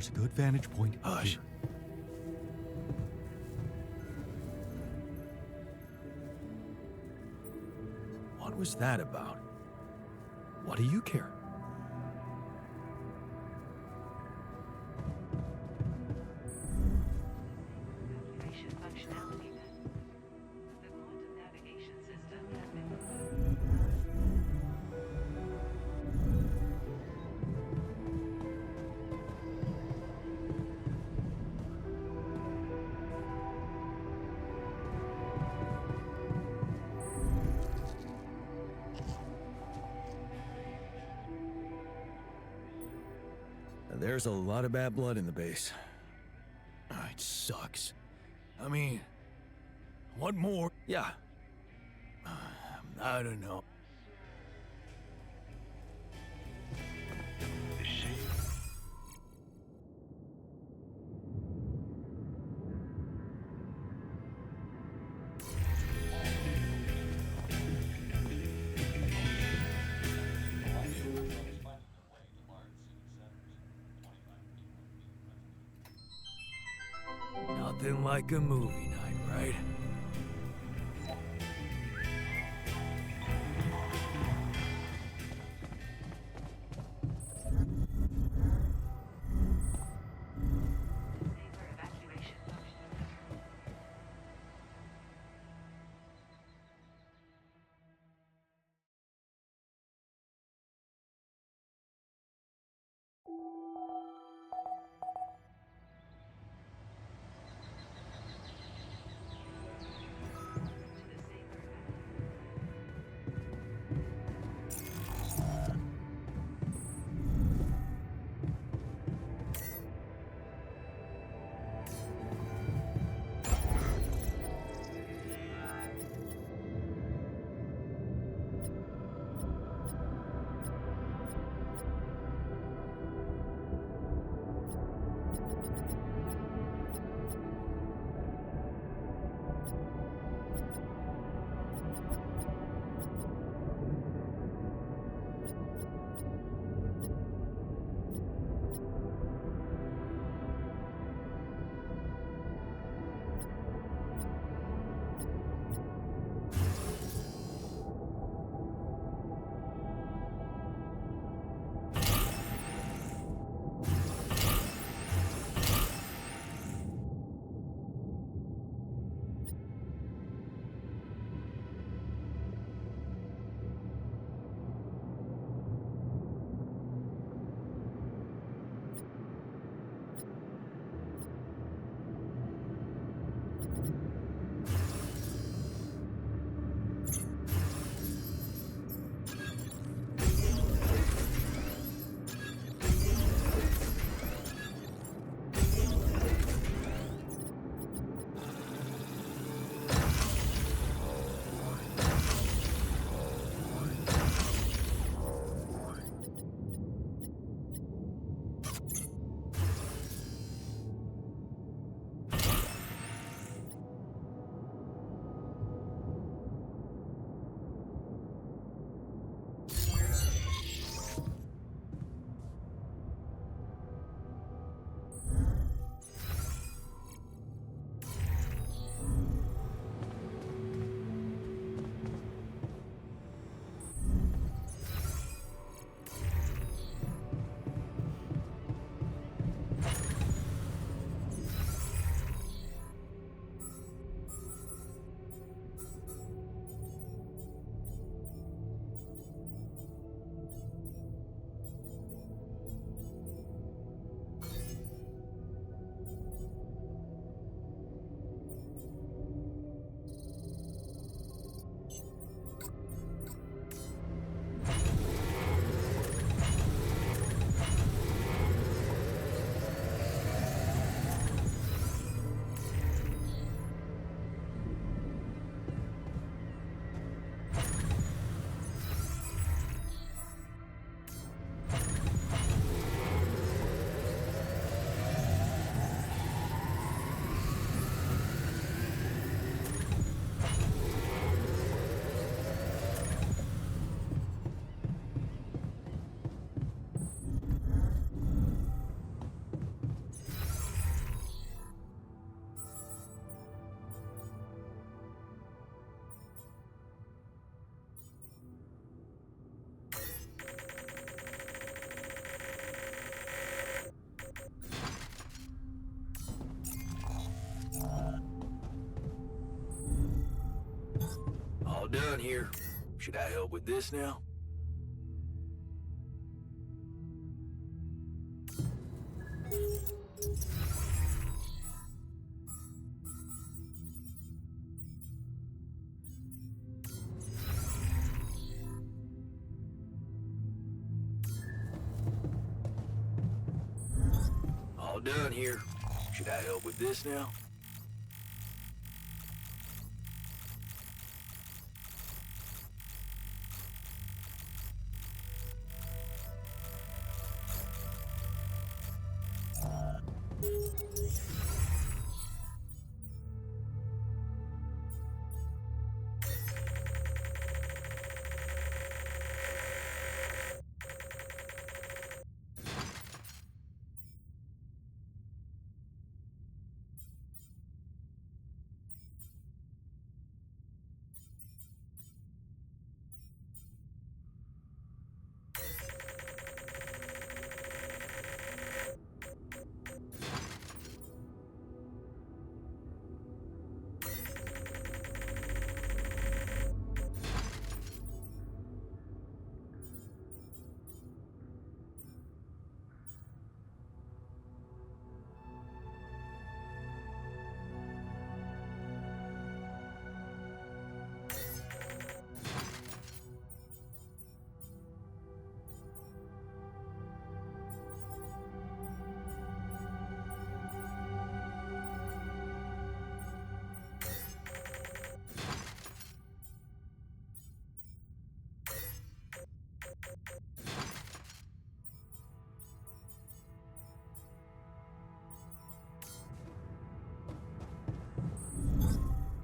There's a good vantage point. Hush. Here. What was that about? What do you care? Navigation functionality then. The quantum navigation system has been There's a lot of bad blood in the base. It sucks. I mean, what more? Yeah. I don't know. Nothing like a movie night, right? safer evacuation functionality. done here. Should I help with this now? All done here. Should I help with this now?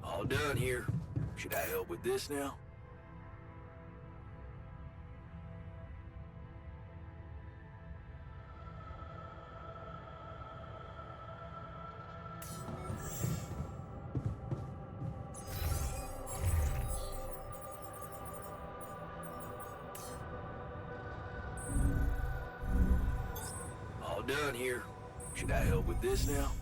All done here. Should I help with this now? All done here. Should I help with this now?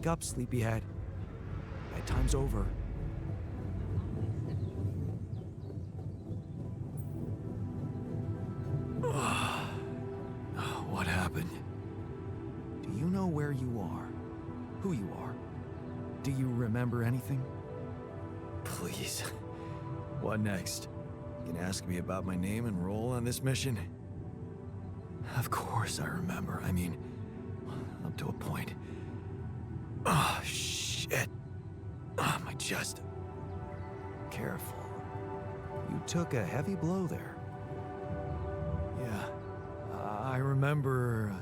Wake up, sleepyhead. Bedtime's over. What happened? Do you know where you are? Who you are? Do you remember anything? Please. What next? You can ask me about my name and role on this mission? Of course I remember. I mean, up to a point. Oh, shit. Oh, my chest. Careful. You took a heavy blow there. Yeah, I remember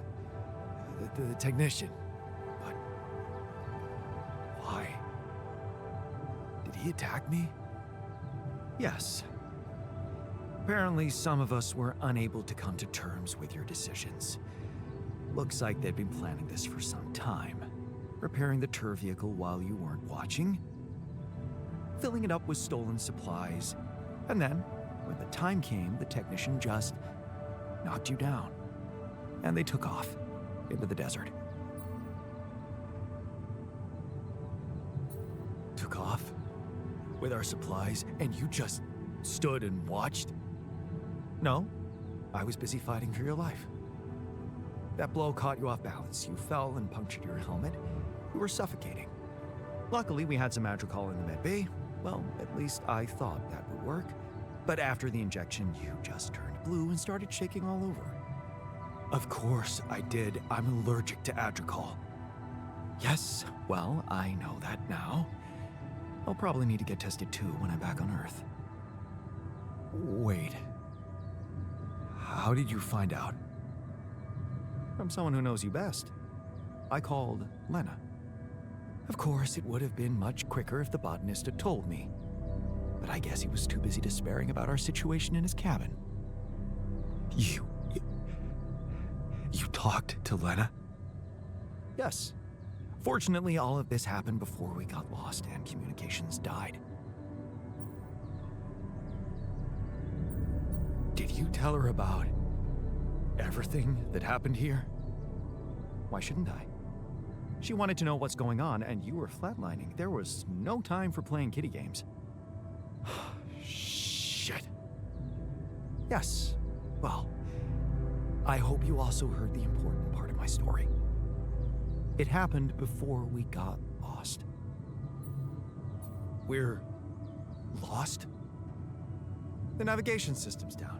the technician. But why? Did he attack me? Yes. Apparently, some of us were unable to come to terms with your decisions. Looks like they'd been planning this for some time. Repairing the tour vehicle while you weren't watching. Filling it up with stolen supplies. And then, when the time came, the technician just knocked you down. And they took off into the desert. Took off? With our supplies, and you just stood and watched? No, I was busy fighting for your life. That blow caught you off balance. You fell and punctured your helmet. You were suffocating. Luckily, we had some Madrigal in the med bay. Well, at least I thought that would work. But after the injection, you just turned blue and started shaking all over. Of course I did. I'm allergic to Adrical. Yes, well, I know that now. I'll probably need to get tested too when I'm back on Earth. Wait. How did you find out? From someone who knows you best. I called Lena. Of course, it would have been much quicker if the botanist had told me. But I guess he was too busy despairing about our situation in his cabin. You talked to Lena? Yes. Fortunately, all of this happened before we got lost and communications died. Did you tell her about everything that happened here? Why shouldn't I? She wanted to know what's going on, and you were flatlining. There was no time for playing kiddie games. Shit. Yes. Well, I hope you also heard the important part of my story. It happened before we got lost. We're lost? The navigation system's down.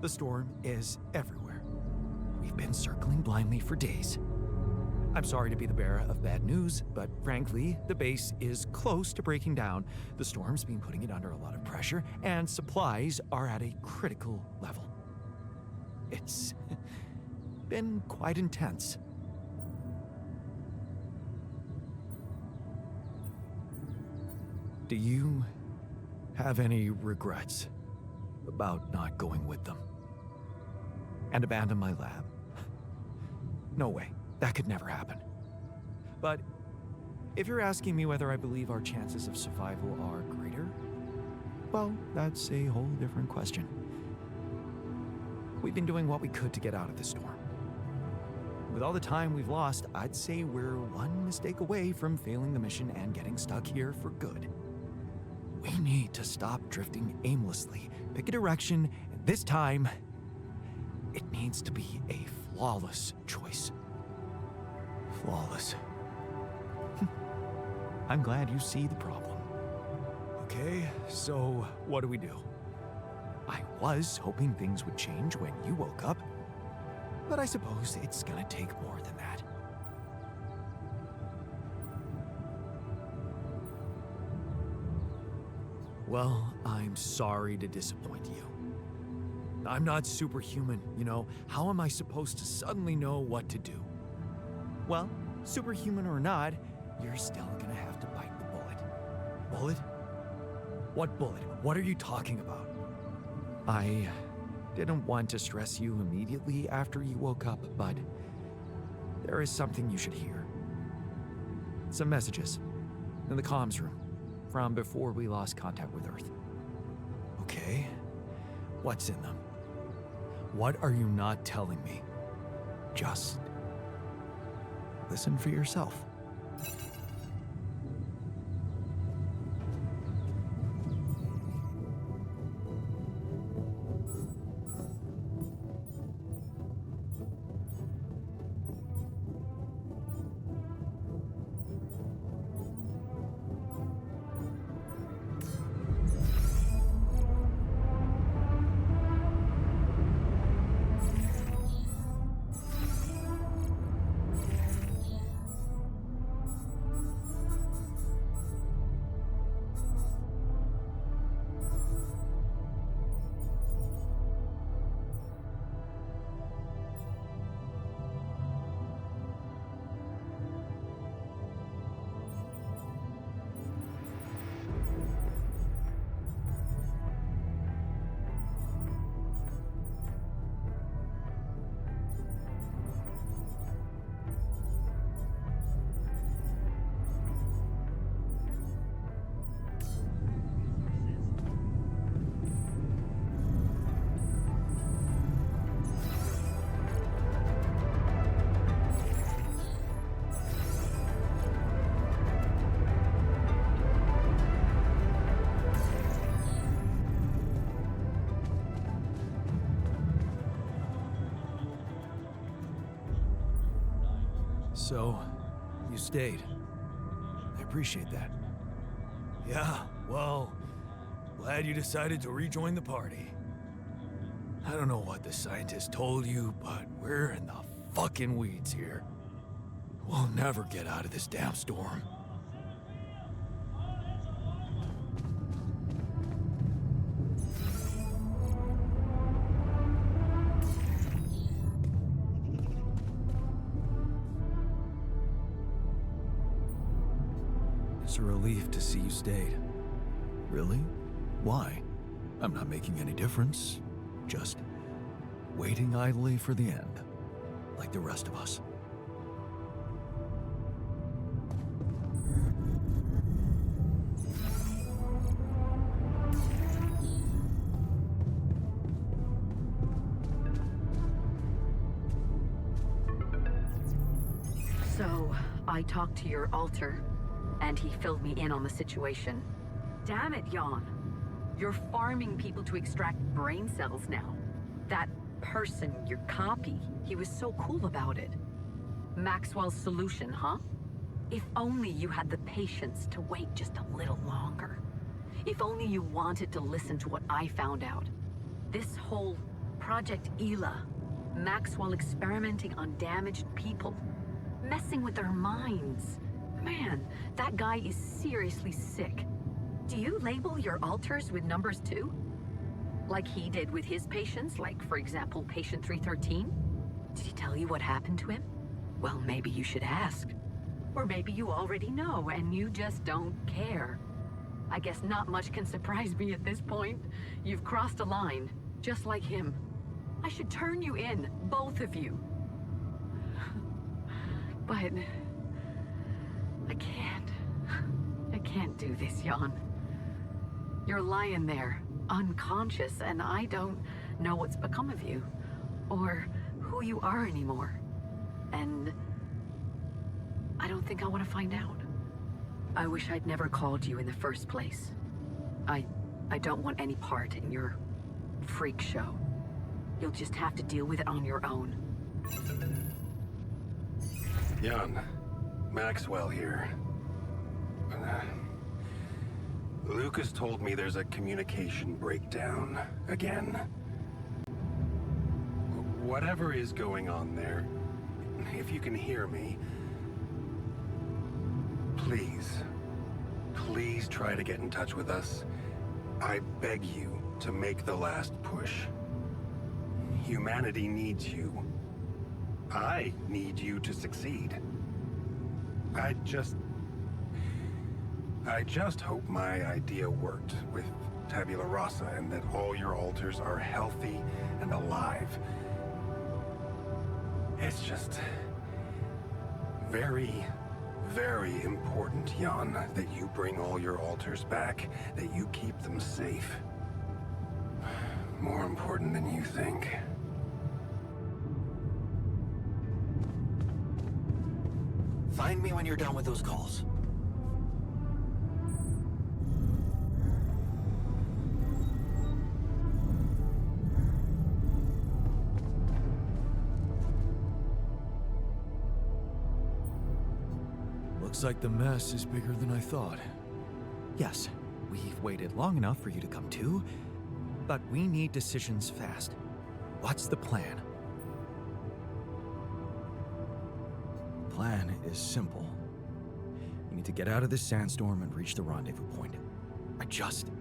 The storm is everywhere. We've been circling blindly for days. I'm sorry to be the bearer of bad news, but frankly, the base is close to breaking down. The storm's been putting it under a lot of pressure, and supplies are at a critical level. It's been quite intense. Do you have any regrets about not going with them? And abandon my lab? No way. That could never happen. But if you're asking me whether I believe our chances of survival are greater, well, that's a whole different question. We've been doing what we could to get out of the storm. With all the time we've lost, I'd say we're one mistake away from failing the mission and getting stuck here for good. We need to stop drifting aimlessly, pick a direction, and this time, it needs to be a flawless choice. Flawless. I'm glad you see the problem. Okay, so what do we do? I was hoping things would change when you woke up, but I suppose it's gonna take more than that. Well, I'm sorry to disappoint you. I'm not superhuman, you know. How am I supposed to suddenly know what to do? Well, superhuman or not, you're still gonna have to bite the bullet. Bullet? What bullet? What are you talking about? I didn't want to stress you immediately after you woke up, but there is something you should hear. Some messages in the comms room from before we lost contact with Earth. Okay, what's in them? What are you not telling me? Just listen for yourself. So, you stayed. I appreciate that. Yeah, well, glad you decided to rejoin the party. I don't know what the scientist told you, but we're in the fucking weeds here. We'll never get out of this damn storm. It's a relief to see you stayed. Really? Why? I'm not making any difference. Just waiting idly for the end, like the rest of us. So, I talked to your alter, and he filled me in on the situation. Damn it, Jan. You're farming people to extract brain cells now. That person, your copy, he was so cool about it. Maxwell's solution, huh? If only you had the patience to wait just a little longer. If only you wanted to listen to what I found out. This whole Project Ela, Maxwell experimenting on damaged people, messing with their minds. Man, that guy is seriously sick. Do you label your alters with numbers too? Like he did with his patients, like for example, patient 313? Did he tell you what happened to him? Well, maybe you should ask. Or maybe you already know and you just don't care. I guess not much can surprise me at this point. You've crossed a line, just like him. I should turn you in, both of you. But I can't do this, Jan. You're lying there, unconscious, and I don't know what's become of you, or who you are anymore. And I don't think I want to find out. I wish I'd never called you in the first place. I don't want any part in your freak show. You'll just have to deal with it on your own. Jan, Maxwell here. Lucas told me there's a communication breakdown again. Whatever is going on there, if you can hear me, please try to get in touch with us. I beg you to make the last push. Humanity needs you. I need you to succeed. I just hope my idea worked with Tabula Rasa and that all your alters are healthy and alive. It's just very, very important, Jan, that you bring all your alters back, that you keep them safe. More important than you think. Find me when you're done with those calls. Looks like the mess is bigger than I thought. Yes, we've waited long enough for you to come to, but we need decisions fast. What's the plan? Plan is simple. We need to get out of this sandstorm and reach the rendezvous point. I just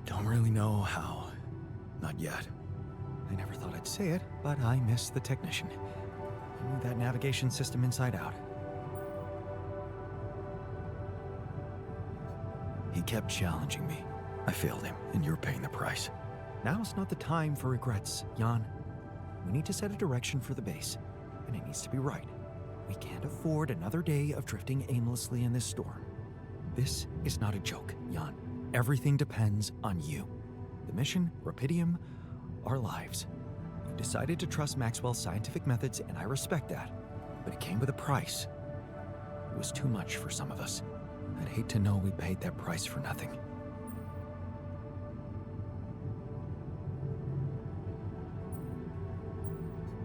don't really know how. Not yet. I never thought I'd say it, but I miss the technician. He knew that navigation system inside out. He kept challenging me. I failed him, and you're paying the price. Now's not the time for regrets, Jan. We need to set a direction for the base, and it needs to be right. We can't afford another day of drifting aimlessly in this storm. This is not a joke, Jan. Everything depends on you. The mission, Rapidium, our lives. You decided to trust Maxwell's scientific methods, and I respect that. But it came with a price. It was too much for some of us. I'd hate to know we paid that price for nothing.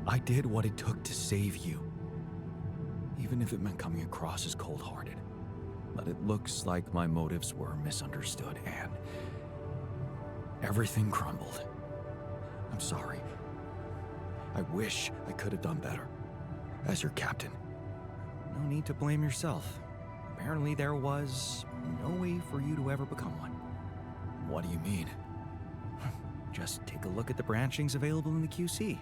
I did what it took to save you. even if it meant coming across as cold-hearted. But it looks like my motives were misunderstood, and everything crumbled. I'm sorry. I wish I could have done better. As your captain. No need to blame yourself. Apparently there was no way for you to ever become one. What do you mean? Just take a look at the branchings available in the QC.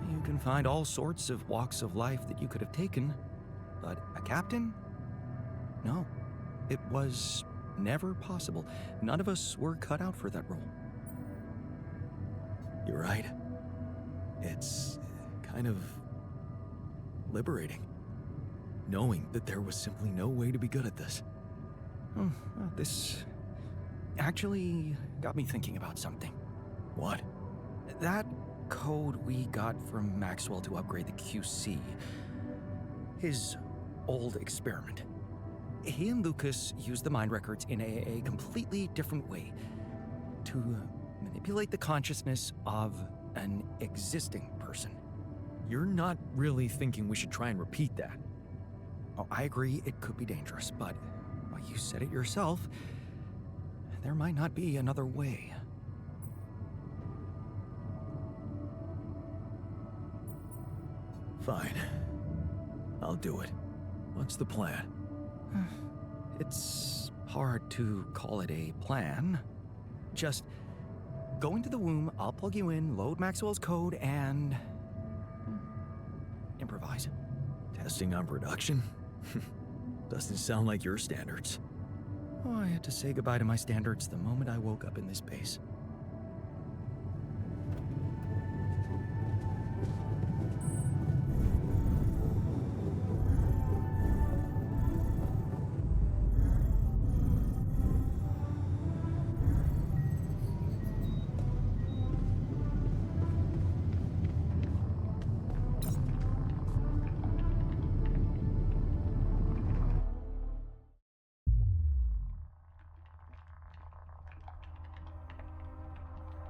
You can find all sorts of walks of life that you could have taken, but a captain? No, it was never possible. None of us were cut out for that role. You're right. It's kind of liberating, knowing that there was simply no way to be good at this. Well, this actually got me thinking about something. What? That code we got from Maxwell to upgrade the QC, his old experiment. He and Lucas used the mind records in a completely different way to manipulate the consciousness of an existing person. You're not really thinking we should try and repeat that? Oh, I agree it could be dangerous, but well, you said it yourself. There might not be another way. Fine. I'll do it. What's the plan? It's hard to call it a plan. Just go into the womb, I'll plug you in, load Maxwell's code, and improvise. Testing on production? Doesn't sound like your standards. Oh, I had to say goodbye to my standards the moment I woke up in this base.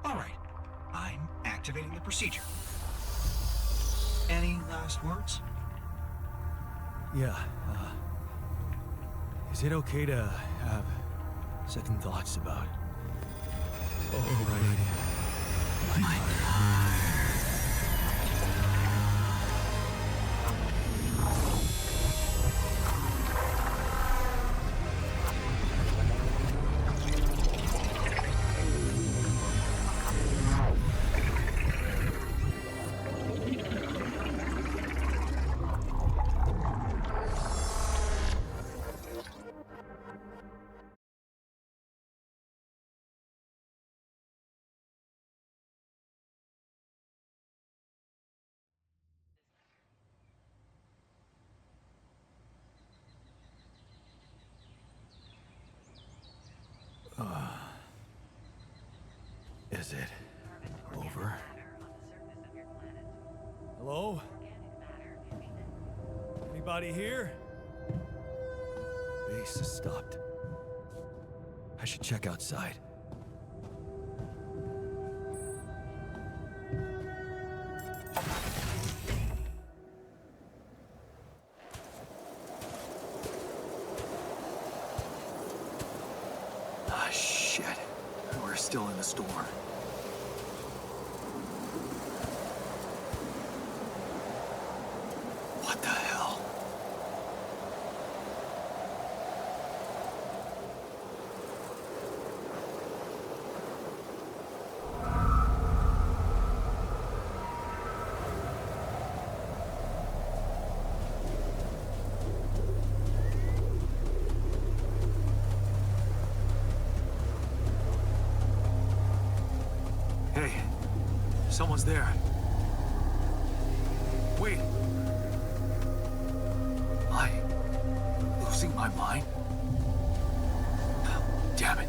All right, I'm activating the procedure. Any last words? Yeah, is it okay to have second thoughts about... Oh, right. My God. Is it over? Hello? Anybody here? Base has stopped. I should check outside. Ah, shit. We're still in the storm. What the hell? Hey, someone's there. Wait. Am I losing my mind? Damn it.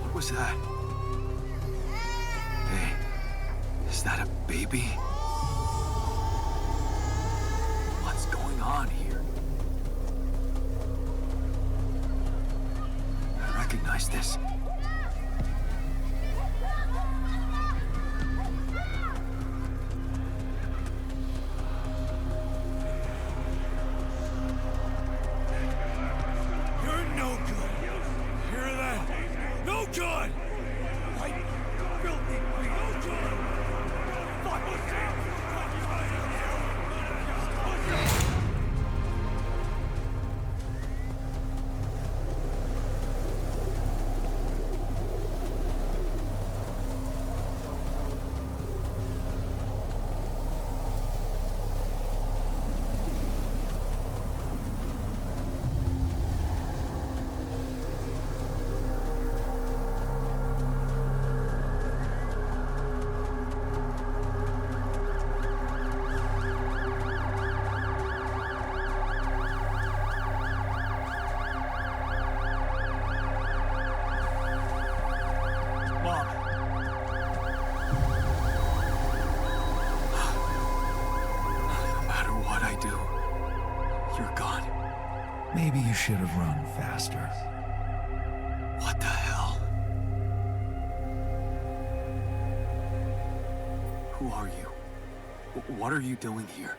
What was that? Hey, is that a baby? was this? You're no good. Hear that? No good! Like filthy creature. No good! Fuck you! Mom. No matter what I do, you're gone. Maybe you should have run faster. What the hell? Who are you? What are you doing here?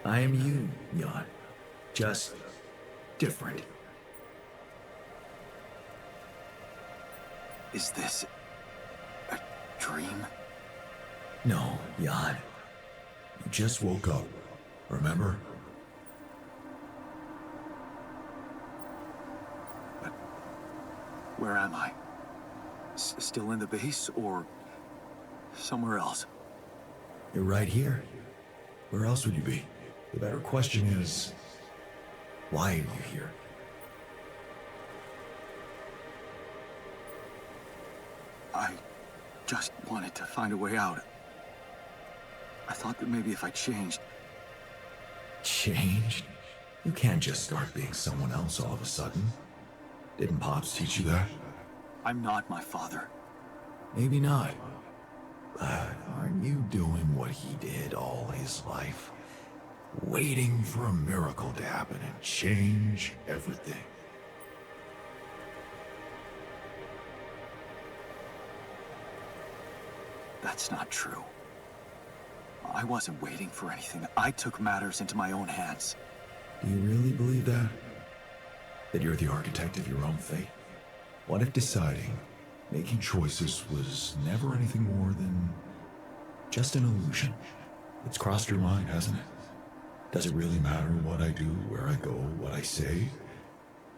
I am you, Jan. Just different. Is this a dream? No, Jan. You just woke up. Remember? But where am I? Still in the base or somewhere else? You're right here. Where else would you be? The better question is, why are you here? I just wanted to find a way out. I thought that maybe if I changed... Changed? You can't just start being someone else all of a sudden. Didn't Pops teach you that? I'm not my father. Maybe not. But aren't you doing what he did all his life? Waiting for a miracle to happen and change everything. That's not true. I wasn't waiting for anything. I took matters into my own hands. Do you really believe that? That you're the architect of your own fate? What if deciding, making choices was never anything more than just an illusion? It's crossed your mind, hasn't it? Does it really matter what I do, where I go, what I say?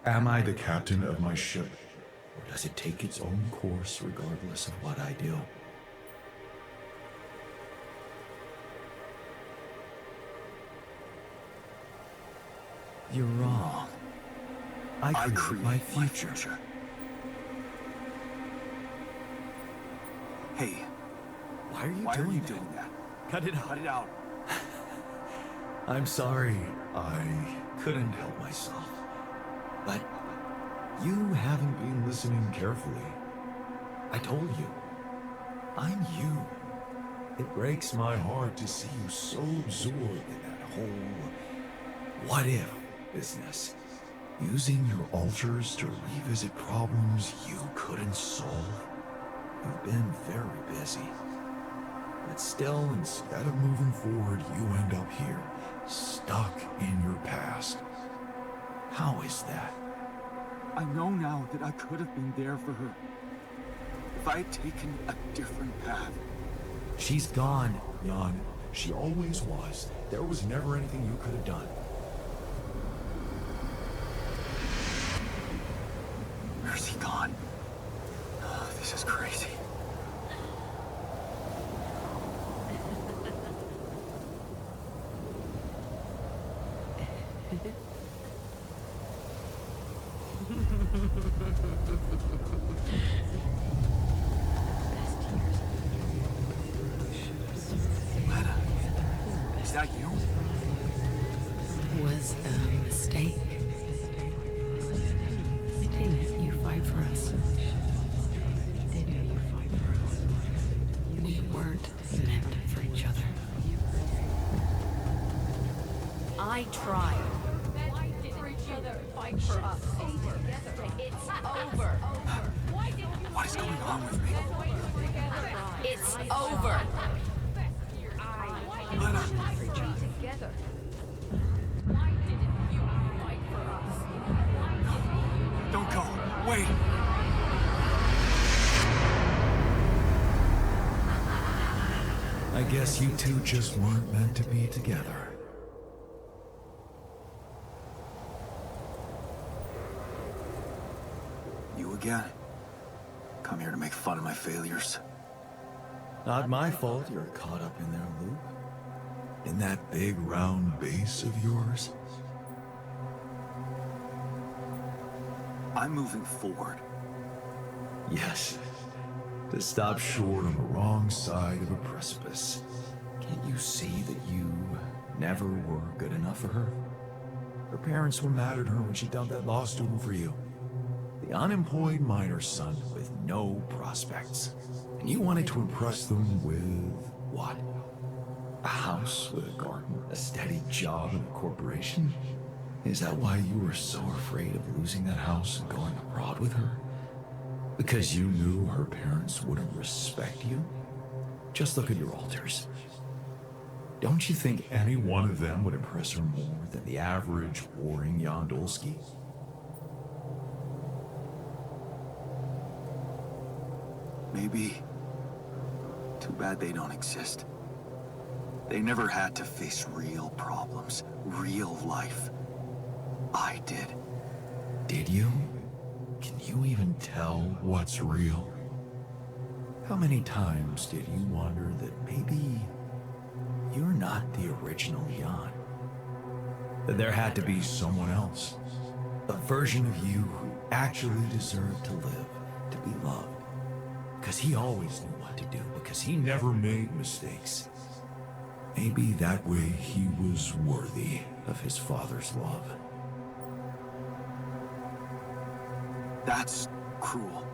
Am I the captain of my ship? Or does it take its own course regardless of what I do? You're wrong. I create my future. Hey, Why are you why are doing you that? doing that? Cut it out. Cut it out. I'm sorry. I couldn't help myself. But you haven't been listening carefully. I told you. I'm you. It breaks my heart to see you so absorbed in that whole what if business. Using your altars to revisit problems you couldn't solve. You've been very busy. But still, instead of moving forward, you end up here, stuck in your past. How is that? I know now that I could have been there for her. If I had taken a different path. She's gone, Jan. She always was. There was never anything you could have done. Where's he gone? Oh, this is crazy. Lena, is that you? Was a mistake. Didn't you fight for us? We weren't meant for each other. I tried. For each other, fight for us. It's over. is going on with me? It's over. Lena, don't go. Wait. I guess you two just weren't meant to be together. You again? Come here to make fun of my failures. Not my fault you're caught up in their loop. In that big round base of yours. I'm moving forward. Yes. To stop short on the wrong side of a precipice. Can't you see that you never were good enough for her? Her parents were mad at her when she dumped that law student for you. The unemployed miner son with no prospects. And you wanted to impress them with what? A house with a garden, a steady job in a corporation? Is that why you were so afraid of losing that house and going abroad with her? Because you knew her parents wouldn't respect you? Just look at your alters. Don't you think any one of them would impress her more than the average warring Yondolski? Maybe. Too bad they don't exist. They never had to face real problems, real life. I did. Did you? Can you even tell what's real? How many times did you wonder that maybe you're not the original Jan? That there had to be someone else. A version of you who actually deserved to live, to be loved. Because he always knew what to do, because he never made mistakes. Maybe that way he was worthy of his father's love. That's cruel.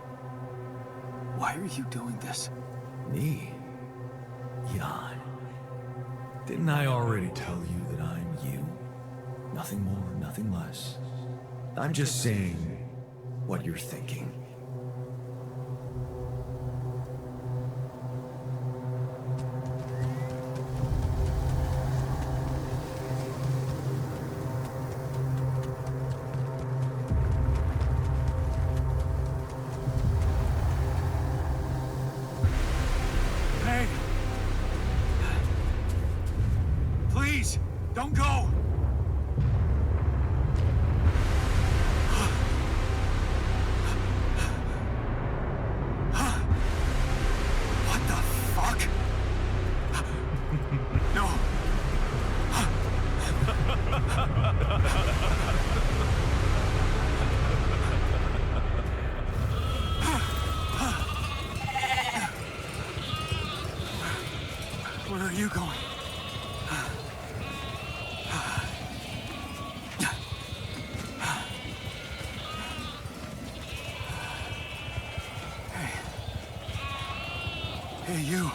Why are you doing this? Me? Jan. Didn't I already tell you that I'm you? Nothing more, nothing less. I'm just saying what you're thinking. Hey! Please, don't go! What the fuck? No! Where are you going? Hey, you.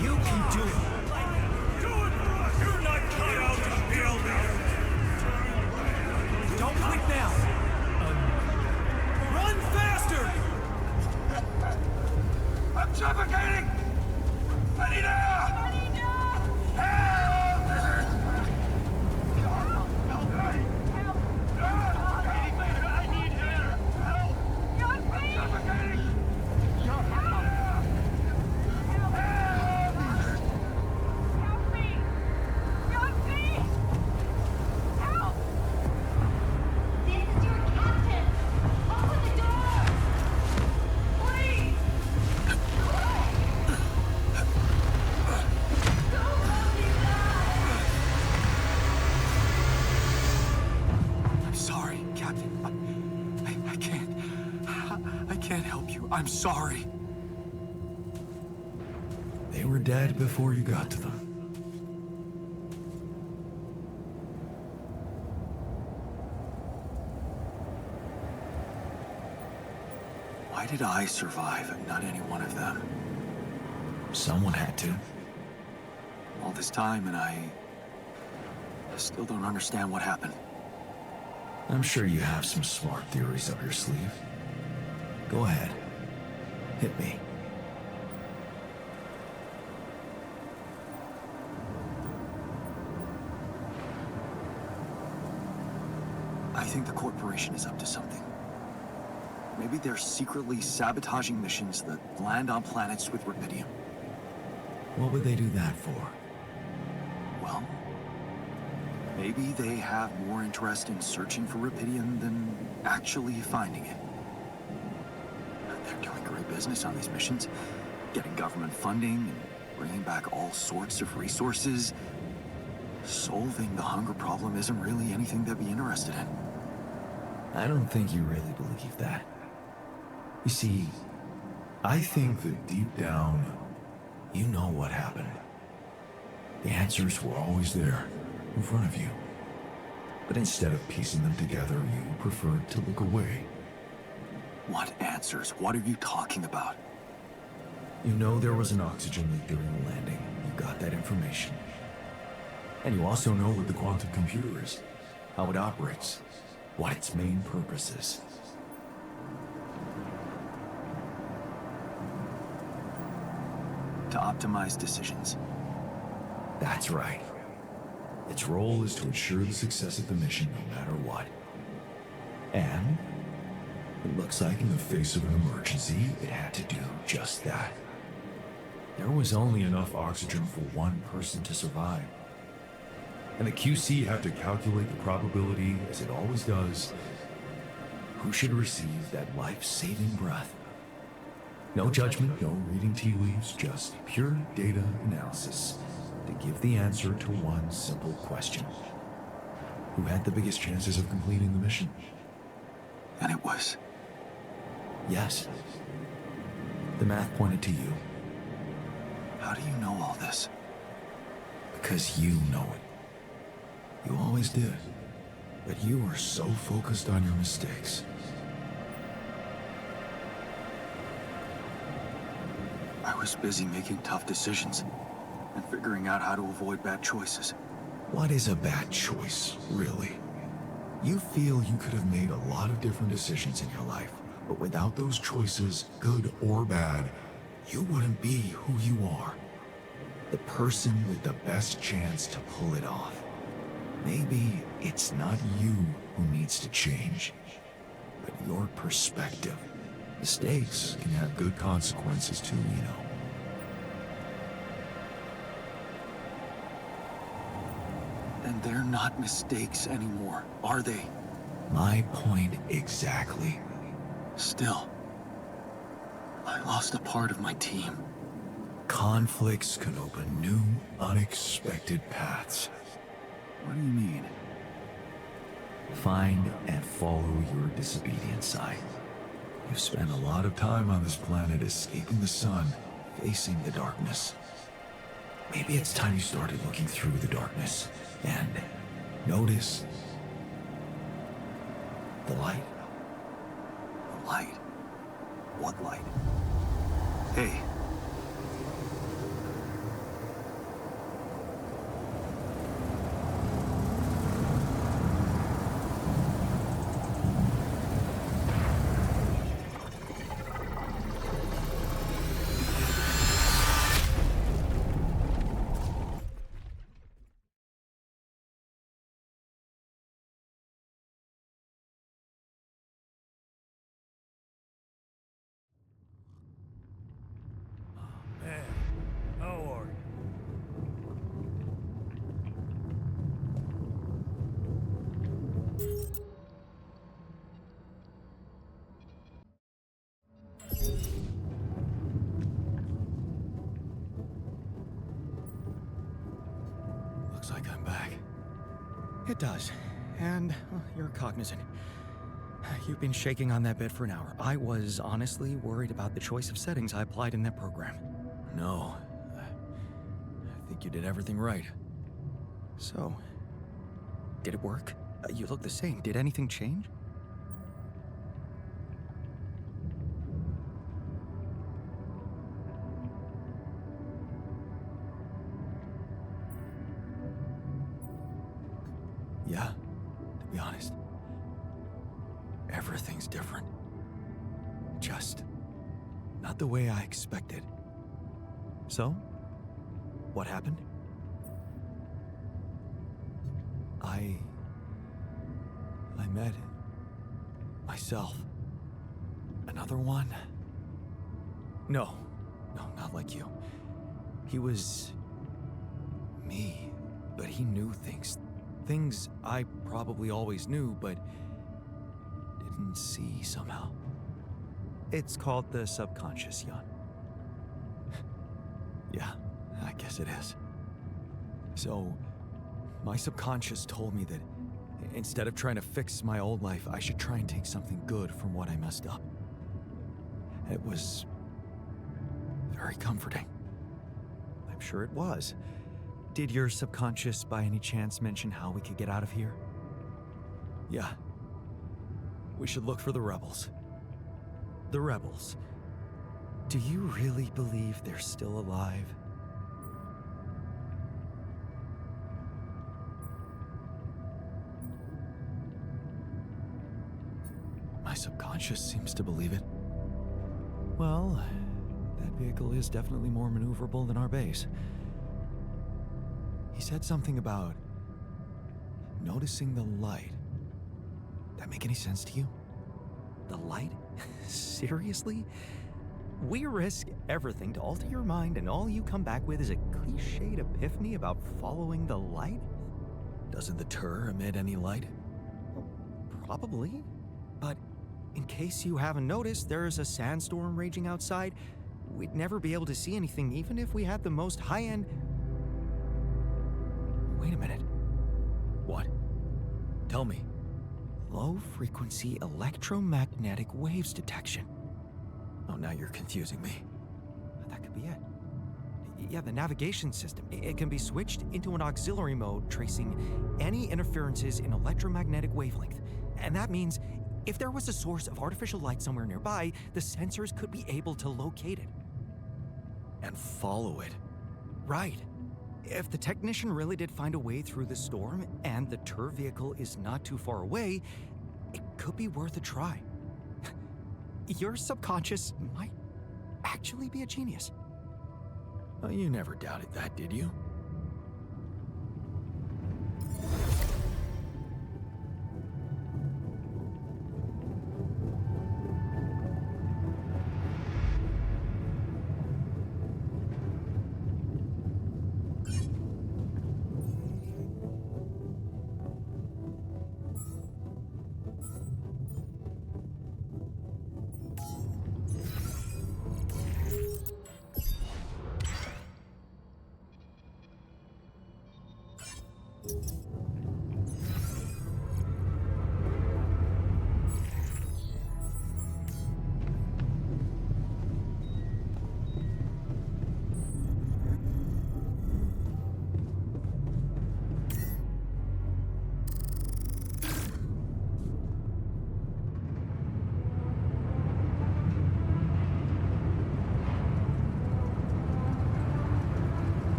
You can do it. You're not cut out to be a leader. Don't quit now. Run faster! I'm suffocating! I need air! Help! I need air! Help! I'm suffocating! This is your captain! Open the door! Please! Don't let me die! I'm sorry, Captain. I can't help you. I'm sorry. They were dead before you got to them. Why did I survive and not any one of them? Someone had to. All this time and I still don't understand what happened. I'm sure you have some smart theories up your sleeve. Go ahead. Hit me. I think the corporation is up to something. Maybe they're secretly sabotaging missions that land on planets with rubidium. What would they do that for? Well, maybe they have more interest in searching for rubidium than actually finding it. They're doing great business on these missions, getting government funding and bringing back all sorts of resources. Solving the hunger problem isn't really anything they'd be interested in. I don't think you really believe that. You see, I think that deep down, you know what happened. The answers were always there, in front of you. But instead of piecing them together, you preferred to look away. What answers? What are you talking about? You know there was an oxygen leak during the landing. You got that information. And you also know what the quantum computer is, how it operates, what its main purpose is. To optimize decisions. That's right. Its role is to ensure the success of the mission no matter what. And it looks like in the face of an emergency, it had to do just that. There was only enough oxygen for one person to survive. And the QC had to calculate the probability, as it always does, who should receive that life-saving breath. No judgment, no reading tea leaves, just pure data analysis to give the answer to one simple question. Who had the biggest chances of completing the mission? And it was. Yes. The math pointed to you. How do you know all this? Because you know it. You always did. But you were so focused on your mistakes. I was busy making tough decisions and figuring out how to avoid bad choices. What is a bad choice, really? You feel you could have made a lot of different decisions in your life, but without those choices, good or bad, you wouldn't be who you are. The person with the best chance to pull it off. Maybe it's not you who needs to change, but your perspective. Mistakes can have good consequences too, you know. And they're not mistakes anymore, are they? My point exactly. Still, I lost a part of my team. Conflicts can open new, unexpected paths. What do you mean? Find and follow your disobedient side. You've spent a lot of time on this planet escaping the sun, facing the darkness. Maybe it's time you started looking through the darkness and notice the light. The light? What light? Hey. Man, how are you? Looks like I'm back. It does. And you're cognizant. You've been shaking on that bed for an hour. I was honestly worried about the choice of settings I applied in that program. No. I think you did everything right. So, did it work? You look the same. Did anything change? Yeah, to be honest. Everything's different. Just not the way I expected. So, what happened? I met myself. Another one? No, not like you. He was me, but he knew things. Things I probably always knew, but didn't see somehow. It's called the subconscious, Jan. Yeah, I guess it is. So, my subconscious told me that instead of trying to fix my old life, I should try and take something good from what I messed up. It was very comforting. I'm sure it was. Did your subconscious by any chance mention how we could get out of here? Yeah. We should look for the rebels. The rebels. Do you really believe they're still alive? My subconscious seems to believe it. Well, that vehicle is definitely more maneuverable than our base. He said something about noticing the light. That make any sense to you? The light? Seriously? We risk everything to alter your mind, and all you come back with is a cliched epiphany about following the light? Doesn't the Tur emit any light? Well, probably. But in case you haven't noticed, there's a sandstorm raging outside. We'd never be able to see anything, even if we had the most high-end... Wait a minute. What? Tell me. Low-frequency electromagnetic waves detection. Oh, now you're confusing me. That could be it. Yeah, the navigation system. It can be switched into an auxiliary mode, tracing any interferences in electromagnetic wavelength. And that means if there was a source of artificial light somewhere nearby, the sensors could be able to locate it. And follow it. Right. If the technician really did find a way through the storm, and the Tur vehicle is not too far away, it could be worth a try. Your subconscious might actually be a genius. Well, you never doubted that, did you?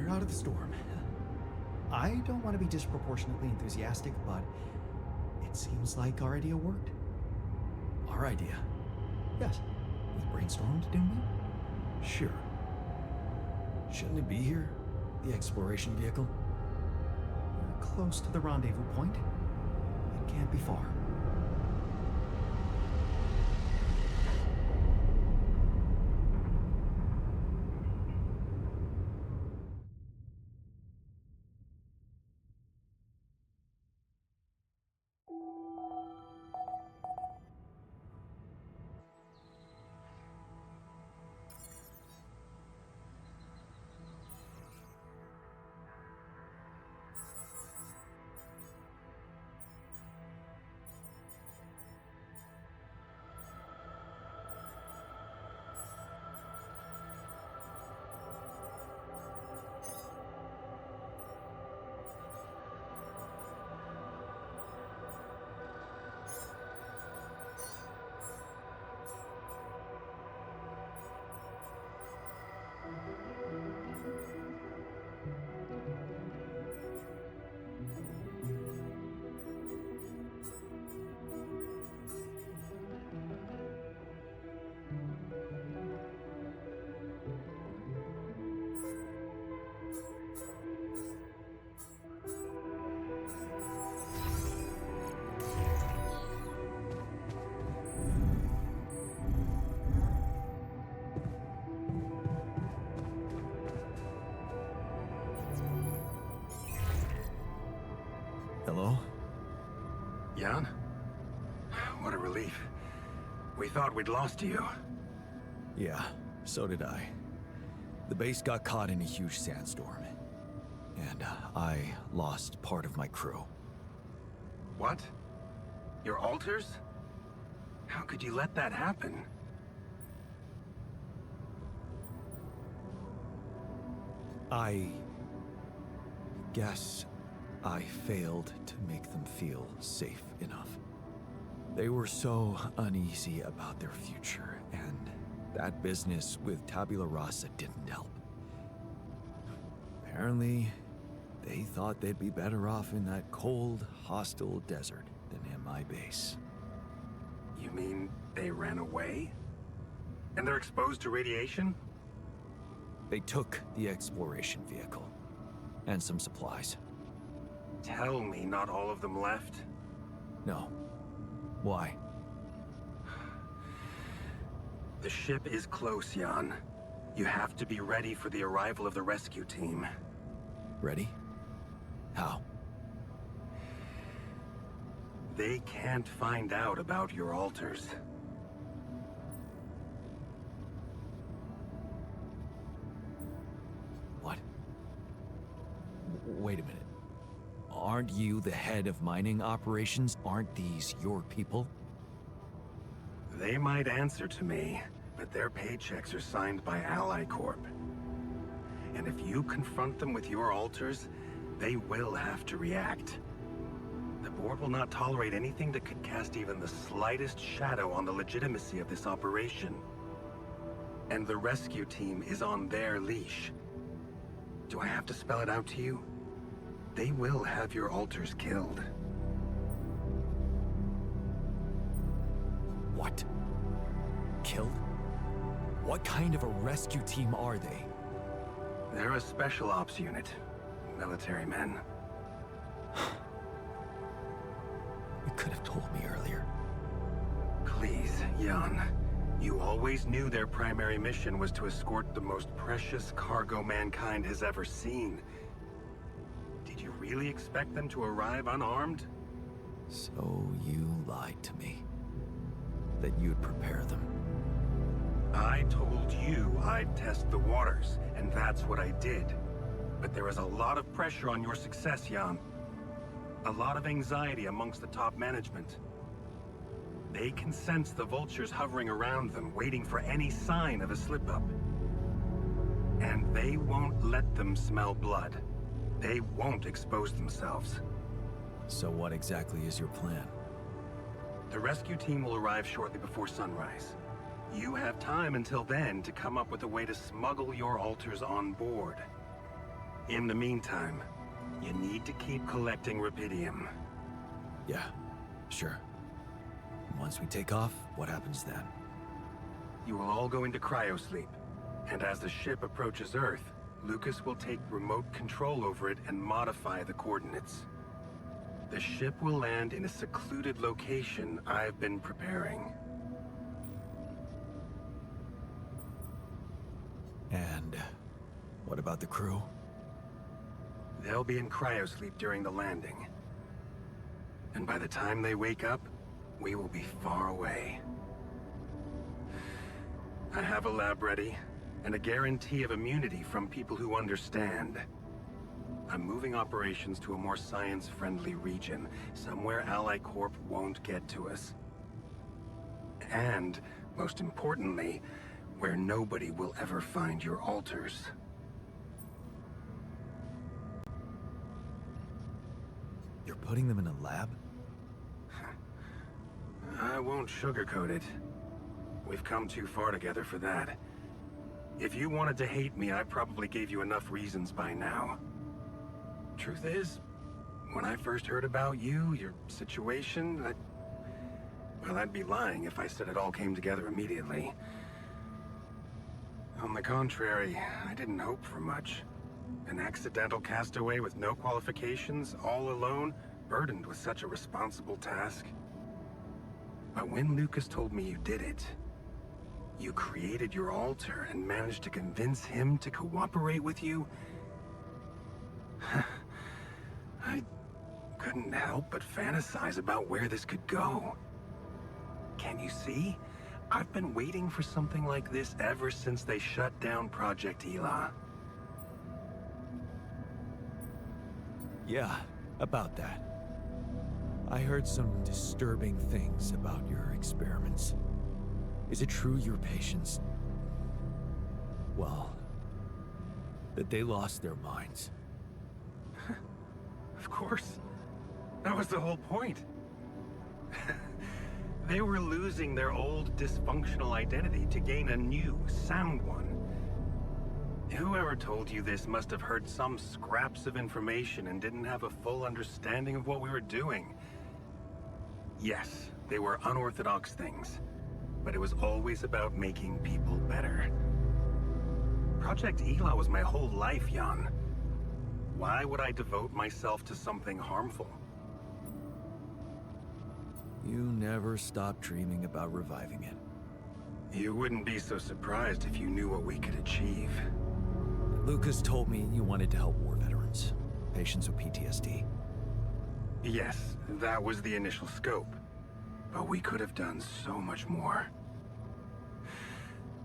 Out of the storm. I don't want to be disproportionately enthusiastic, but it seems like our idea worked. Our idea? Yes. We brainstormed, didn't we? Sure. Shouldn't it be here? The exploration vehicle? We're close to the rendezvous point. It can't be far. What a relief. We thought we'd lost you. Yeah, so did I. The base got caught in a huge sandstorm. And I lost part of my crew. What? Your alters? How could you let that happen? I guess I failed to make them feel safe enough. They were so uneasy about their future, and that business with Tabula Rasa didn't help. Apparently, they thought they'd be better off in that cold, hostile desert than in my base. You mean they ran away? And they're exposed to radiation? They took the exploration vehicle and some supplies. Tell me not all of them left? No. Why? The ship is close, Jan. You have to be ready for the arrival of the rescue team. Ready? How? They can't find out about your alters. What? Wait a minute. Aren't you the head of mining operations? Aren't these your people? They might answer to me, but their paychecks are signed by Ally Corp. And if you confront them with your alters, they will have to react. The board will not tolerate anything that could cast even the slightest shadow on the legitimacy of this operation. And the rescue team is on their leash. Do I have to spell it out to you? They will have your alters killed. What? Killed? What kind of a rescue team are they? They're a special ops unit. Military men. You could have told me earlier. Please, Jan. You always knew their primary mission was to escort the most precious cargo mankind has ever seen. Did you really expect them to arrive unarmed? So you lied to me. That you'd prepare them. I told you I'd test the waters, and that's what I did. But there is a lot of pressure on your success, Jan. A lot of anxiety amongst the top management. They can sense the vultures hovering around them, waiting for any sign of a slip-up. And they won't let them smell blood. They won't expose themselves. So what exactly is your plan? The rescue team will arrive shortly before sunrise. You have time until then to come up with a way to smuggle your alters on board. In the meantime, you need to keep collecting Rapidium. Yeah, sure. Once we take off, what happens then? You will all go into cryosleep, and as the ship approaches Earth, Lucas will take remote control over it and modify the coordinates. The ship will land in a secluded location I've been preparing. And what about the crew? They'll be in cryosleep during the landing. And by the time they wake up, we will be far away. I have a lab ready, and a guarantee of immunity from people who understand. I'm moving operations to a more science-friendly region, somewhere Ally Corp won't get to us. And, most importantly, where nobody will ever find your alters. You're putting them in a lab? I won't sugarcoat it. We've come too far together for that. If you wanted to hate me, I probably gave you enough reasons by now. Truth is, when I first heard about you, your situation, well, I'd be lying if I said it all came together immediately. On the contrary, I didn't hope for much. An accidental castaway with no qualifications, all alone, burdened with such a responsible task. But when Lucas told me you did it, you created your alter and managed to convince him to cooperate with you, I couldn't help but fantasize about where this could go. Can't you see? I've been waiting for something like this ever since they shut down Project Ela. Yeah, about that. I heard some disturbing things about your experiments. Is it true your patients... well, that they lost their minds? Of course. That was the whole point. They were losing their old dysfunctional identity to gain a new, sound one. Whoever told you this must have heard some scraps of information and didn't have a full understanding of what we were doing. Yes, they were unorthodox things, but it was always about making people better. Project Ela was my whole life, Jan. Why would I devote myself to something harmful? You never stopped dreaming about reviving it. You wouldn't be so surprised if you knew what we could achieve. Lucas told me you wanted to help war veterans, patients with PTSD. Yes, that was the initial scope. But we could have done so much more.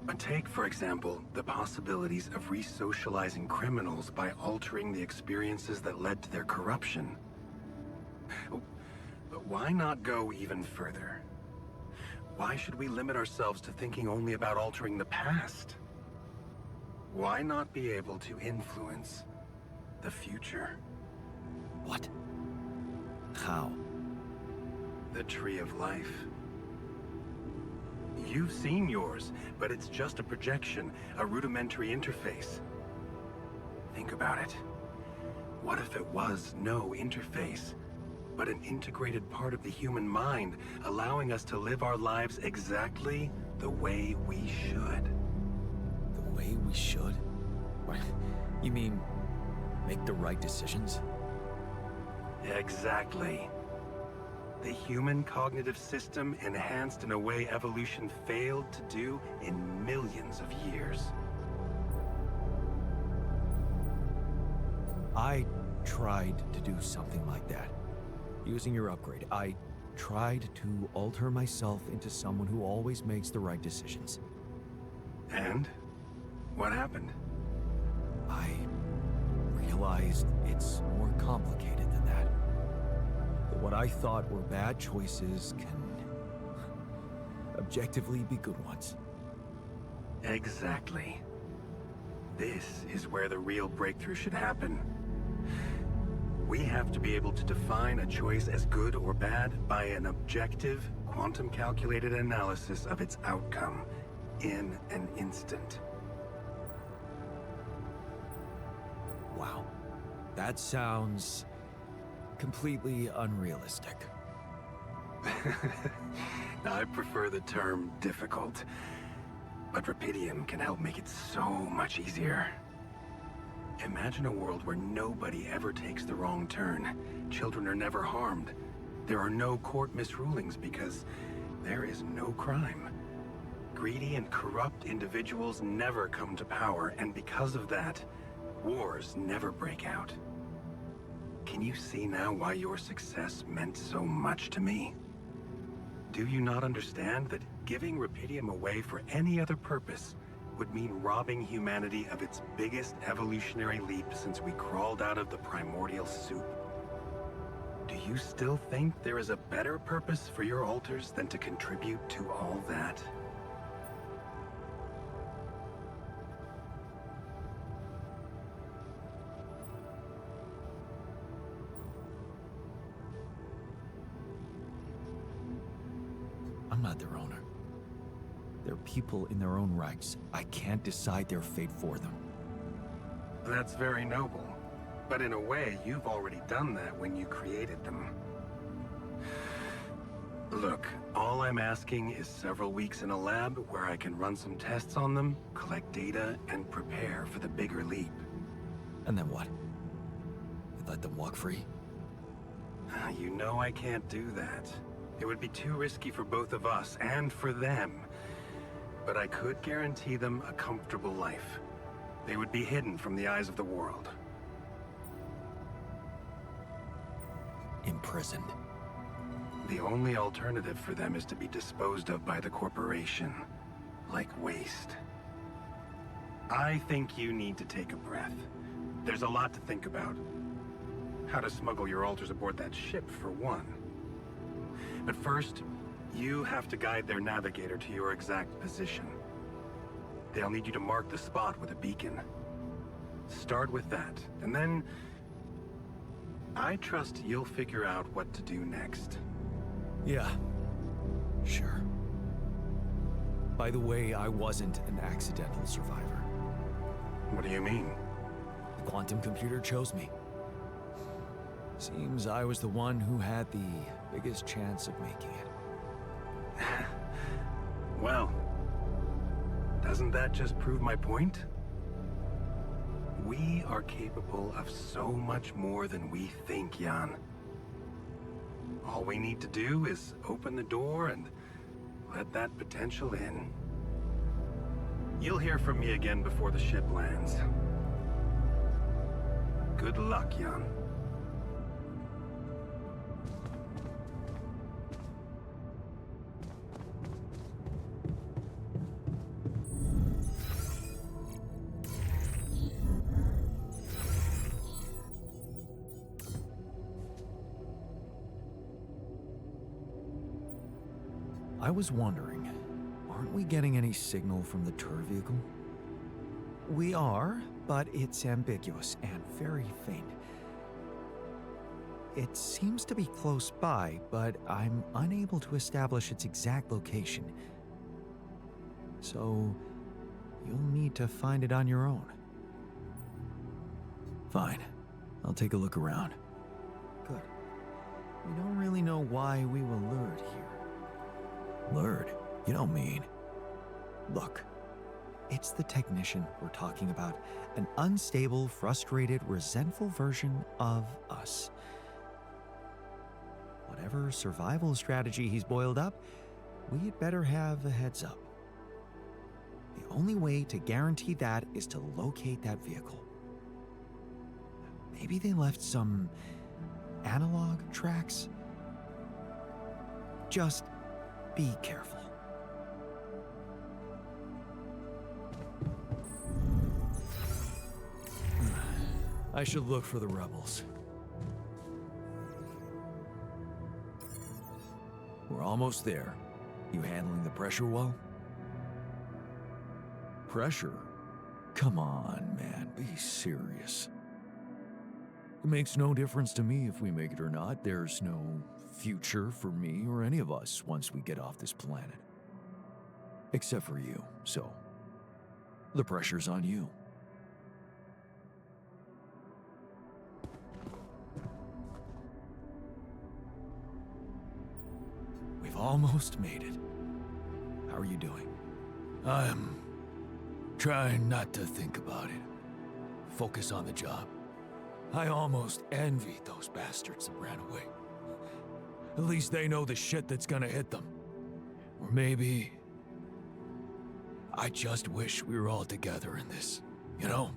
But take, for example, the possibilities of re-socializing criminals by altering the experiences that led to their corruption. But why not go even further? Why should we limit ourselves to thinking only about altering the past? Why not be able to influence the future? What? How? The Tree of Life. You've seen yours, but it's just a projection, a rudimentary interface. Think about it. What if it was no interface, but an integrated part of the human mind, allowing us to live our lives exactly the way we should? The way we should? What? You mean, make the right decisions? Exactly. The human cognitive system enhanced in a way evolution failed to do in millions of years. I tried to do something like that. Using your upgrade, I tried to alter myself into someone who always makes the right decisions. And? What happened? I realized it's more complicated than that. That what I thought were bad choices can objectively be good ones. Exactly. This is where the real breakthrough should happen. We have to be able to define a choice as good or bad by an objective, quantum-calculated analysis of its outcome in an instant. Wow. That sounds completely unrealistic. I prefer the term difficult, but Rapidium can help make it so much easier. Imagine a world where nobody ever takes the wrong turn. Children are never harmed. There are no court misrulings because there is no crime. Greedy and corrupt individuals never come to power, and because of that, wars never break out. Can you see now why your success meant so much to me? Do you not understand that giving Rapidium away for any other purpose would mean robbing humanity of its biggest evolutionary leap since we crawled out of the primordial soup? Do you still think there is a better purpose for your altars than to contribute to all that? I'm not their owner. They're people in their own rights. I can't decide their fate for them. That's very noble. But in a way, you've already done that when you created them. Look, all I'm asking is several weeks in a lab where I can run some tests on them, collect data, and prepare for the bigger leap. And then what? You let them walk free? You know I can't do that. It would be too risky for both of us and for them. But I could guarantee them a comfortable life. They would be hidden from the eyes of the world. Imprisoned. The only alternative for them is to be disposed of by the corporation, like waste. I think you need to take a breath. There's a lot to think about. How to smuggle your alters aboard that ship, for one. But first, you have to guide their navigator to your exact position. They'll need you to mark the spot with a beacon. Start with that, and then I trust you'll figure out what to do next. Yeah, sure. By the way, I wasn't an accidental survivor. What do you mean? The quantum computer chose me. Seems I was the one who had the biggest chance of making it. Well, doesn't that just prove my point? We are capable of so much more than we think, Jan. All we need to do is open the door and let that potential in. You'll hear from me again before the ship lands. Good luck, Jan. I was wondering, aren't we getting any signal from the tour vehicle? We are, but it's ambiguous and very faint. It seems to be close by, but I'm unable to establish its exact location. So, you'll need to find it on your own. Fine. I'll take a look around. Good. We don't really know why we were lured here. Lured? You don't mean. Look, it's the technician we're talking about. An unstable, frustrated, resentful version of us. Whatever survival strategy he's boiled up, we'd better have a heads up. The only way to guarantee that is to locate that vehicle. Maybe they left some analog tracks? Just be careful. I should look for the rebels. We're almost there. You handling the pressure well? Pressure? Come on, man, be serious. It makes no difference to me if we make it or not. There's no future for me or any of us once we get off this planet. Except for you, so the pressure's on you. We've almost made it. How are you doing? I'm trying not to think about it. Focus on the job. I almost envy those bastards that ran away. At least they know the shit that's gonna hit them. Or maybe I just wish we were all together in this, you know?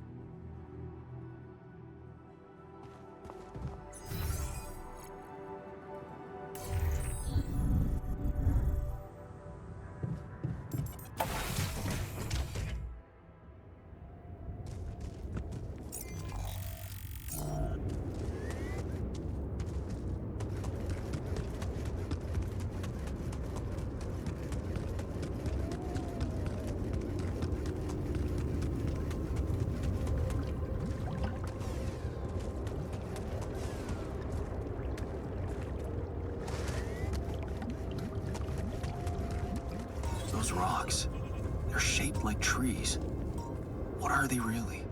Those rocks, they're shaped like trees. What are they really?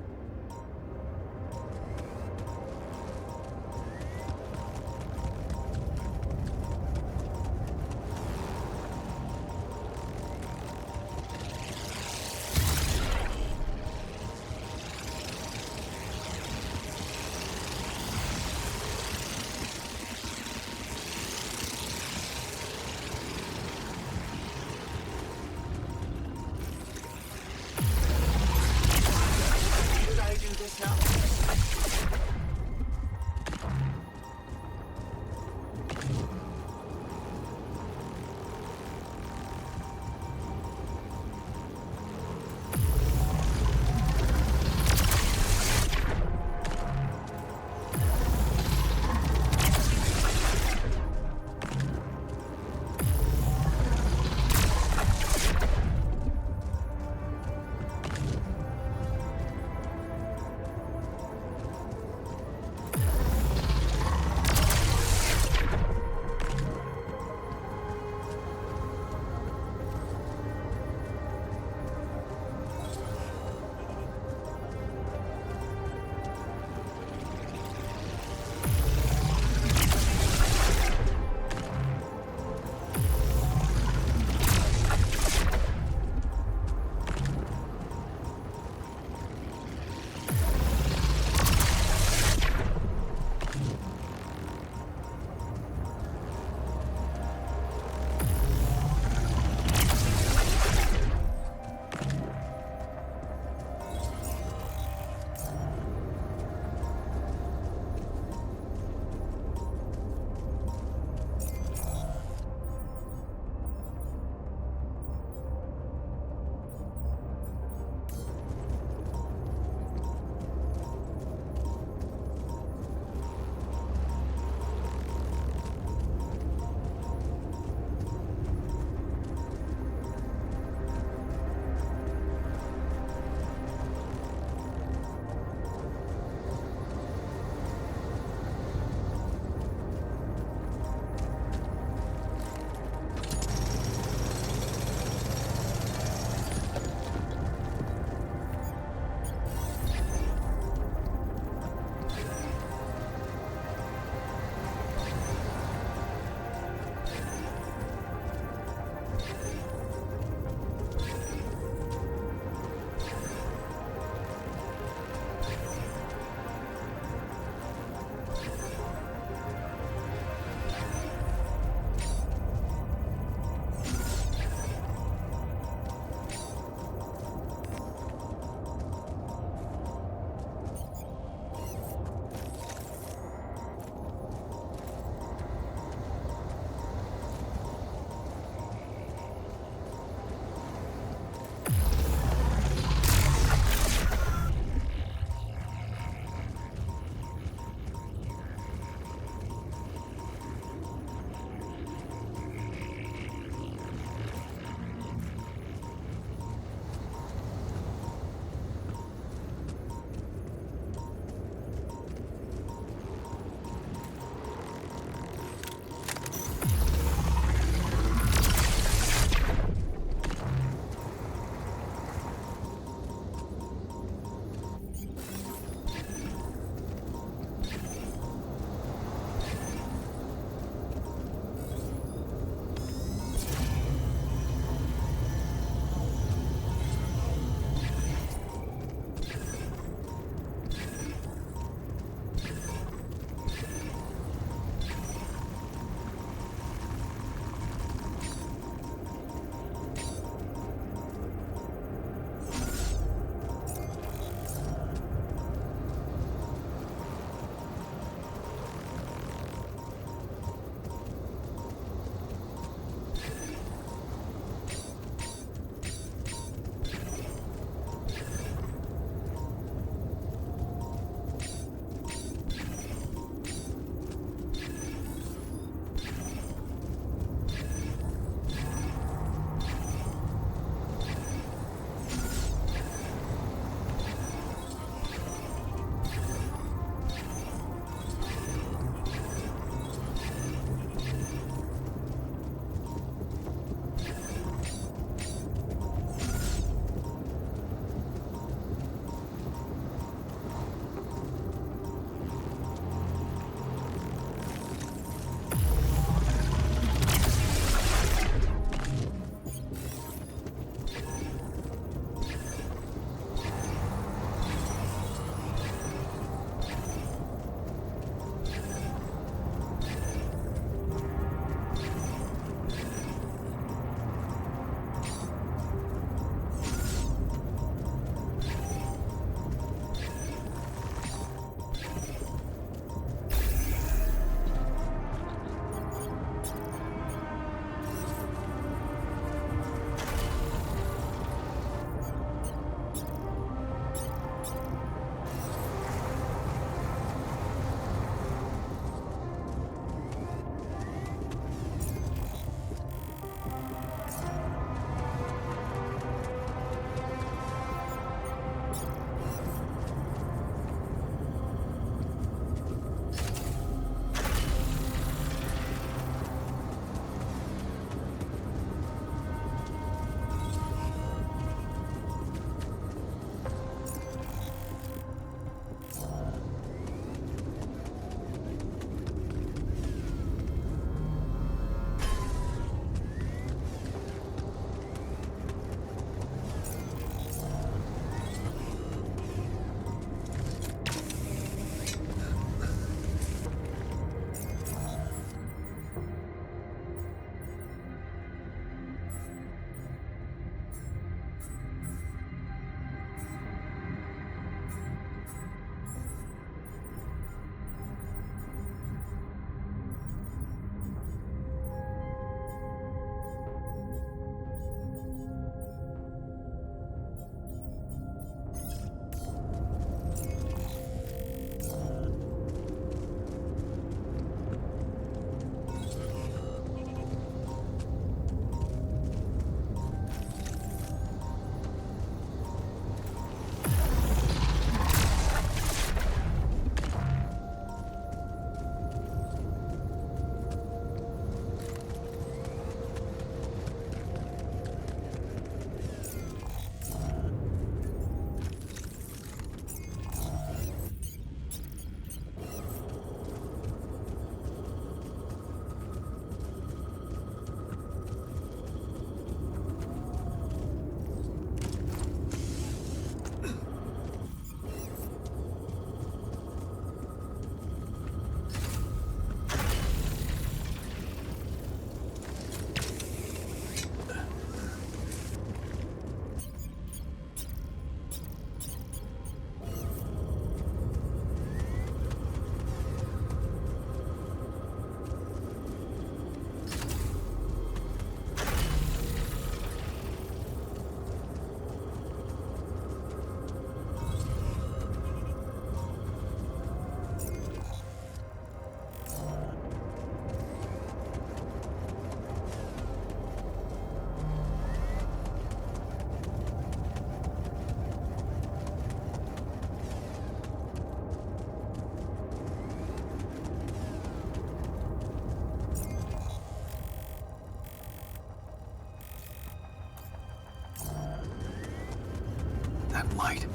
That light.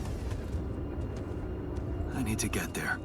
I need to get there.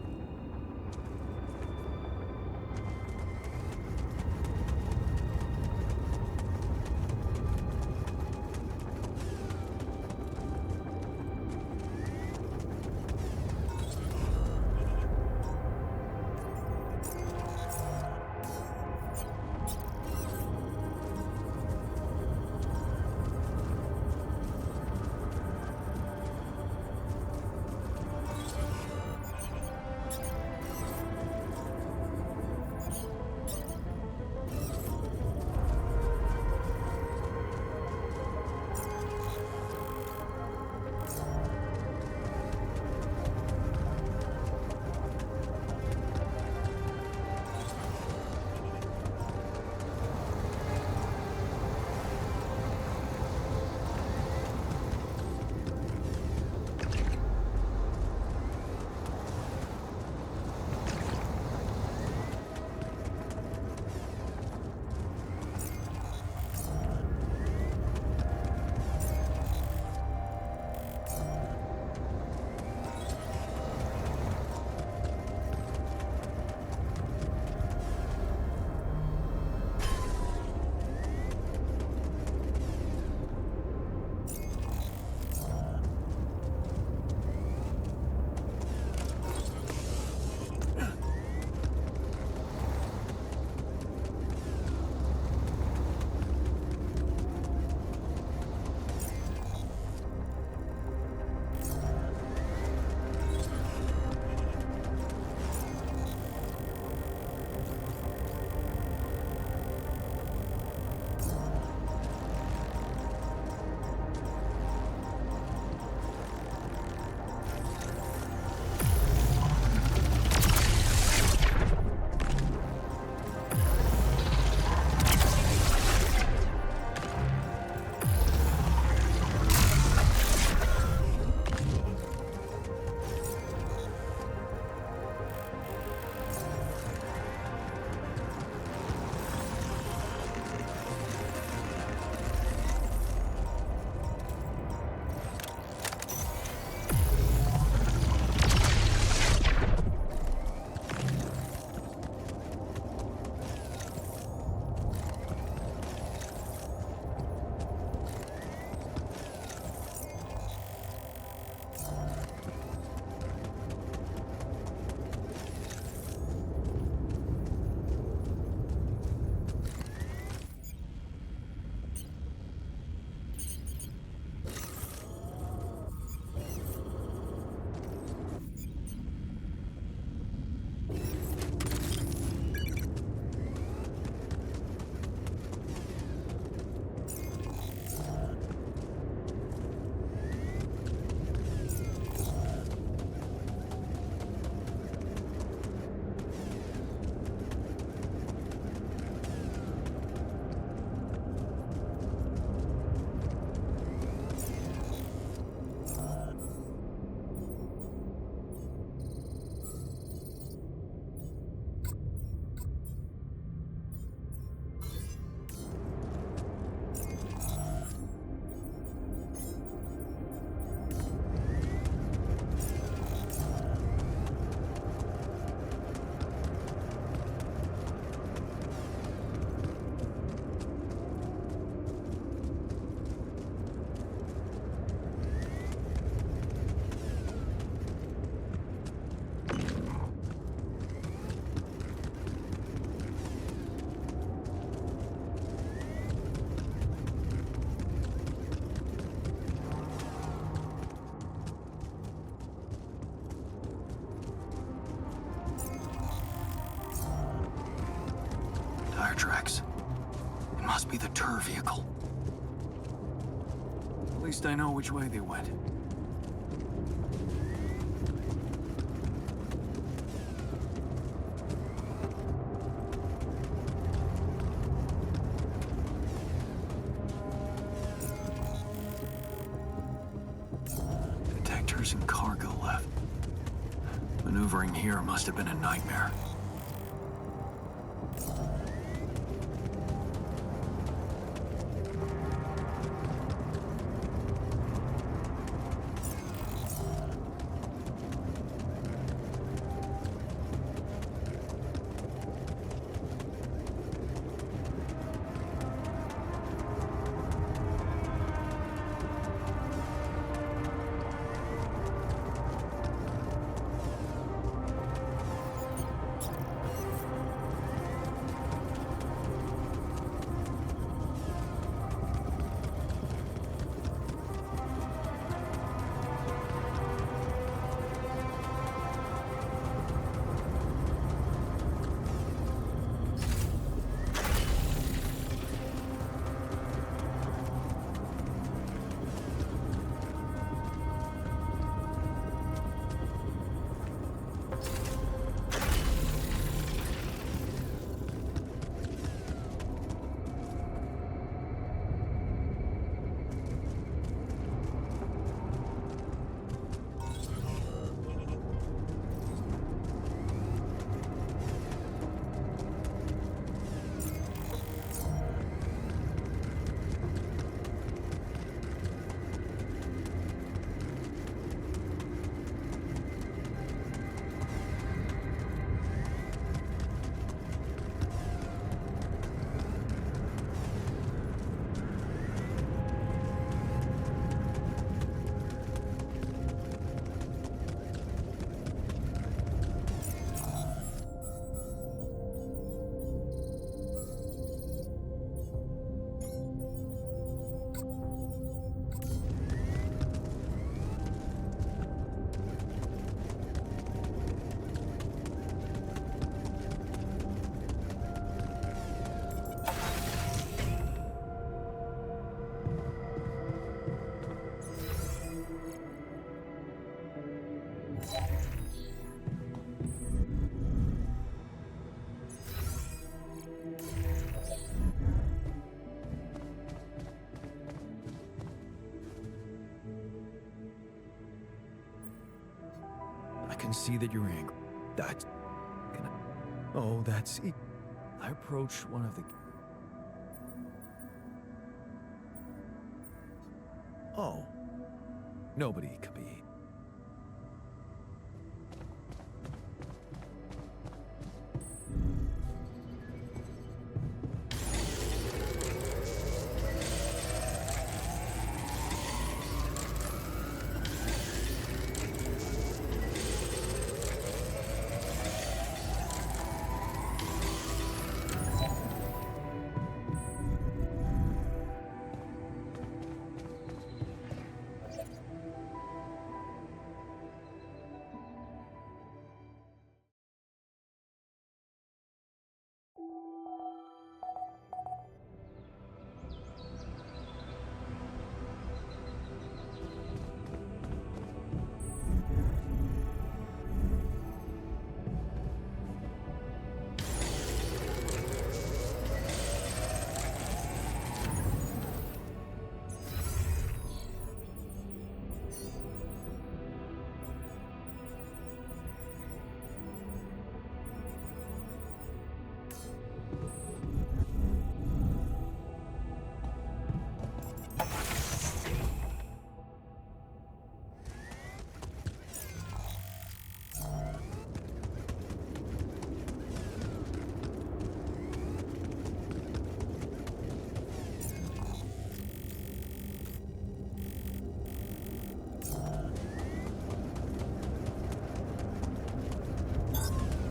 Tire tracks. It must be the tour vehicle. At least I know which way they went. Detectors and cargo left. Maneuvering here must have been a nightmare. I can see that you're angry. That's... Can I... Oh, that's... I approach one of the... Oh. Nobody could be...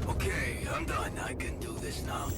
Okay, I'm done. I can do this now.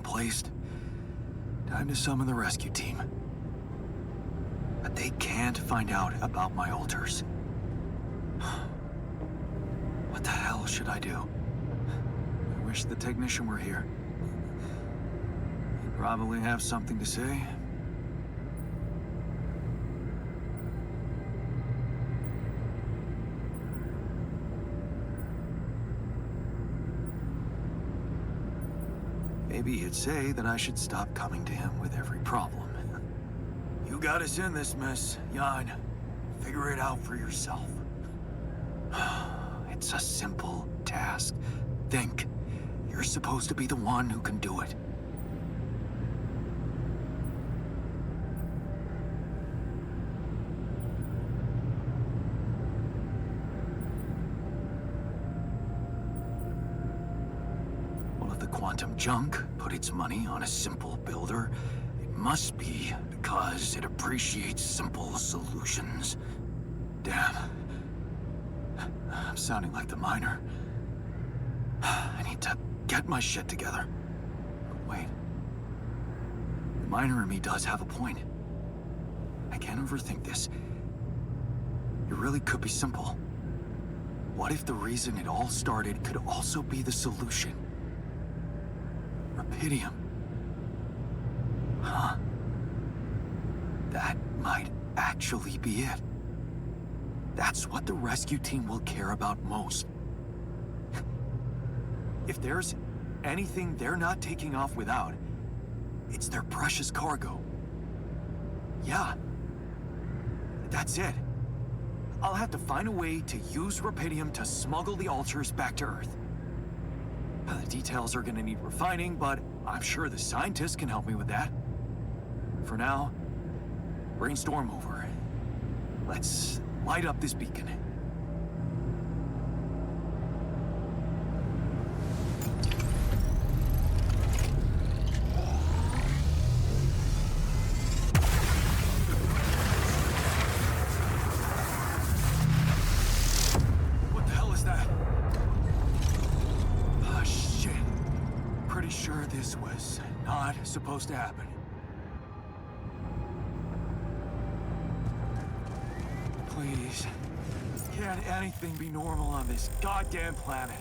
Placed. Time to summon the rescue team. But they can't find out about my altars. What the hell should I do? I wish the technician were here. He'd probably have something to say. Maybe he'd say that I should stop coming to him with every problem. You got us in this mess, Jan. Figure it out for yourself. It's a simple task. Think, You're supposed to be the one who can do it. Well, if the quantum junk put its money on a simple builder, it must be because it appreciates simple solutions. Damn. I'm sounding like the miner. I need to get my shit together. But wait. The miner in me does have a point. I can't overthink this. It really could be simple. What if the reason it all started could also be the solution? Rapidium. Huh. That might actually be it. That's what the rescue team will care about most. If there's anything they're not taking off without, it's their precious cargo. Yeah. That's it. I'll have to find a way to use Rapidium to smuggle the altars back to Earth. The details are gonna need refining, but I'm sure the scientists can help me with that. For now, brainstorm over. Let's light up this beacon. What the hell is that? Ah, shit. Pretty sure this was not supposed to happen. Please. Can't anything be normal on this goddamn planet?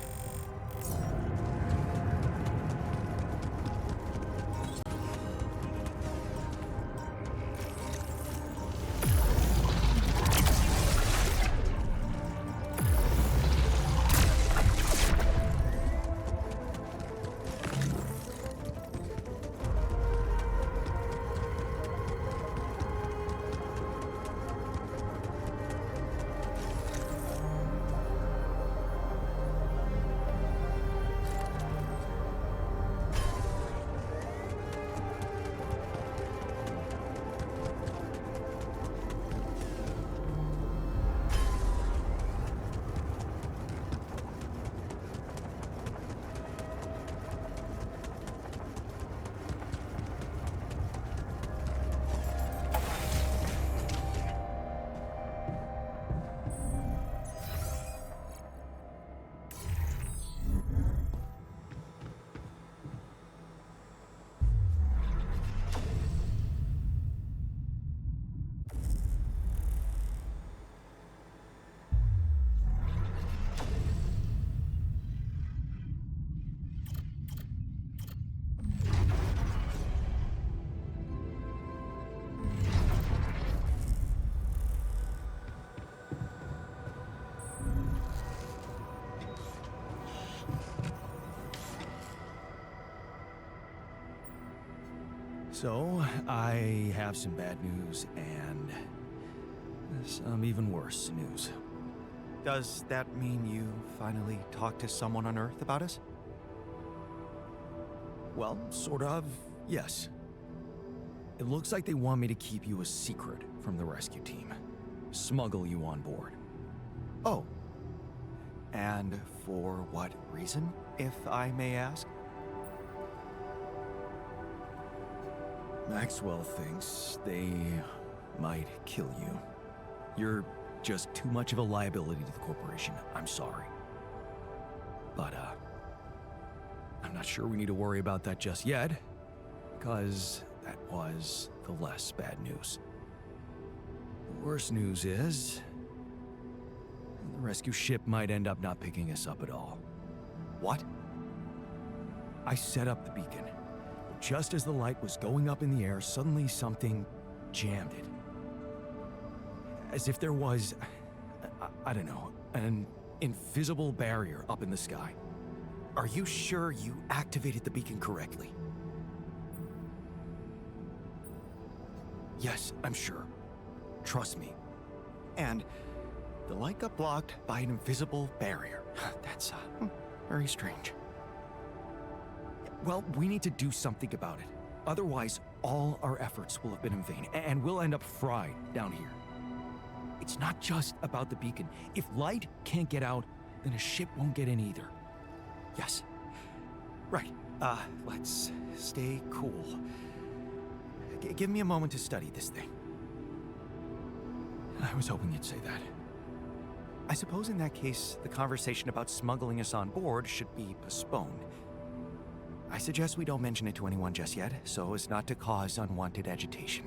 So, I have some bad news and some even worse news. Does that mean you finally talked to someone on Earth about us? Well, sort of, yes. It looks like they want me to keep you a secret from the rescue team. Smuggle you on board. Oh. And for what reason, if I may ask? Maxwell thinks they might kill you. You're just too much of a liability to the corporation. I'm sorry. But, I'm not sure we need to worry about that just yet, because that was the less bad news. The worst news is the rescue ship might end up not picking us up at all. What? I set up the beacon. Just as the light was going up in the air, suddenly something jammed it. As if there was, I don't know, an invisible barrier up in the sky. Are you sure you activated the beacon correctly? Yes, I'm sure. Trust me. And the light got blocked by an invisible barrier. That's very strange. Well, we need to do something about it. Otherwise, all our efforts will have been in vain, and we'll end up fried down here. It's not just about the beacon. If light can't get out, then a ship won't get in either. Yes. Right. Let's stay cool. Give me a moment to study this thing. I was hoping you'd say that. I suppose in that case, the conversation about smuggling us on board should be postponed. I suggest we don't mention it to anyone just yet, so as not to cause unwanted agitation.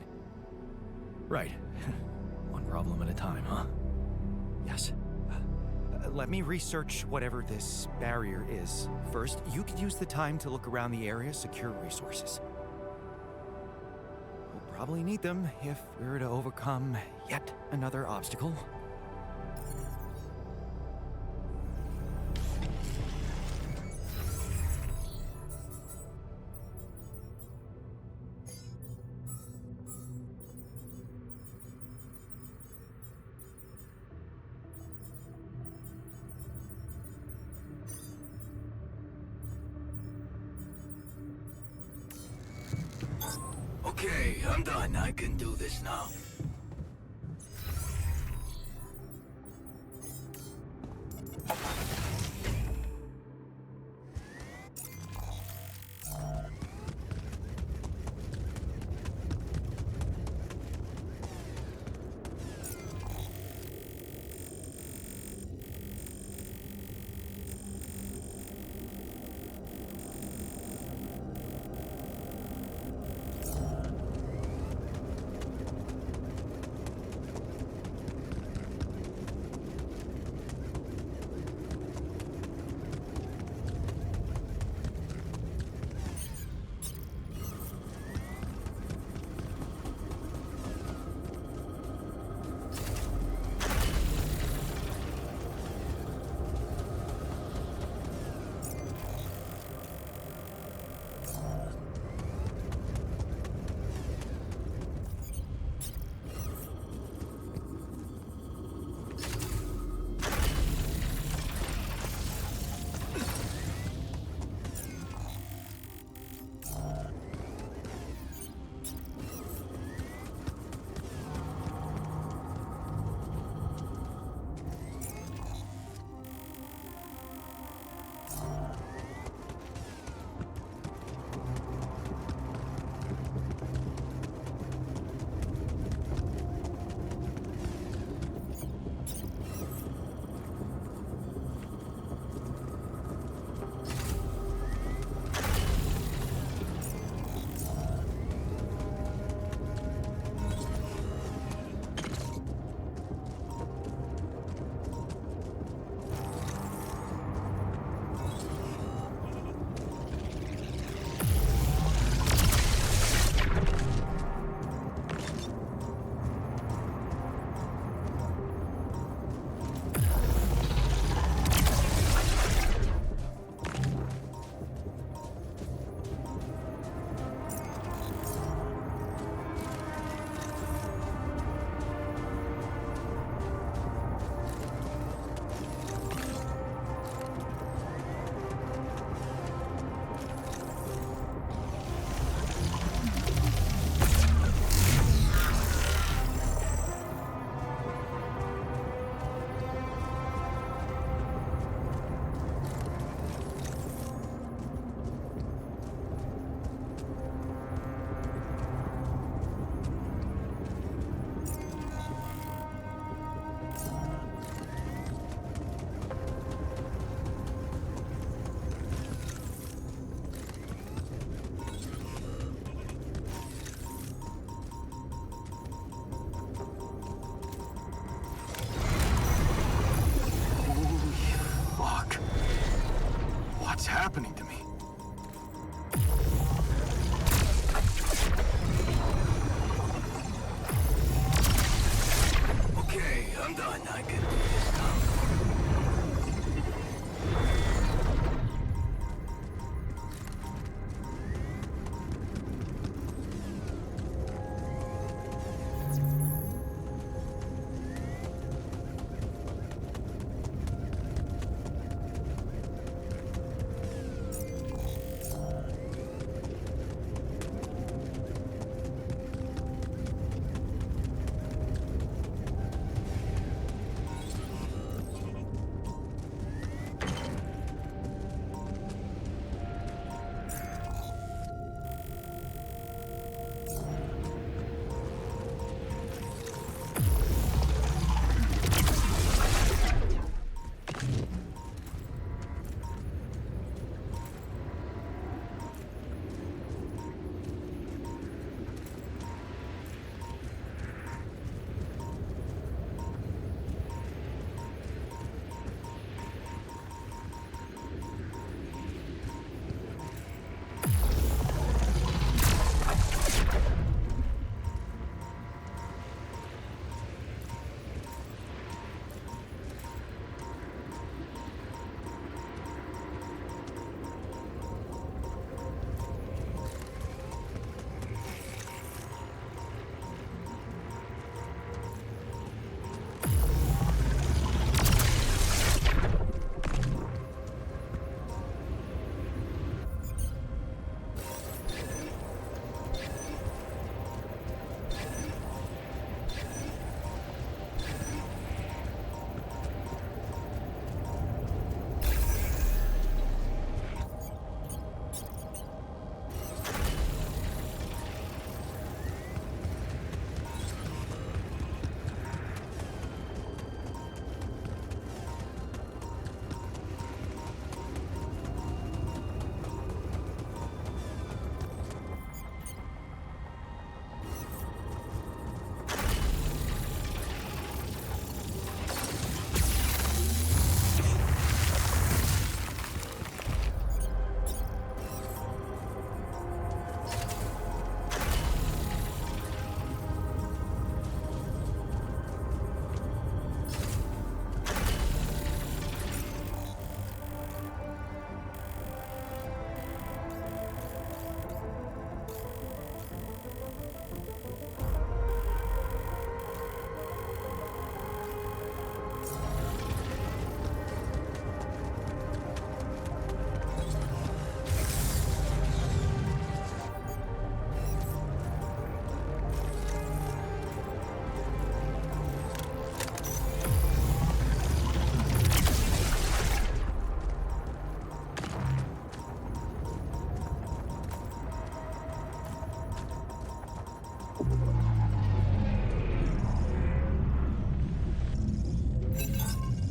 Right. One problem at a time, huh? Yes. Let me research whatever this barrier is. First, you could use the time to look around the area, secure resources. We'll probably need them if we're to overcome yet another obstacle. Okay, I'm done. I can do this now. happening to me? Okay, I'm done. I can do this now.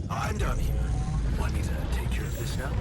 I'm done here. Want me to take care of this now?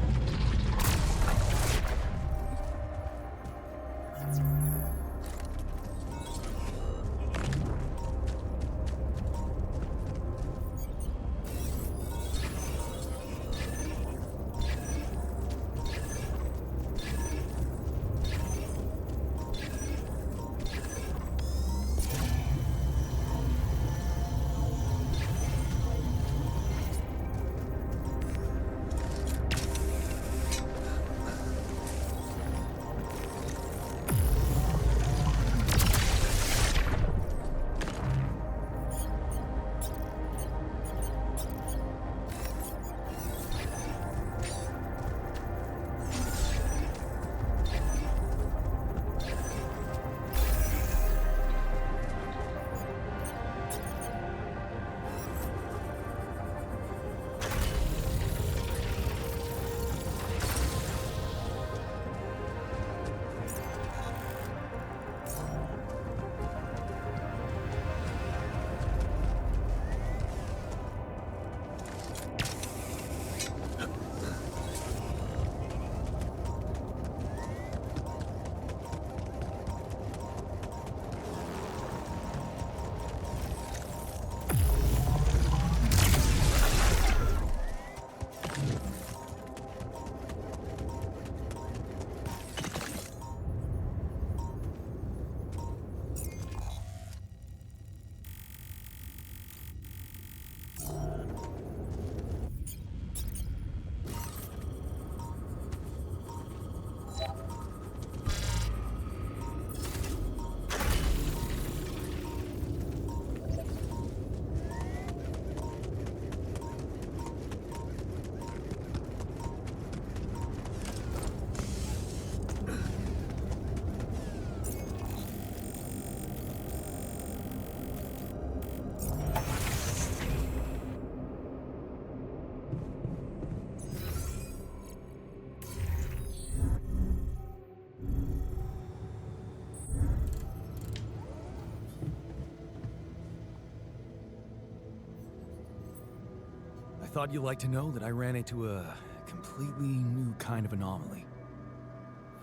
Thought you'd like to know that I ran into a completely new kind of anomaly.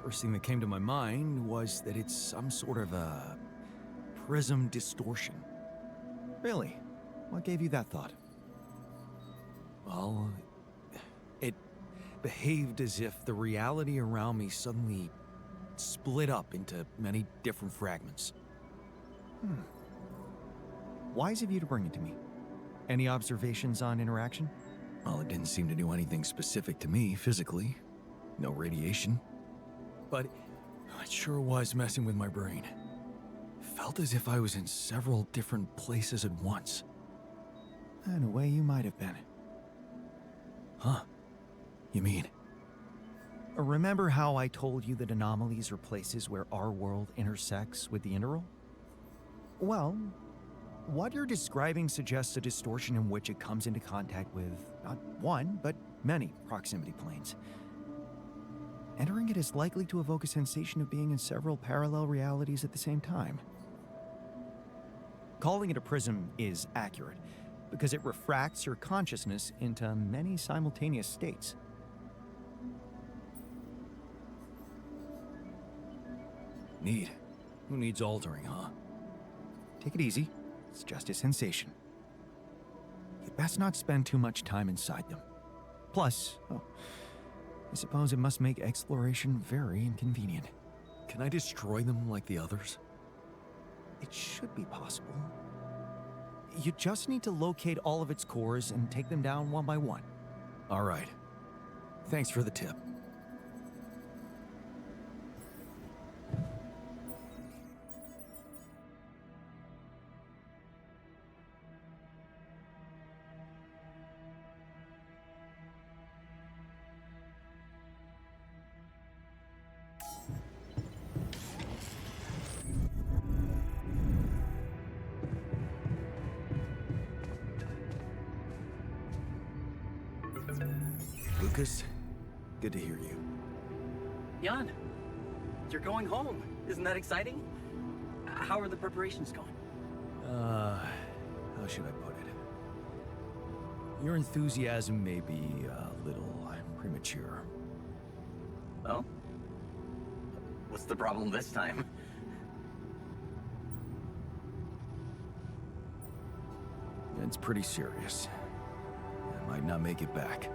First thing that came to my mind was that it's some sort of a prism distortion. Really? What gave you that thought? Well, it behaved as if the reality around me suddenly split up into many different fragments. Wise of you to bring it to me. Any observations on interaction? Well, it didn't seem to do anything specific to me physically. No radiation. But it sure was messing with my brain. Felt as if I was in several different places at once. In a way, you might have been. Huh? You mean? Remember how I told you that anomalies are places where our world intersects with the interworld? Well, what you're describing suggests a distortion in which it comes into contact with not one, but many proximity planes. Entering it is likely to evoke a sensation of being in several parallel realities at the same time. Calling it a prism is accurate, because it refracts your consciousness into many simultaneous states. Neat. Who needs altering, huh? Take it easy. It's just a sensation. You'd best not spend too much time inside them. Plus, I suppose it must make exploration very inconvenient. Can I destroy them like the others? It should be possible. You just need to locate all of its cores and take them down one by one. All right. Thanks for the tip. Lucas, good to hear you. Jan, you're going home. Isn't that exciting? How are the preparations going? How should I put it? Your enthusiasm may be a little premature. Oh? What's the problem this time? It's pretty serious. I might not make it back.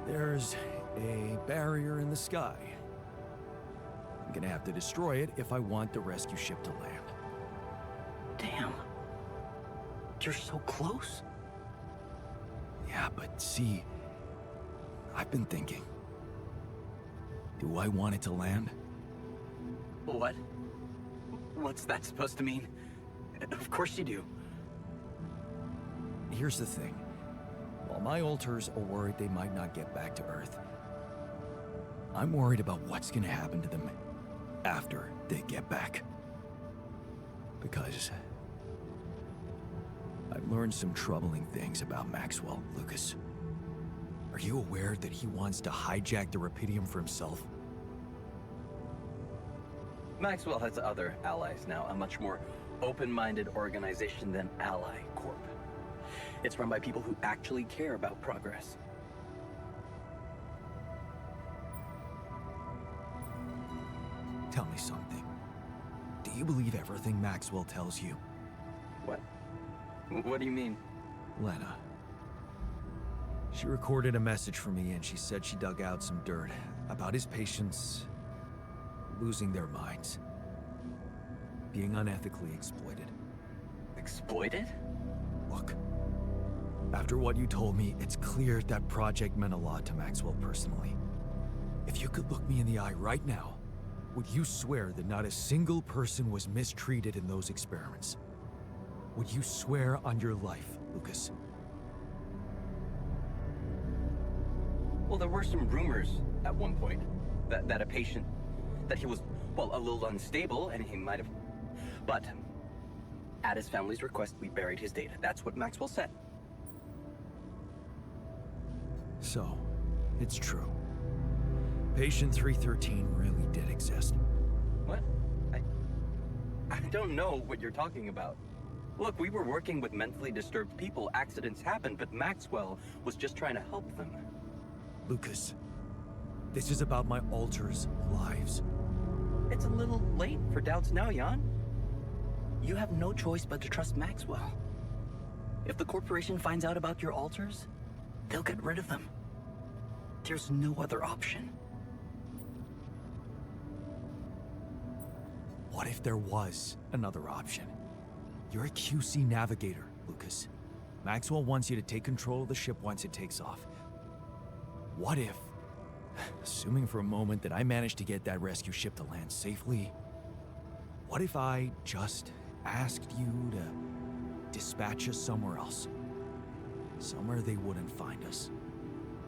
There's a barrier in the sky. I'm gonna have to destroy it if I want the rescue ship to land. Damn. You're so close. Yeah, but see, I've been thinking. Do I want it to land? What? What's that supposed to mean? Of course you do. Here's the thing. While my alters are worried they might not get back to Earth, I'm worried about what's gonna happen to them after they get back. Because I've learned some troubling things about Maxwell, Lucas. Are you aware that he wants to hijack the Rapidium for himself? Maxwell has other allies now, a much more open-minded organization than Ally Corp. It's run by people who actually care about progress. Tell me something. Do you believe everything Maxwell tells you? What? What do you mean? Lena. She recorded a message for me and she said she dug out some dirt about his patients losing their minds. Being unethically exploited. Exploited? Look. After what you told me, it's clear that project meant a lot to Maxwell personally. If you could look me in the eye right now, would you swear that not a single person was mistreated in those experiments? Would you swear on your life, Lucas? Well, there were some rumors at one point that a patient, that he was, well, a little unstable and he might have... But at his family's request, we buried his data. That's what Maxwell said. So, it's true. Patient 313 really did exist. What? I don't know what you're talking about. Look, we were working with mentally disturbed people. Accidents happen, but Maxwell was just trying to help them. Lucas, this is about my alters' lives. It's a little late for doubts now, Jan. You have no choice but to trust Maxwell. If the corporation finds out about your alters, they'll get rid of them. There's no other option. What if there was another option? You're a QC navigator, Lucas. Maxwell wants you to take control of the ship once it takes off. What if, assuming for a moment that I managed to get that rescue ship to land safely, what if I just asked you to dispatch us somewhere else? Somewhere they wouldn't find us.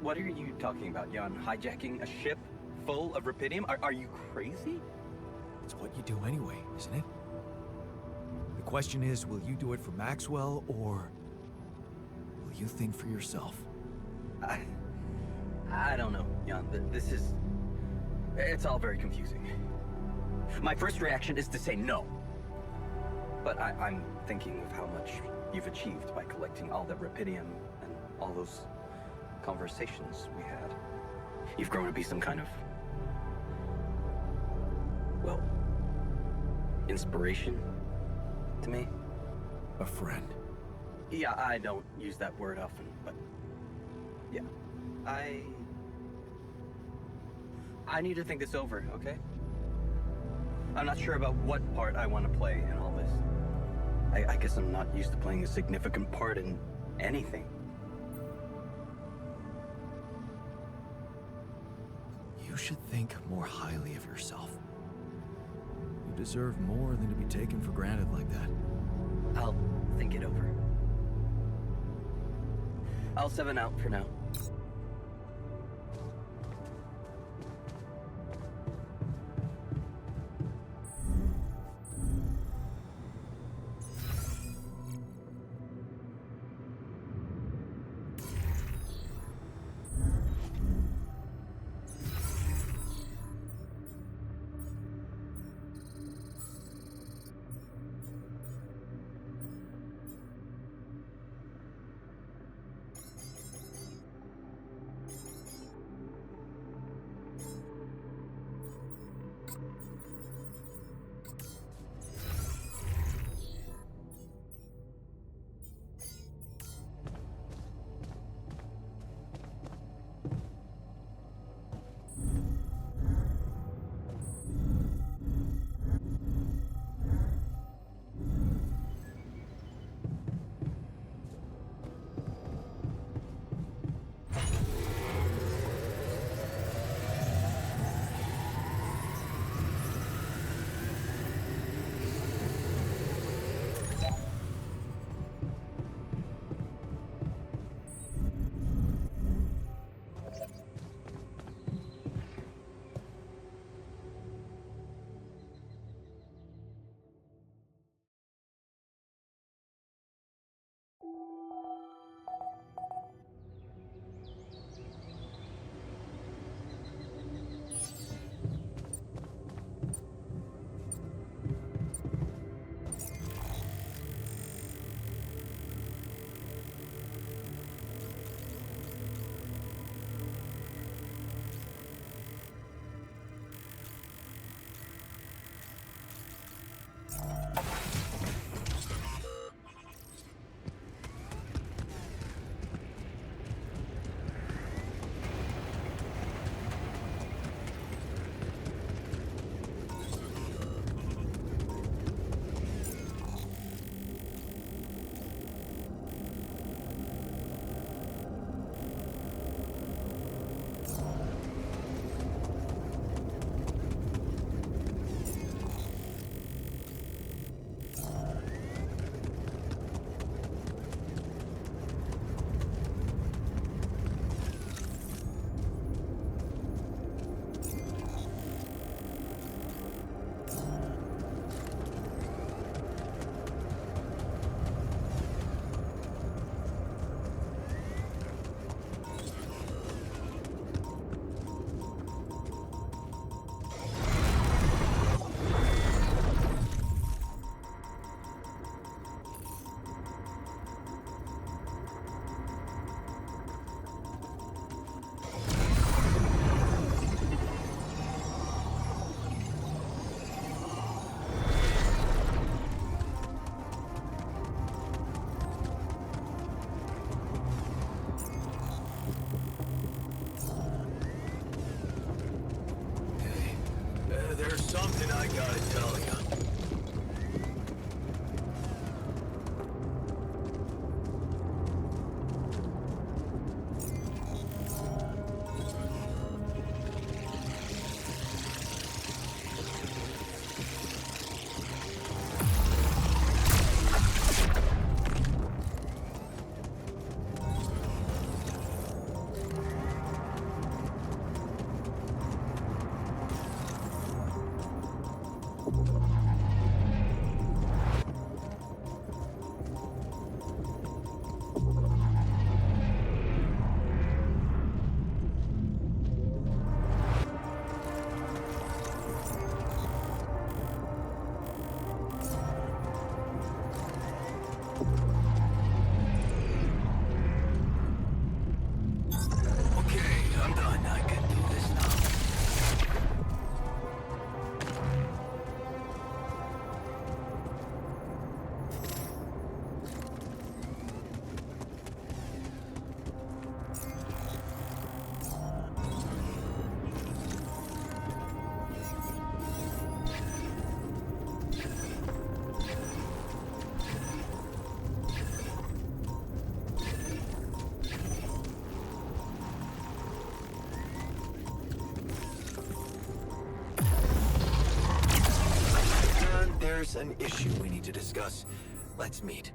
What are you talking about, Jan? Hijacking a ship full of Rapidium? Are you crazy? It's what you do anyway, isn't it? The question is, will you do it for Maxwell, or will you think for yourself? I don't know, Jan. It's all very confusing. My first reaction is to say no. But I'm thinking of how much you've achieved by collecting all that Rapidium and all those conversations we had. You've grown to be some kind of, well, inspiration to me. A friend. Yeah, I don't use that word often, but yeah. I need to think this over, okay? I'm not sure about what part I want to play in all this. I guess I'm not used to playing a significant part in anything. You should think more highly of yourself. You deserve more than to be taken for granted like that. I'll think it over. I'll 7 out for now. something I gotta tell you. Okay, I'm done. I can do this now. And there's an issue we need to discuss. Let's meet.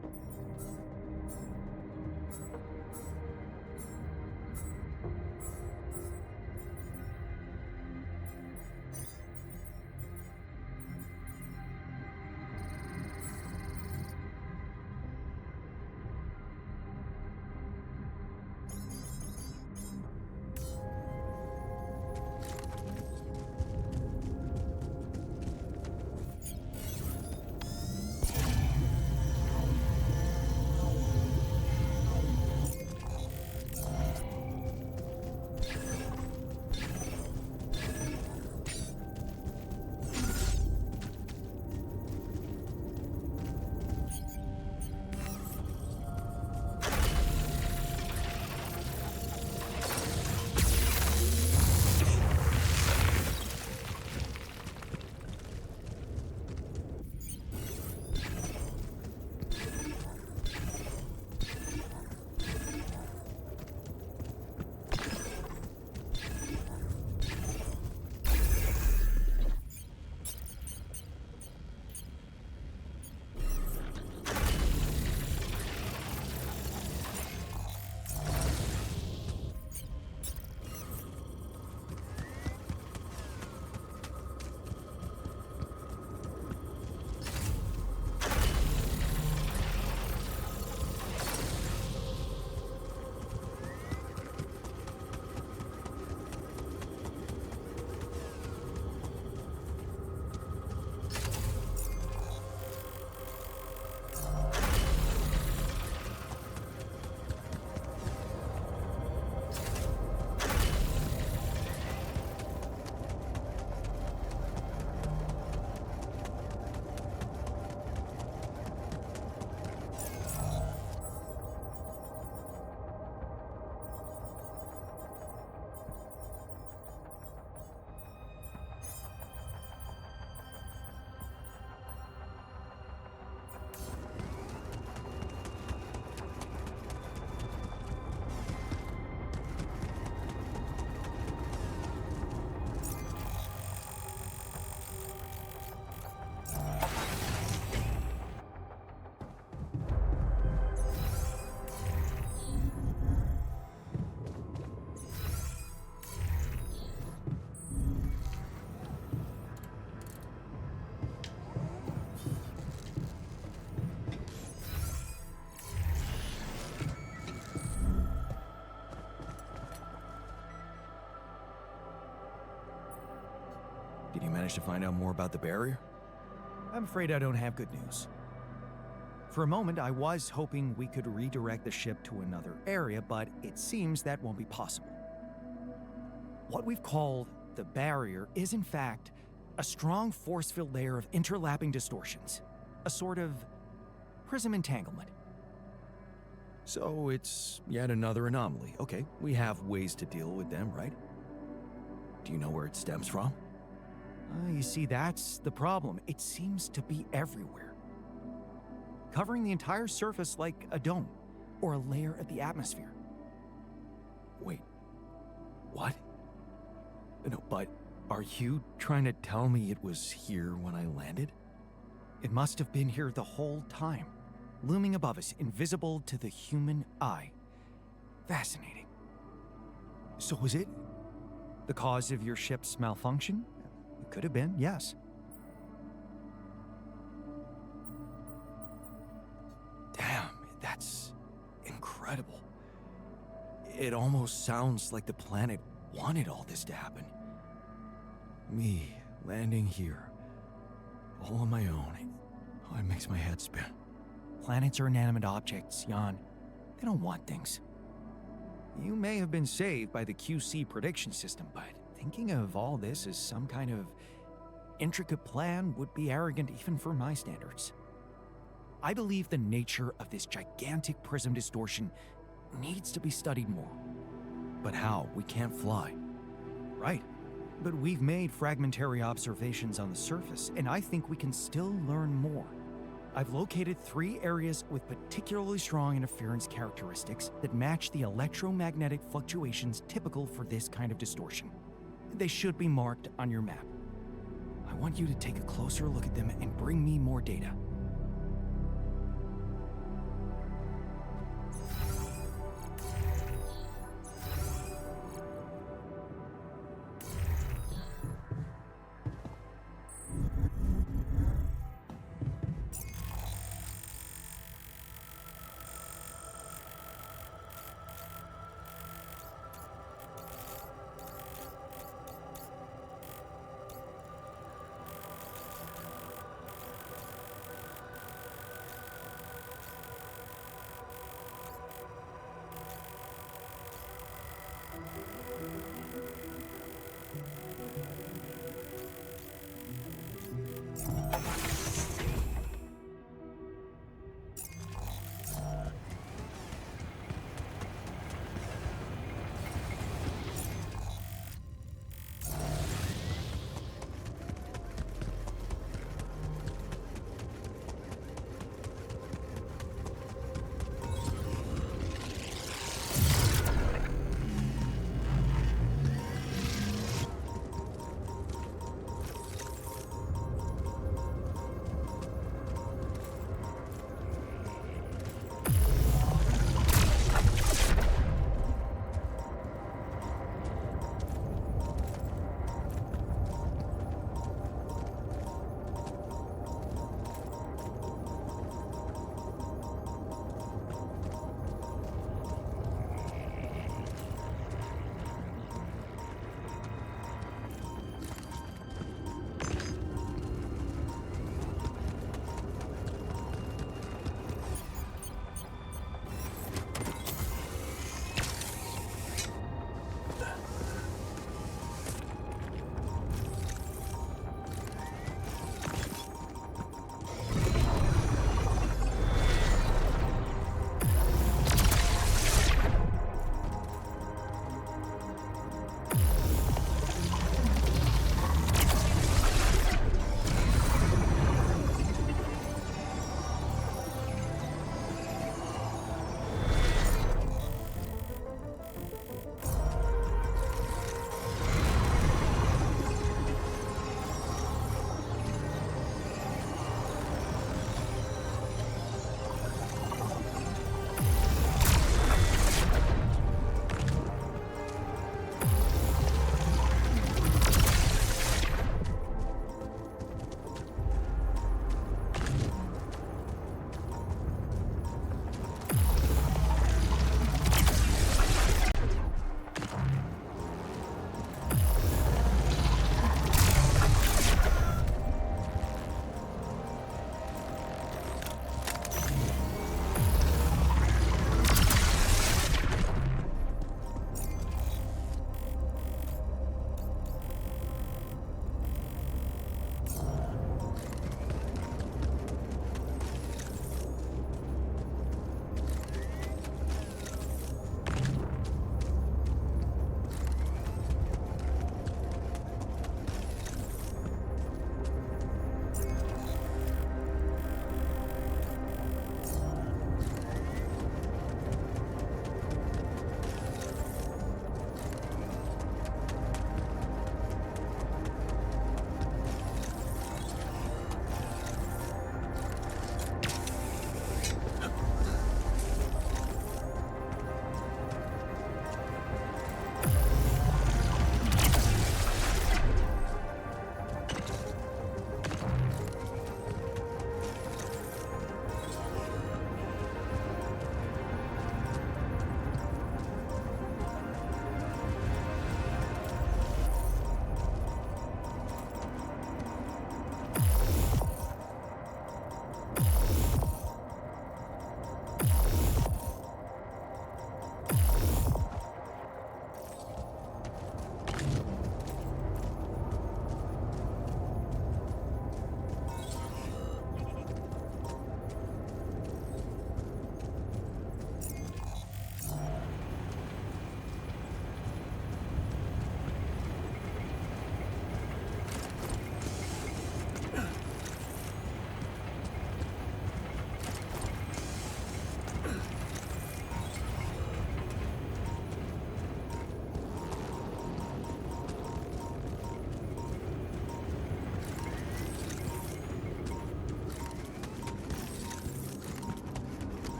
Did you manage to find out more about the barrier? I'm afraid I don't have good news. For a moment, I was hoping we could redirect the ship to another area, but it seems that won't be possible. What we've called the barrier is, in fact, a strong force-filled layer of interlapping distortions. A sort of prism entanglement. So it's yet another anomaly. Okay, we have ways to deal with them, right? Do you know where it stems from? You see, that's the problem. It seems to be everywhere, covering the entire surface like a dome or a layer of the atmosphere. Wait, what? No, but are you trying to tell me it was here when I landed? It must have been here the whole time, looming above us, invisible to the human eye. Fascinating. So was it the cause of your ship's malfunction? It could have been, yes. Damn, that's incredible. It almost sounds like the planet wanted all this to happen. Me landing here, all on my own. Oh, it makes my head spin. Planets are inanimate objects, Jan. They don't want things. You may have been saved by the QC prediction system, but thinking of all this as some kind of intricate plan would be arrogant even for my standards. I believe the nature of this gigantic prism distortion needs to be studied more. But how? We can't fly. Right. But we've made fragmentary observations on the surface, and I think we can still learn more. I've located 3 areas with particularly strong interference characteristics that match the electromagnetic fluctuations typical for this kind of distortion. They should be marked on your map. I want you to take a closer look at them and bring me more data.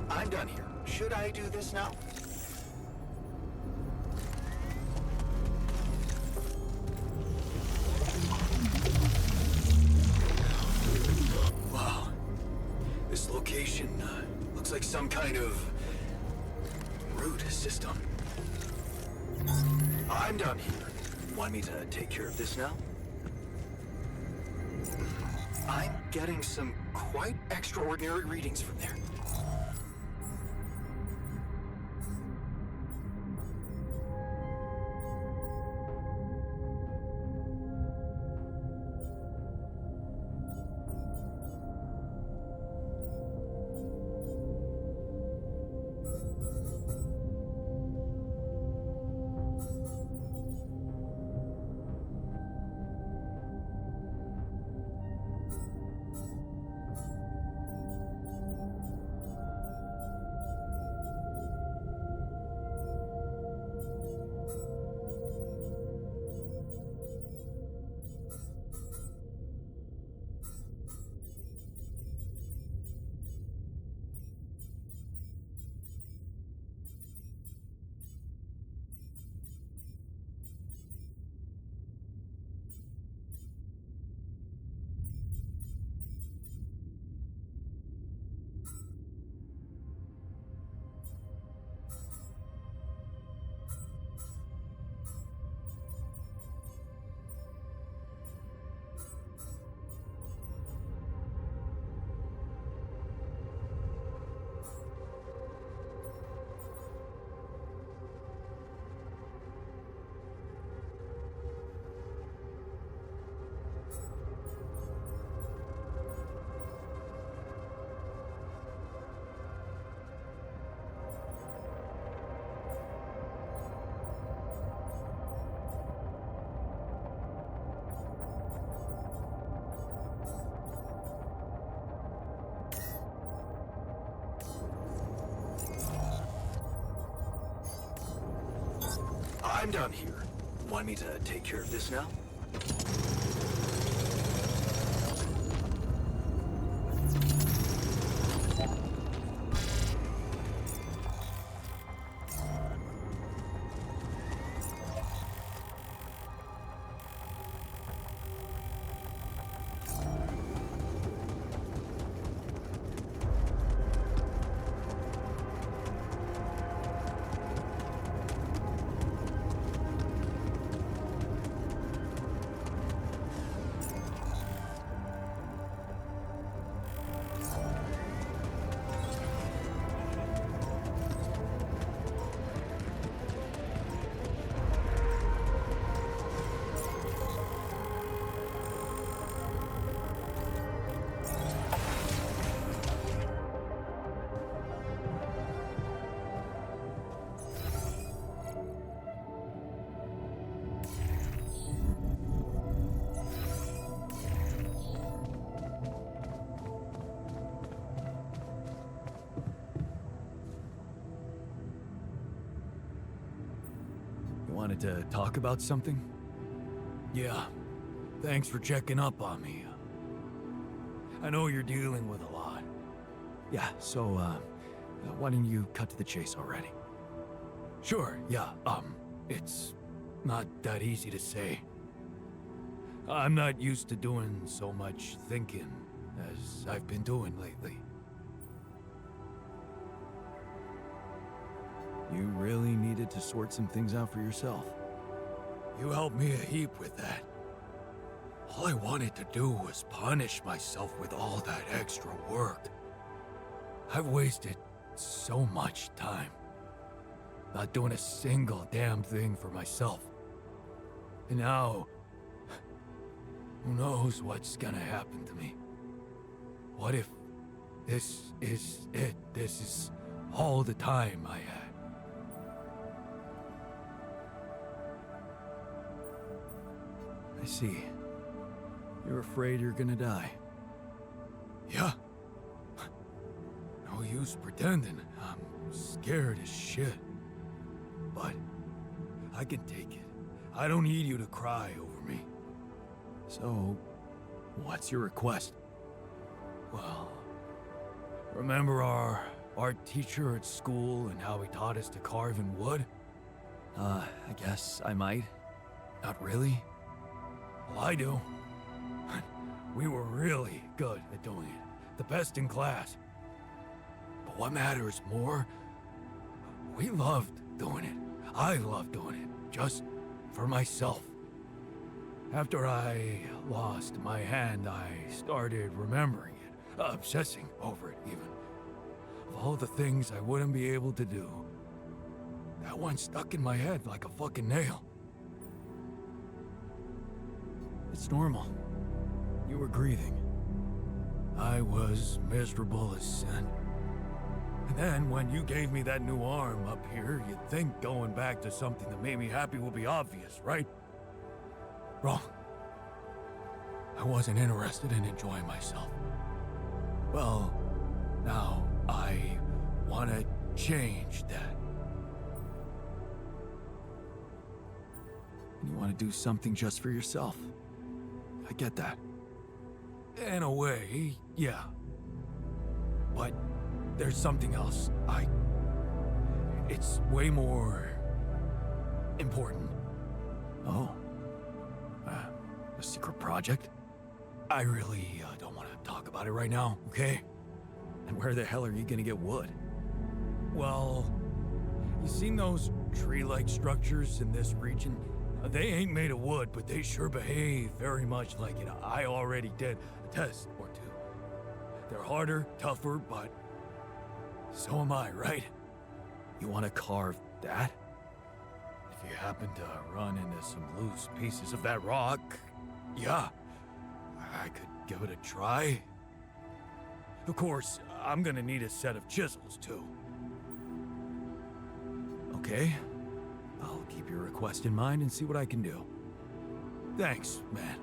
I'm done here. Should I do this now? Wow. This location looks like some kind of root system. I'm done here. Want me to take care of this now? I'm getting some quite extraordinary readings from there. I'm done here. Want me to take care of this now? Wanted to talk about something? Yeah. Thanks for checking up on me. I know you're dealing with a lot. Yeah, so, why don't you cut to the chase already? Sure, yeah, it's not that easy to say. I'm not used to doing so much thinking as I've been doing lately. You really needed to sort some things out for yourself. You helped me a heap with that. All I wanted to do was punish myself with all that extra work. I've wasted so much time. Not doing a single damn thing for myself. And now, who knows what's gonna happen to me? What if this is it? This is all the time I had. I see. You're afraid you're gonna die. Yeah. No use pretending. I'm scared as shit. But I can take it. I don't need you to cry over me. So, what's your request? Well, remember our art teacher at school and how he taught us to carve in wood? I guess I might. Not really. Well, I do. We were really good at doing it. The best in class. But what matters more, we loved doing it. I loved doing it. Just for myself. After I lost my hand, I started remembering it. Obsessing over it, even. Of all the things I wouldn't be able to do, that one stuck in my head like a fucking nail. It's normal. You were grieving. I was miserable as sin. And then when you gave me that new arm up here, you'd think going back to something that made me happy would be obvious, right? Wrong. I wasn't interested in enjoying myself. Well, now I want to change that. And you want to do something just for yourself. I get that. In a way, yeah. But there's something else. It's way more important. Oh. A secret project? I really don't want to talk about it right now, okay? And where the hell are you gonna get wood? Well, you seen those tree-like structures in this region? They ain't made of wood, but they sure behave very much like it. I already did a test or two. They're harder, tougher, but so am I, right? You want to carve that? If you happen to run into some loose pieces of that rock, yeah, I could give it a try. Of course, I'm gonna need a set of chisels, too. Okay, I'll keep your request in mind and see what I can do. Thanks, man.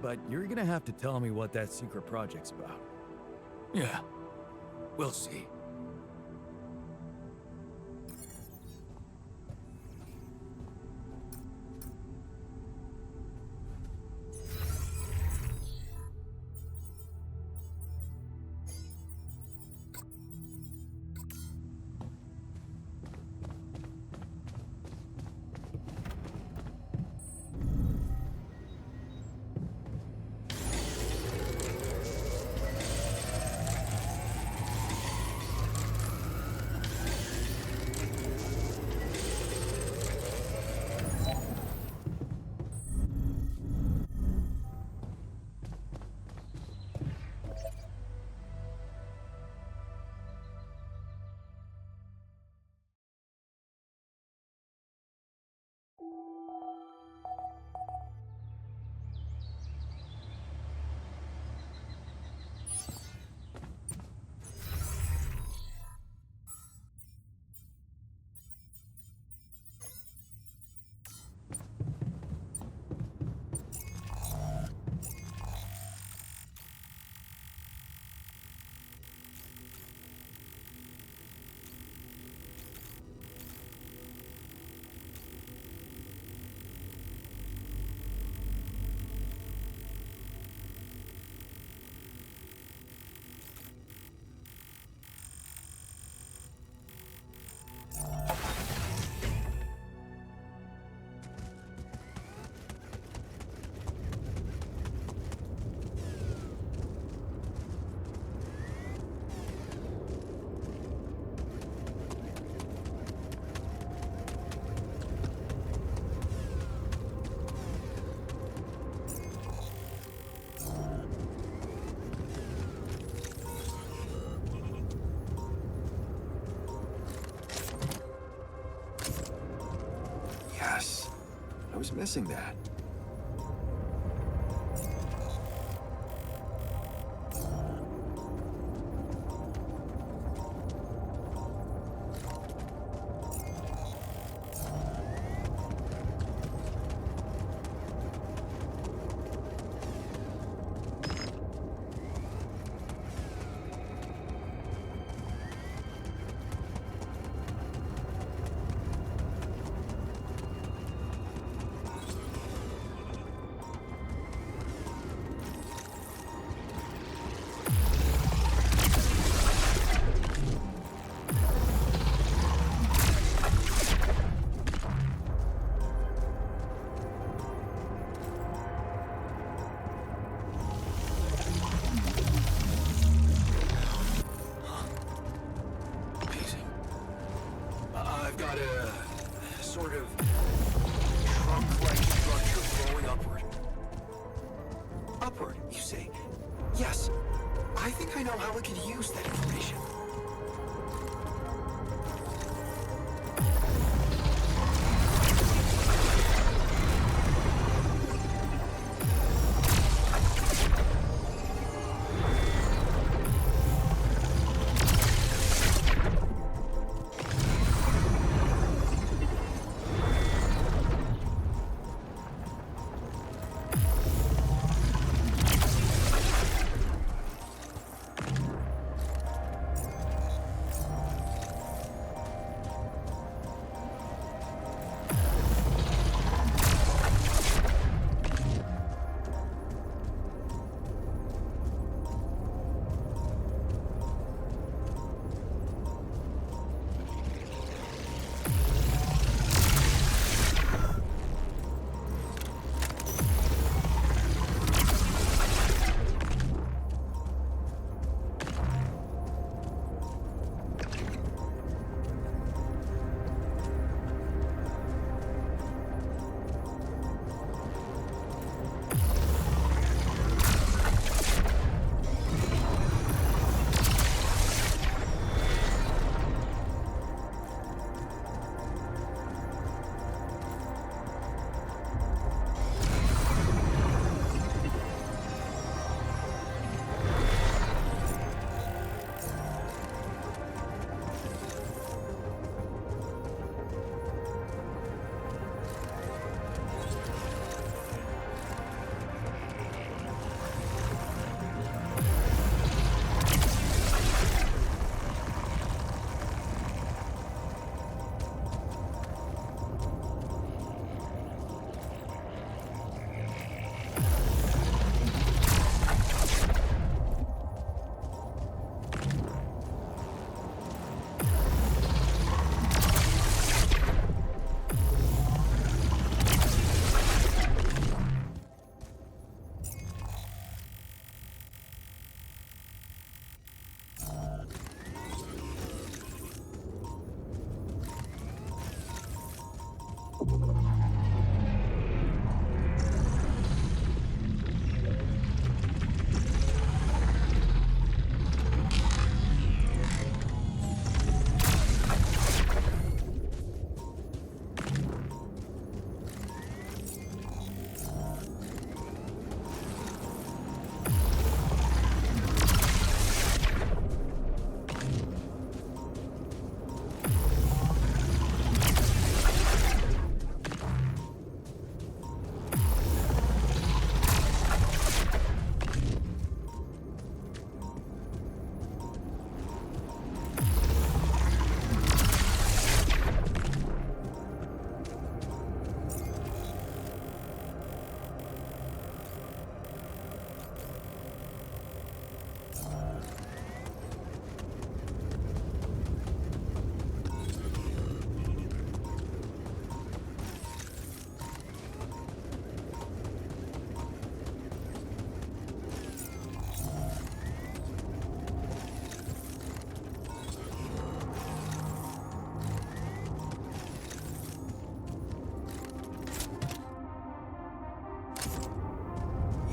But you're gonna have to tell me what that secret project's about. Yeah, we'll see. Yes. I was missing that. got a sort of trunk-like structure flowing upward. Upward, you say? Yes. I think I know how we could use that information.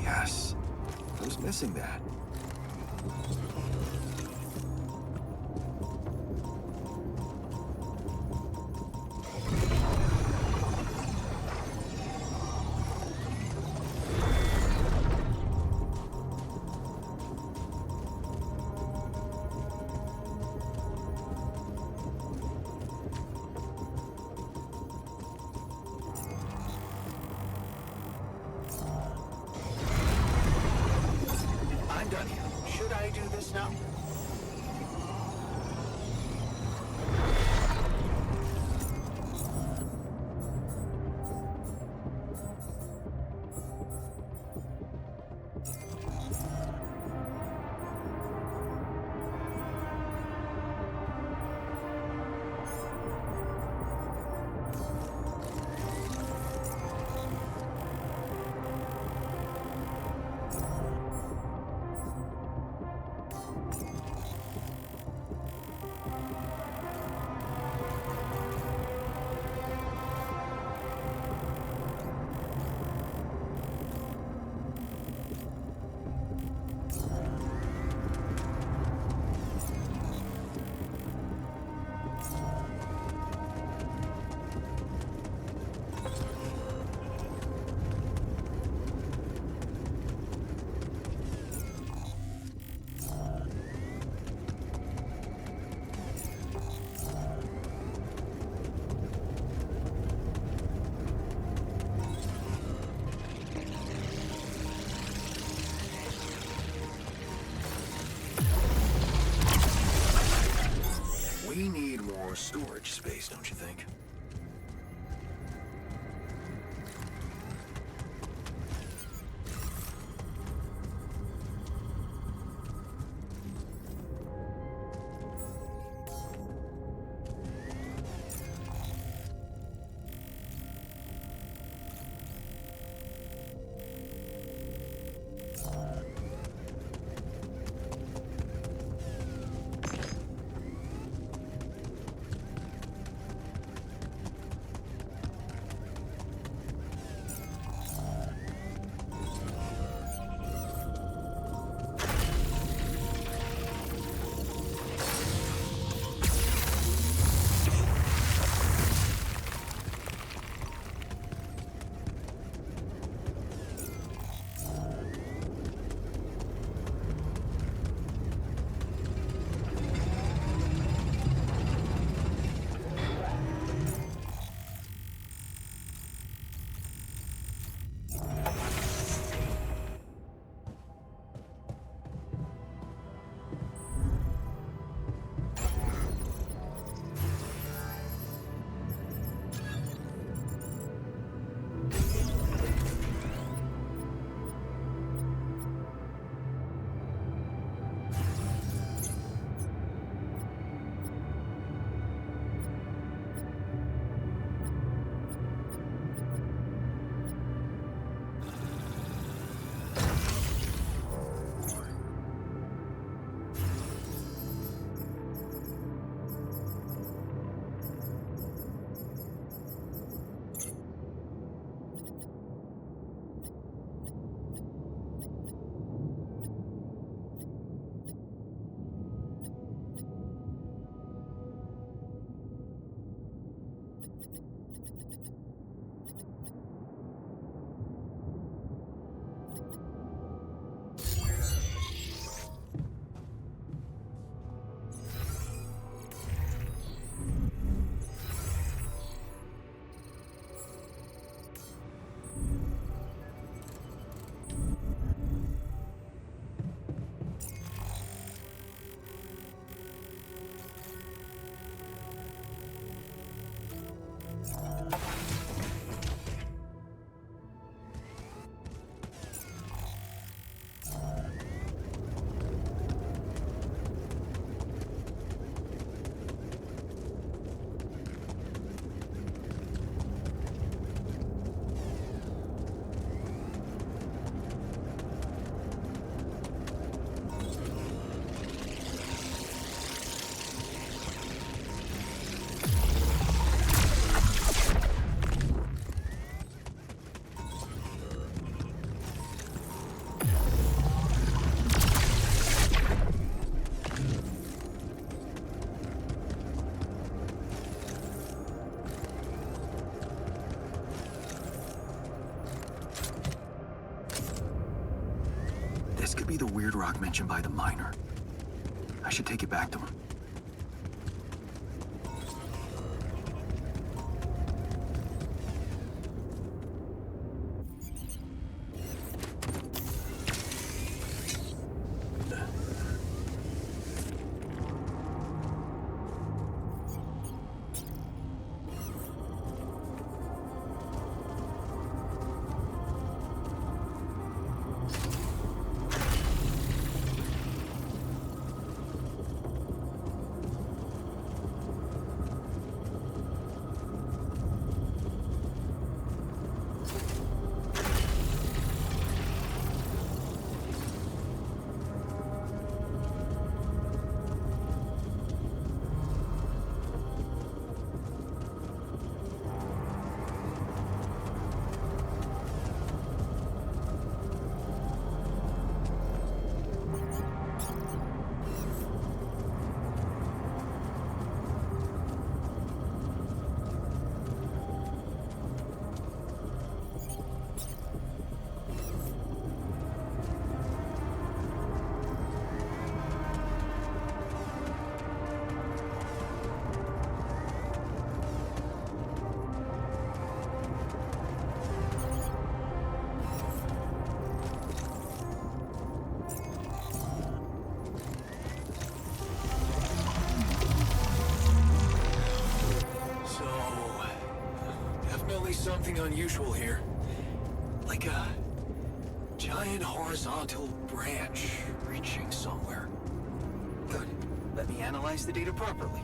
Yes. I was missing that. I'm We need more storage space, don't you think? This could be the weird rock mentioned by the miner. I should take it back to him. something unusual here. Like a giant horizontal branch reaching somewhere. Good. Let me analyze the data properly.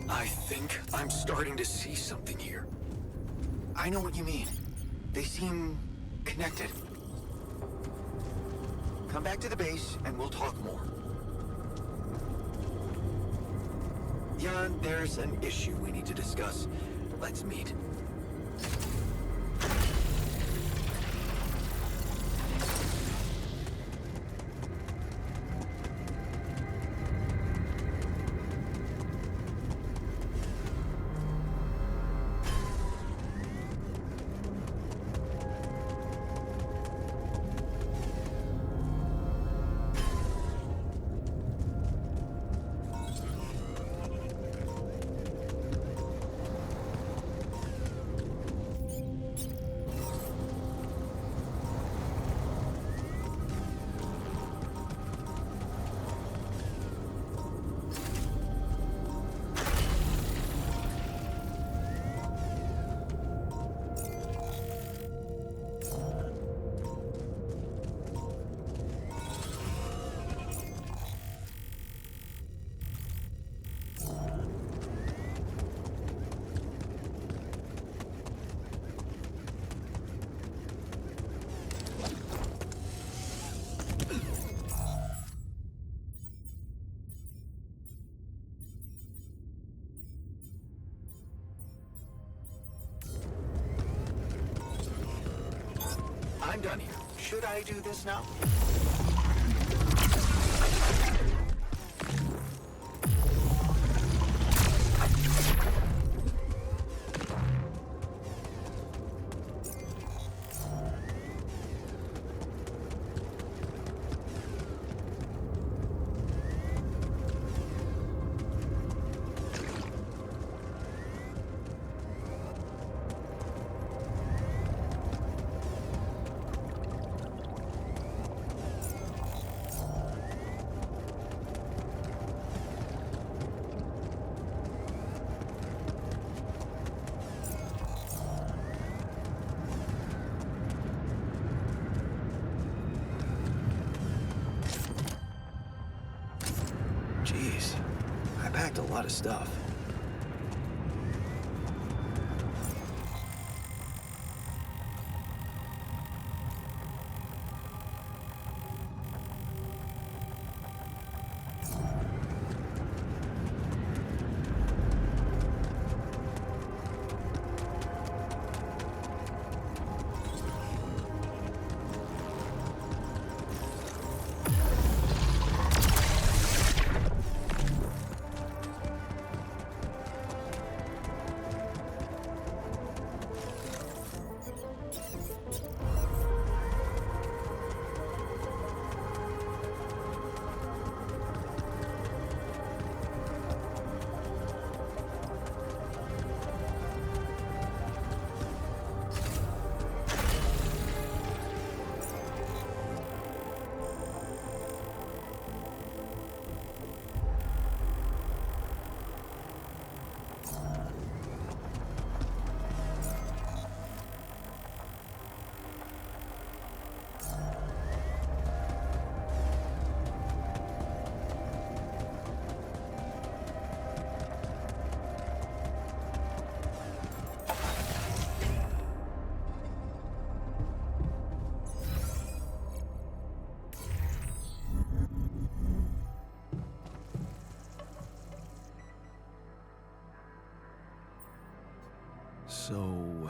I think I'm starting to see something here. I know what you mean. They seem connected. Come back to the base and we'll talk more. Jan, there's an issue we need to discuss. Let's meet. I'm done here. Should I do this now? Jeez, I packed a lot of stuff. So,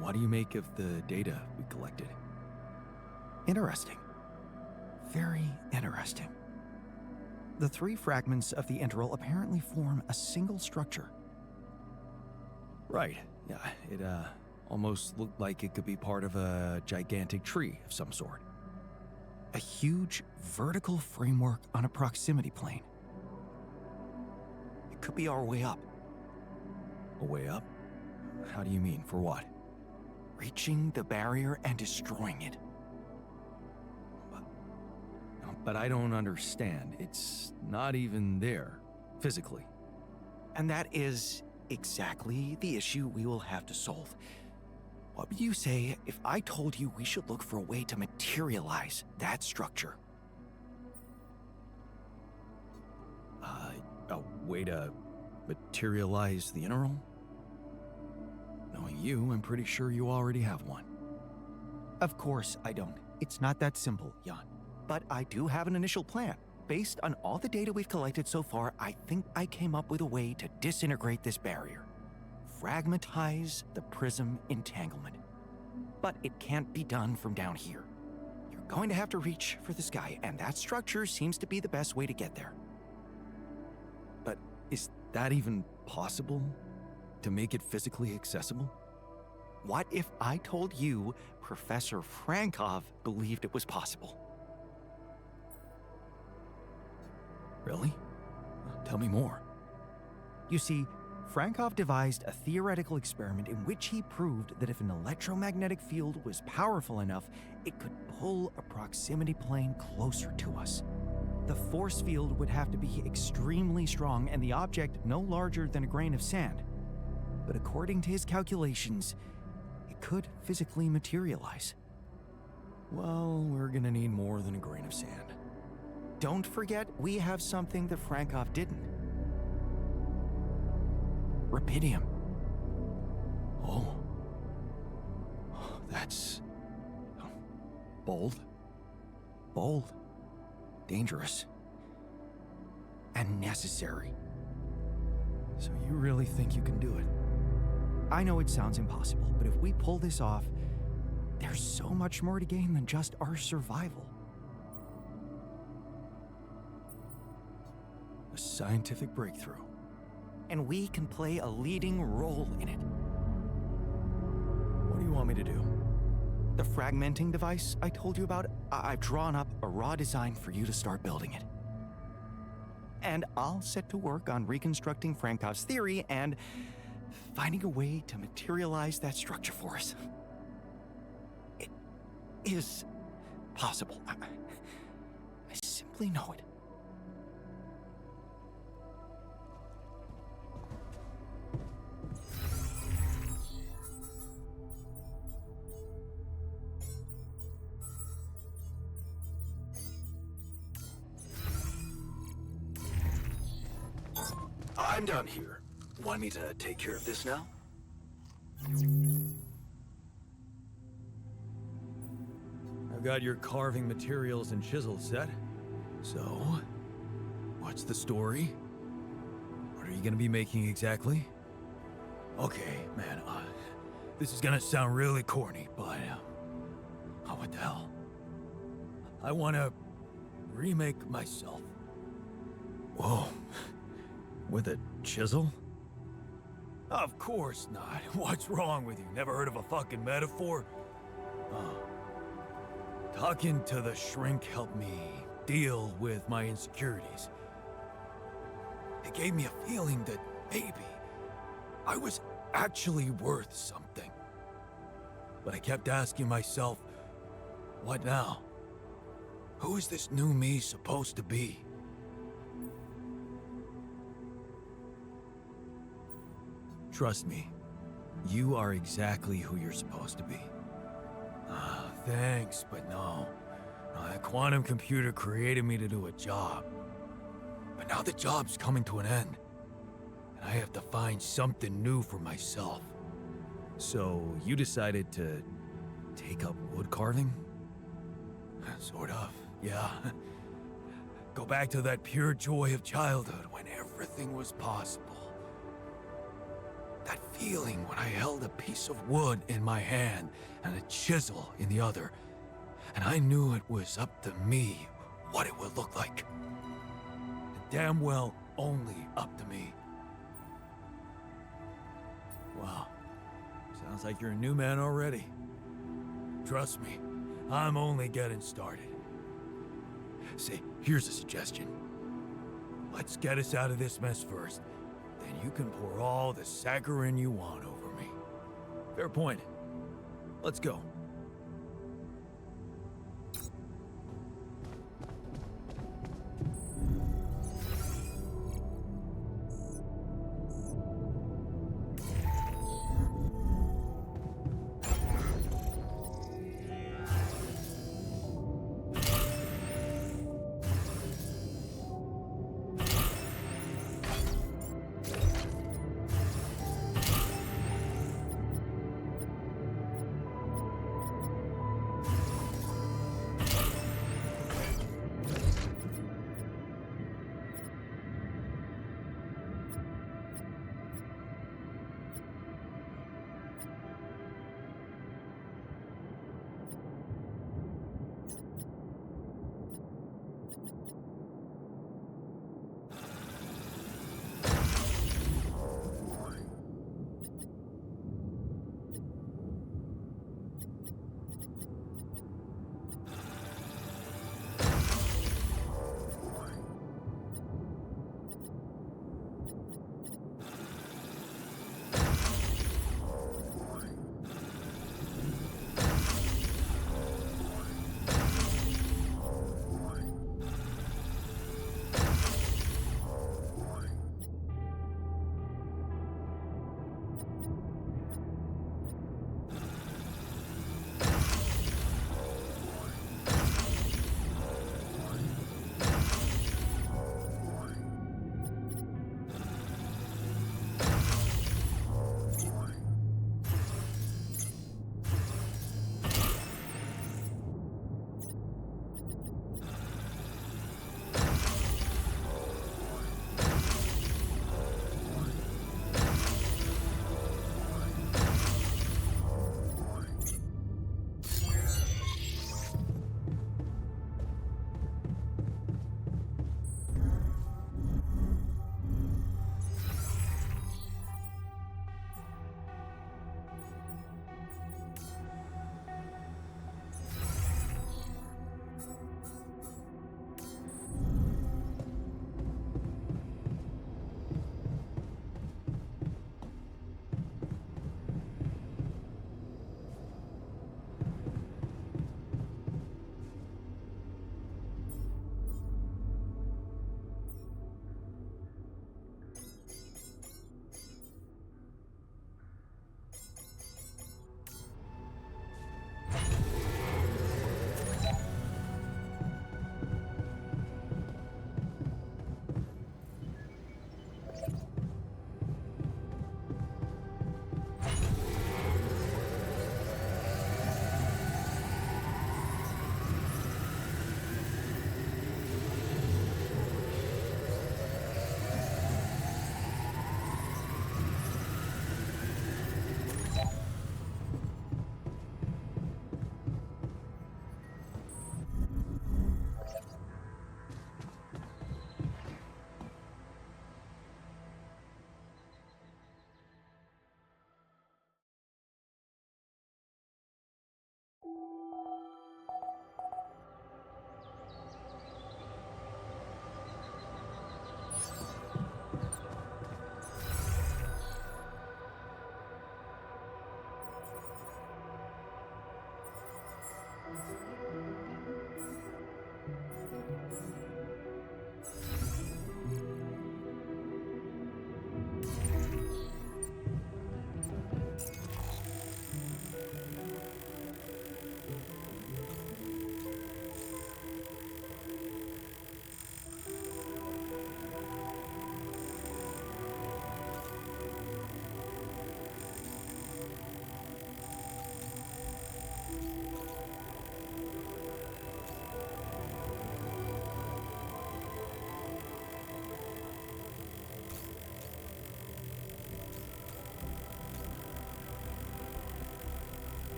what do you make of the data we collected? Interesting. Very interesting. The three fragments of the integral apparently form a single structure. Right, yeah, it almost looked like it could be part of a gigantic tree of some sort. A huge vertical framework on a proximity plane. It could be our way up. A way up? How do you mean, for what? Reaching the barrier and destroying it. But I don't understand. It's not even there, physically. And that is exactly the issue we will have to solve. What would you say if I told you we should look for a way to materialize that structure? A way to materialize the Integral? Knowing you, I'm pretty sure you already have one. Of course I don't. It's not that simple, Jan. But I do have an initial plan. Based on all the data we've collected so far, I think I came up with a way to disintegrate this barrier. Fragmentize the prism entanglement. But it can't be done from down here. You're going to have to reach for the sky, and that structure seems to be the best way to get there. But is that even possible? To make it physically accessible? What if I told you Professor Frankov believed it was possible? Really? Tell me more. You see, Frankov devised a theoretical experiment in which he proved that if an electromagnetic field was powerful enough, it could pull a proximity plane closer to us. The force field would have to be extremely strong and the object no larger than a grain of sand. But according to his calculations, it could physically materialize. Well, we're gonna need more than a grain of sand. Don't forget, we have something that Frankov didn't. Rubidium. Oh. That's... bold. Bold. Dangerous. And necessary. So you really think you can do it? I know it sounds impossible, but if we pull this off, there's so much more to gain than just our survival. A scientific breakthrough. And we can play a leading role in it. What do you want me to do? The fragmenting device I told you about, I've drawn up a raw design for you to start building it. And I'll set to work on reconstructing Frankov's theory and finding a way to materialize that structure for us. It is possible. I simply know it. I'm done here. Want me to take care of this now? I've got your carving materials and chisels set. So, what's the story? What are you gonna be making exactly? Okay, man, this is gonna sound really corny, but, oh, what the hell? I wanna remake myself. Whoa. With a chisel? Of course not. What's wrong with you? Never heard of a fucking metaphor? Talking to the shrink helped me deal with my insecurities. It gave me a feeling that maybe I was actually worth something. But I kept asking myself, what now? Who is this new me supposed to be? Trust me, you are exactly who you're supposed to be. Thanks, but no. That quantum computer created me to do a job. But now the job's coming to an end. And I have to find something new for myself. So you decided to take up wood carving? Sort of, yeah. Go back to that pure joy of childhood when everything was possible. That feeling when I held a piece of wood in my hand and a chisel in the other, and I knew it was up to me what it would look like. And damn well only up to me. Wow, sounds like you're a new man already. Trust me, I'm only getting started. See, here's a suggestion. Let's get us out of this mess first. Then you can pour all the saccharin you want over me. Fair point. Let's go.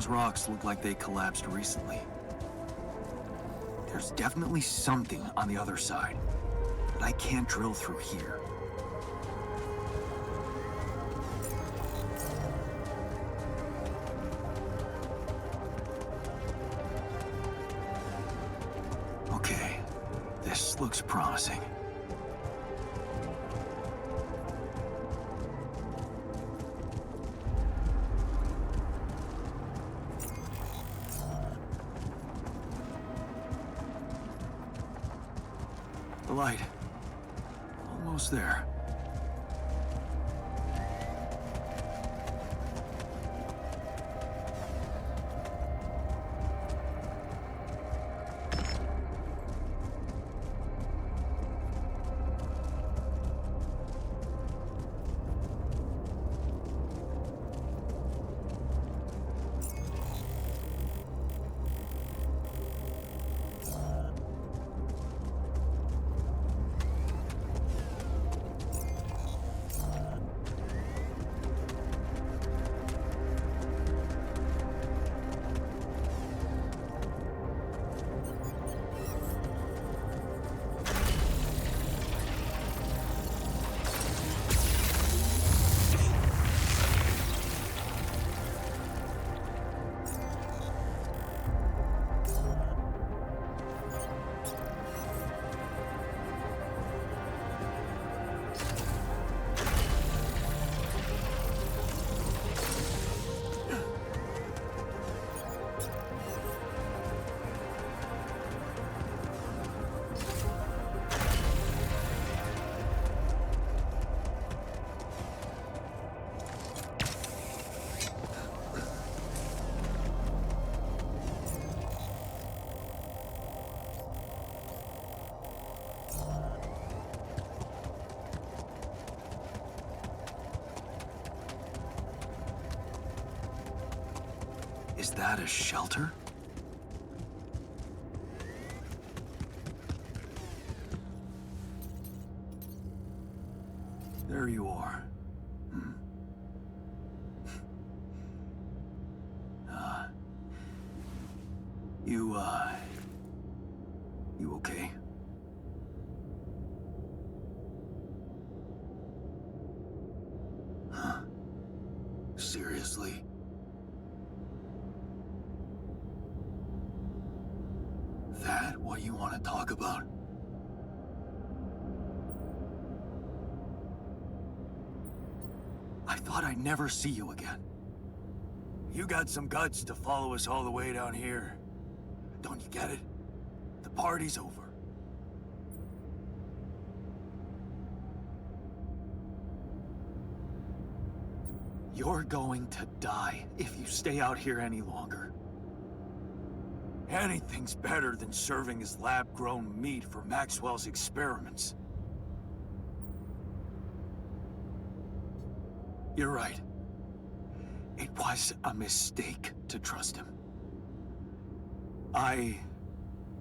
Those rocks look like they collapsed recently. There's definitely something on the other side, but I can't drill through here. Okay, this looks promising. The light. Almost there. Is that a shelter? There you are. You okay? Huh? Seriously? That what you want to talk about? I thought I'd never see you again. You got some guts to follow us all the way down here. Don't you get it? The party's over. You're going to die if you stay out here any longer. Anything's better than serving as lab-grown meat for Maxwell's experiments. You're right. It was a mistake to trust him. I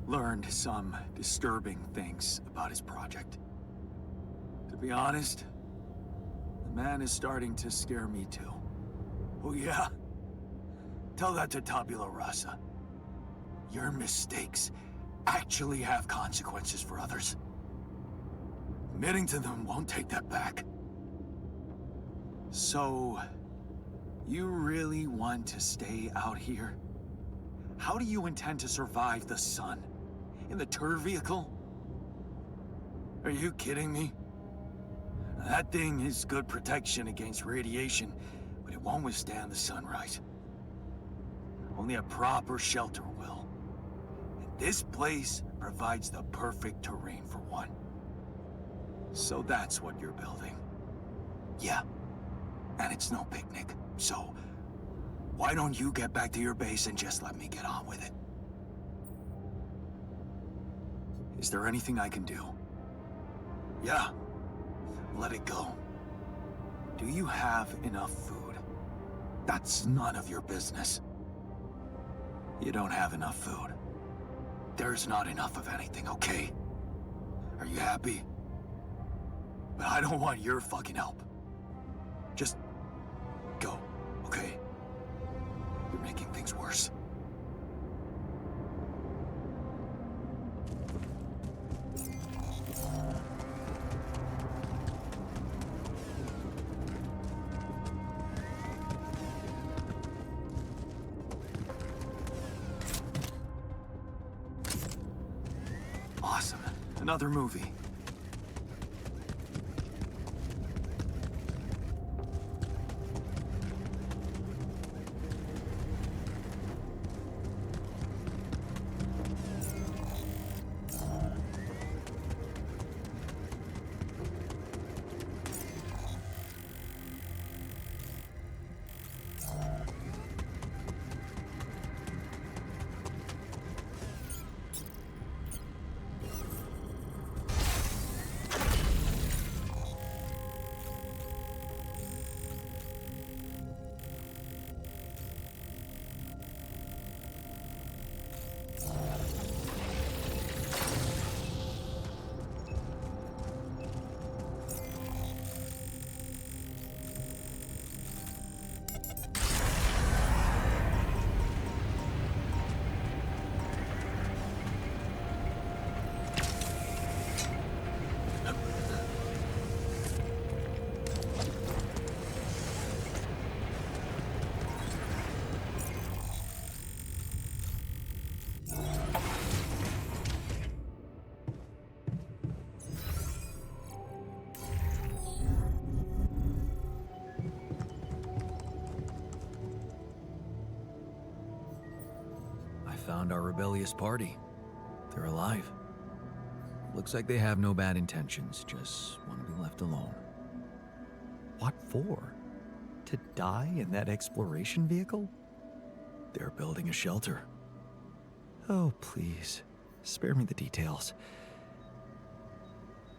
learned some disturbing things about his project. To be honest, the man is starting to scare me too. Oh yeah? Tell that to Tabula Rasa. Your mistakes actually have consequences for others. Admitting to them won't take that back. So, you really want to stay out here? How do you intend to survive the sun? In the tour vehicle? Are you kidding me? That thing is good protection against radiation, but it won't withstand the sunrise. Only a proper shelter will. And this place provides the perfect terrain for one. So that's what you're building. Yeah. And it's no picnic, so why don't you get back to your base and just let me get on with it? Is there anything I can do? Yeah, let it go. Do you have enough food? That's none of your business. You don't have enough food. There's not enough of anything, okay? Are you happy? But I don't want your fucking help. Just go, okay? You're making things worse. Awesome. Another movie. Found our rebellious party. They're alive. Looks like they have no bad intentions, just want to be left alone. What for? To die in that exploration vehicle? They're building a shelter. Oh, please, spare me the details.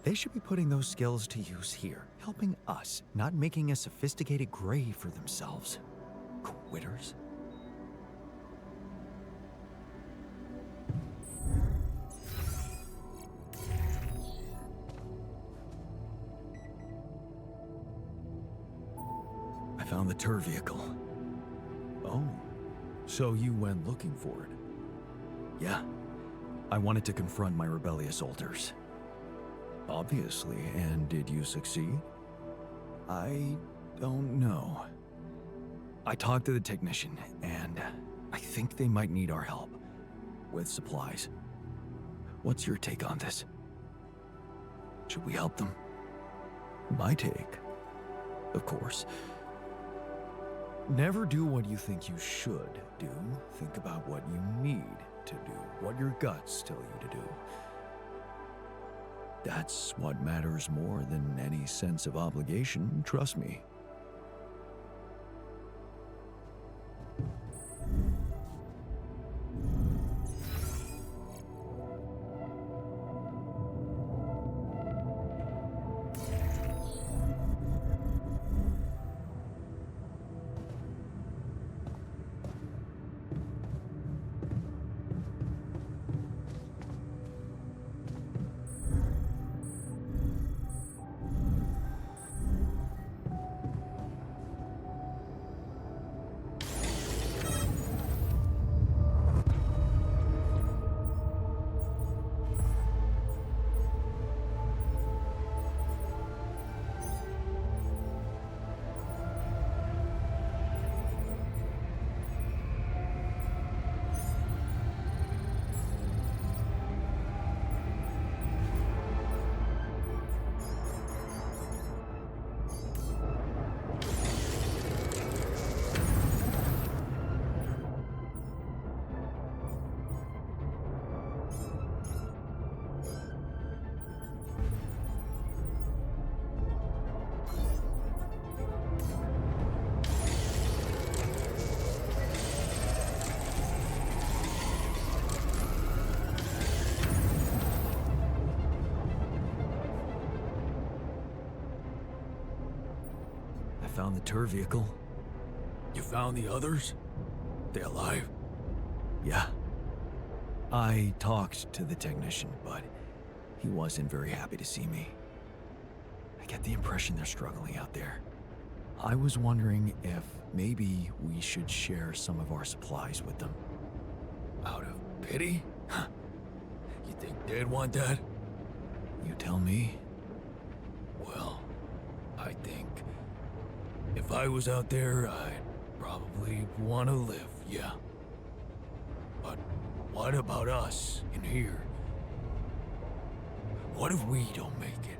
They should be putting those skills to use here, helping us, not making a sophisticated grave for themselves. Quitters? Found the tour vehicle. Oh, so you went looking for it? Yeah, I wanted to confront my rebellious alters. Obviously, and did you succeed? I don't know. I talked to the technician, and I think they might need our help with supplies. What's your take on this? Should we help them? My take, of course. Never do what you think you should do. Think about what you need to do, what your guts tell you to do. That's what matters more than any sense of obligation, trust me. Found the tour vehicle. You found the others? They alive? Yeah. I talked to the technician, but he wasn't very happy to see me. I get the impression they're struggling out there. I was wondering if maybe we should share some of our supplies with them. Out of pity? You think they'd want that? You tell me. Well, I think if I was out there, I'd probably want to live, yeah. But what about us in here? What if we don't make it?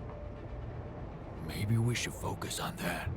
Maybe we should focus on that.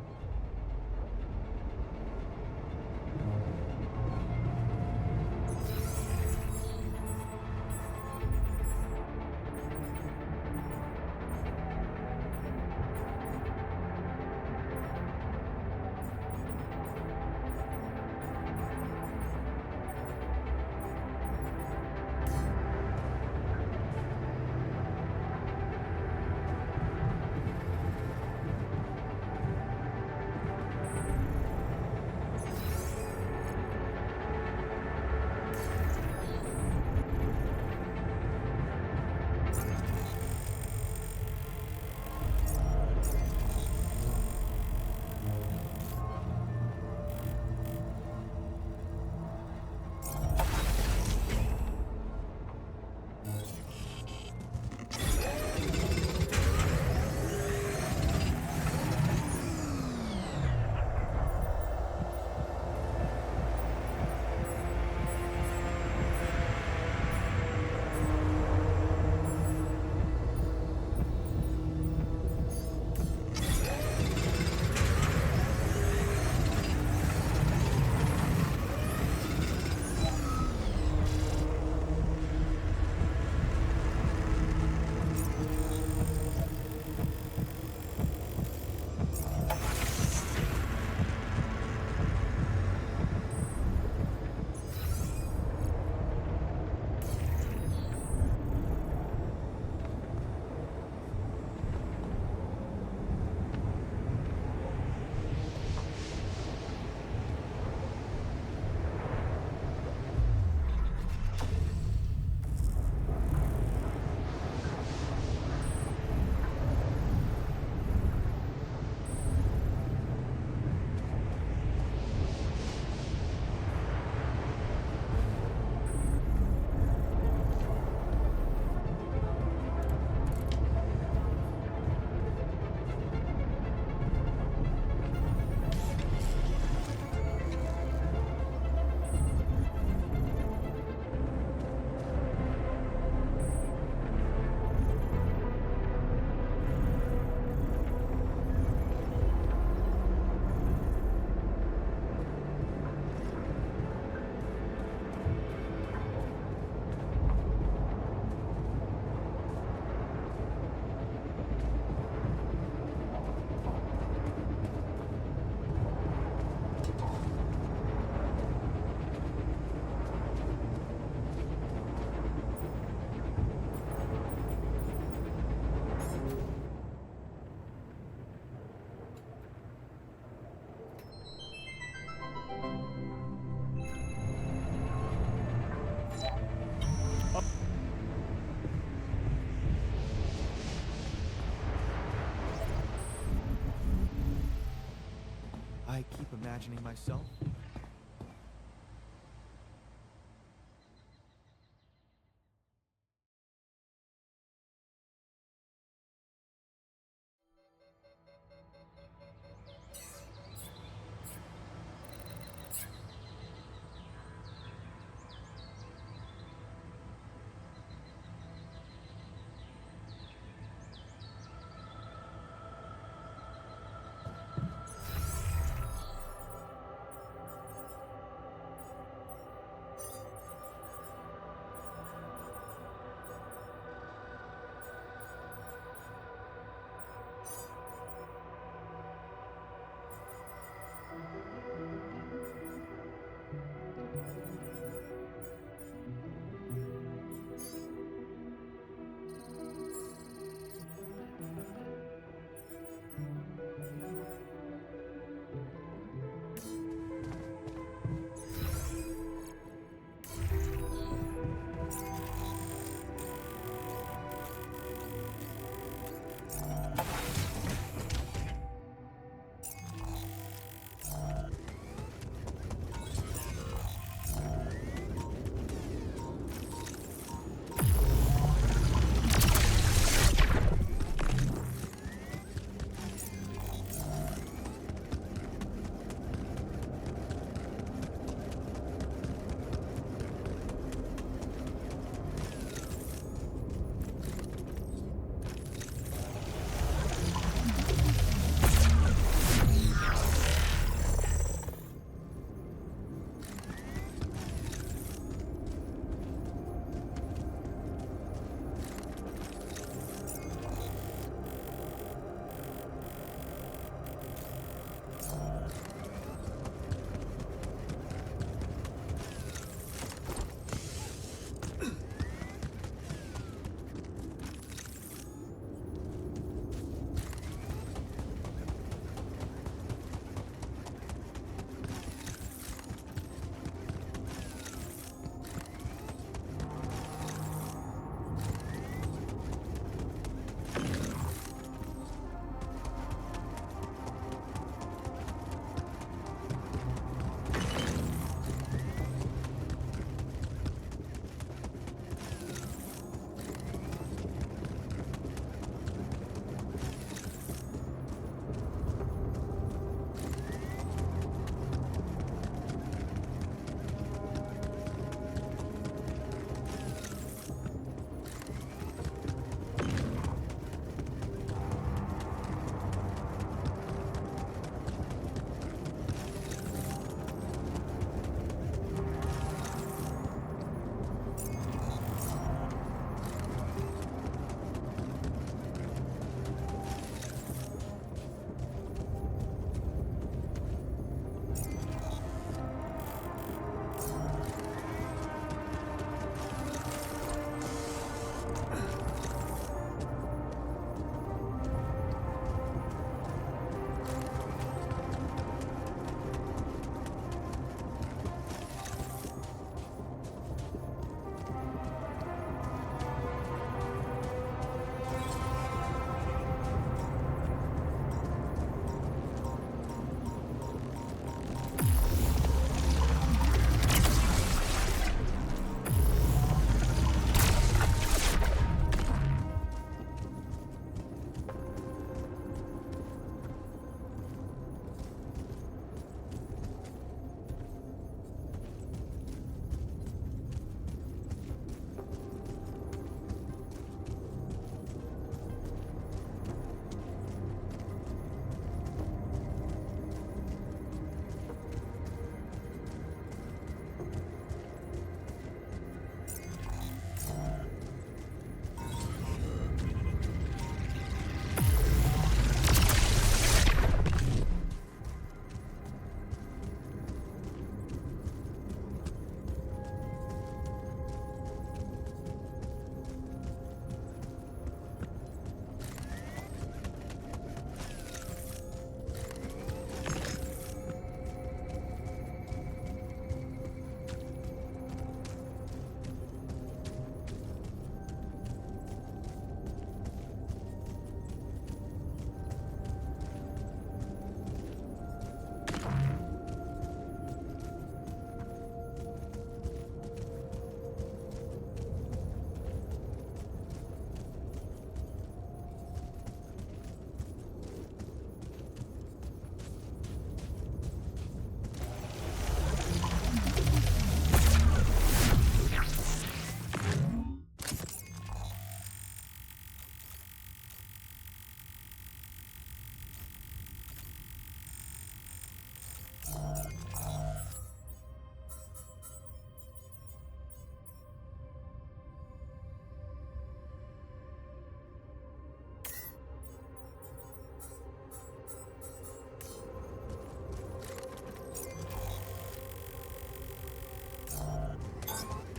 I keep imagining myself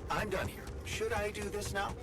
I'm done here. Should I do this now?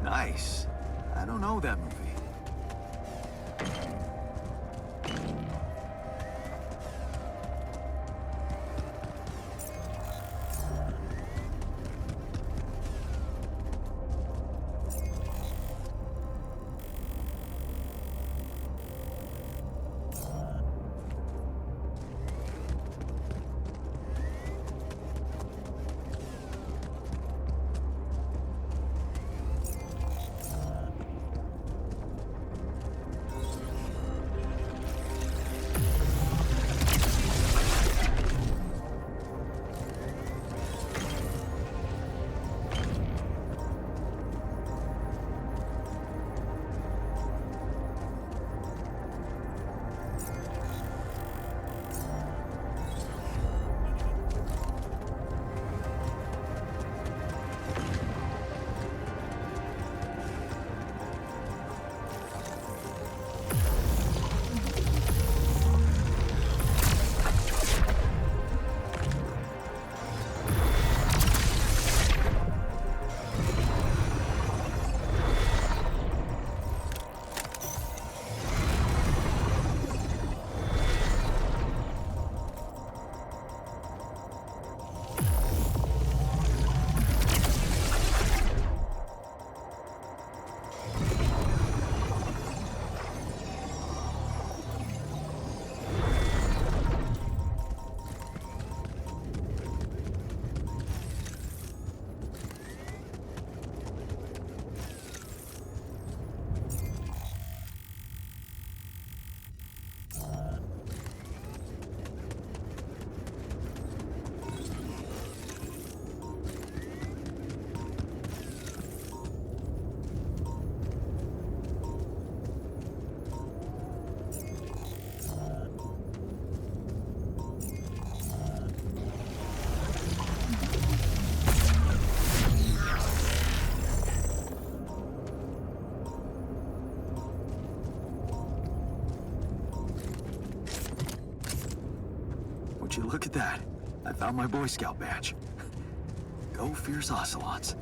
Nice. I don't know that movie. Would you look at that? I found my Boy Scout badge. Go Fierce Ocelots.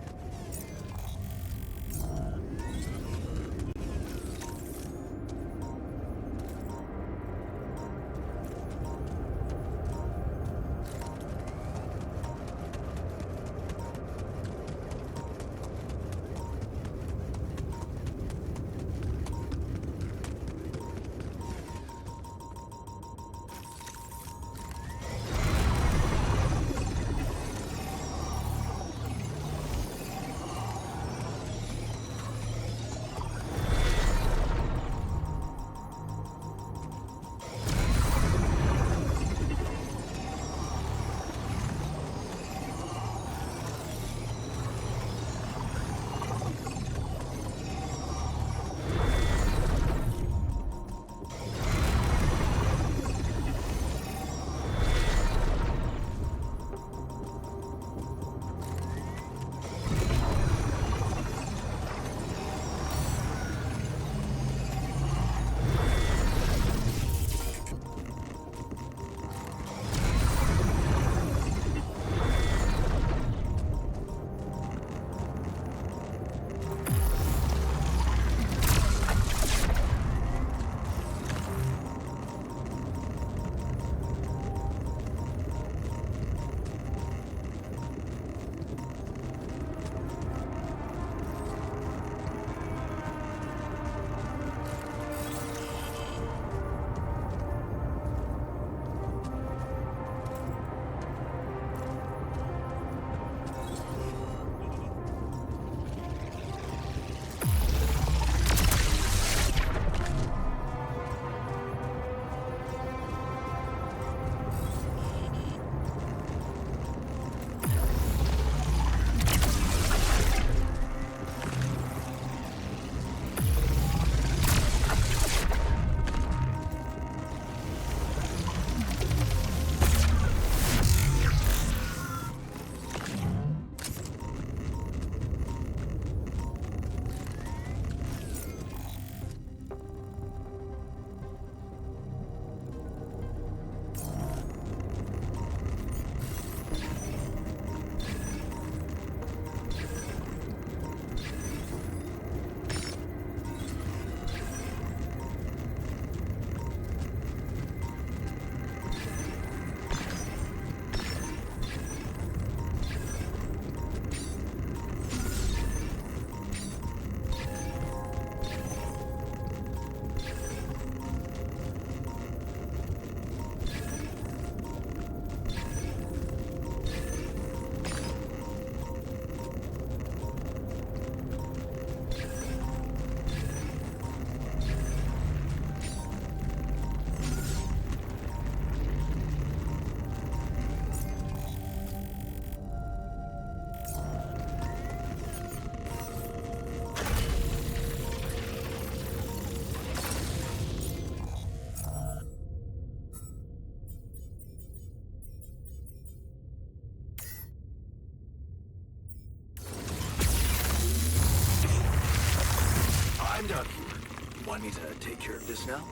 take care of this now?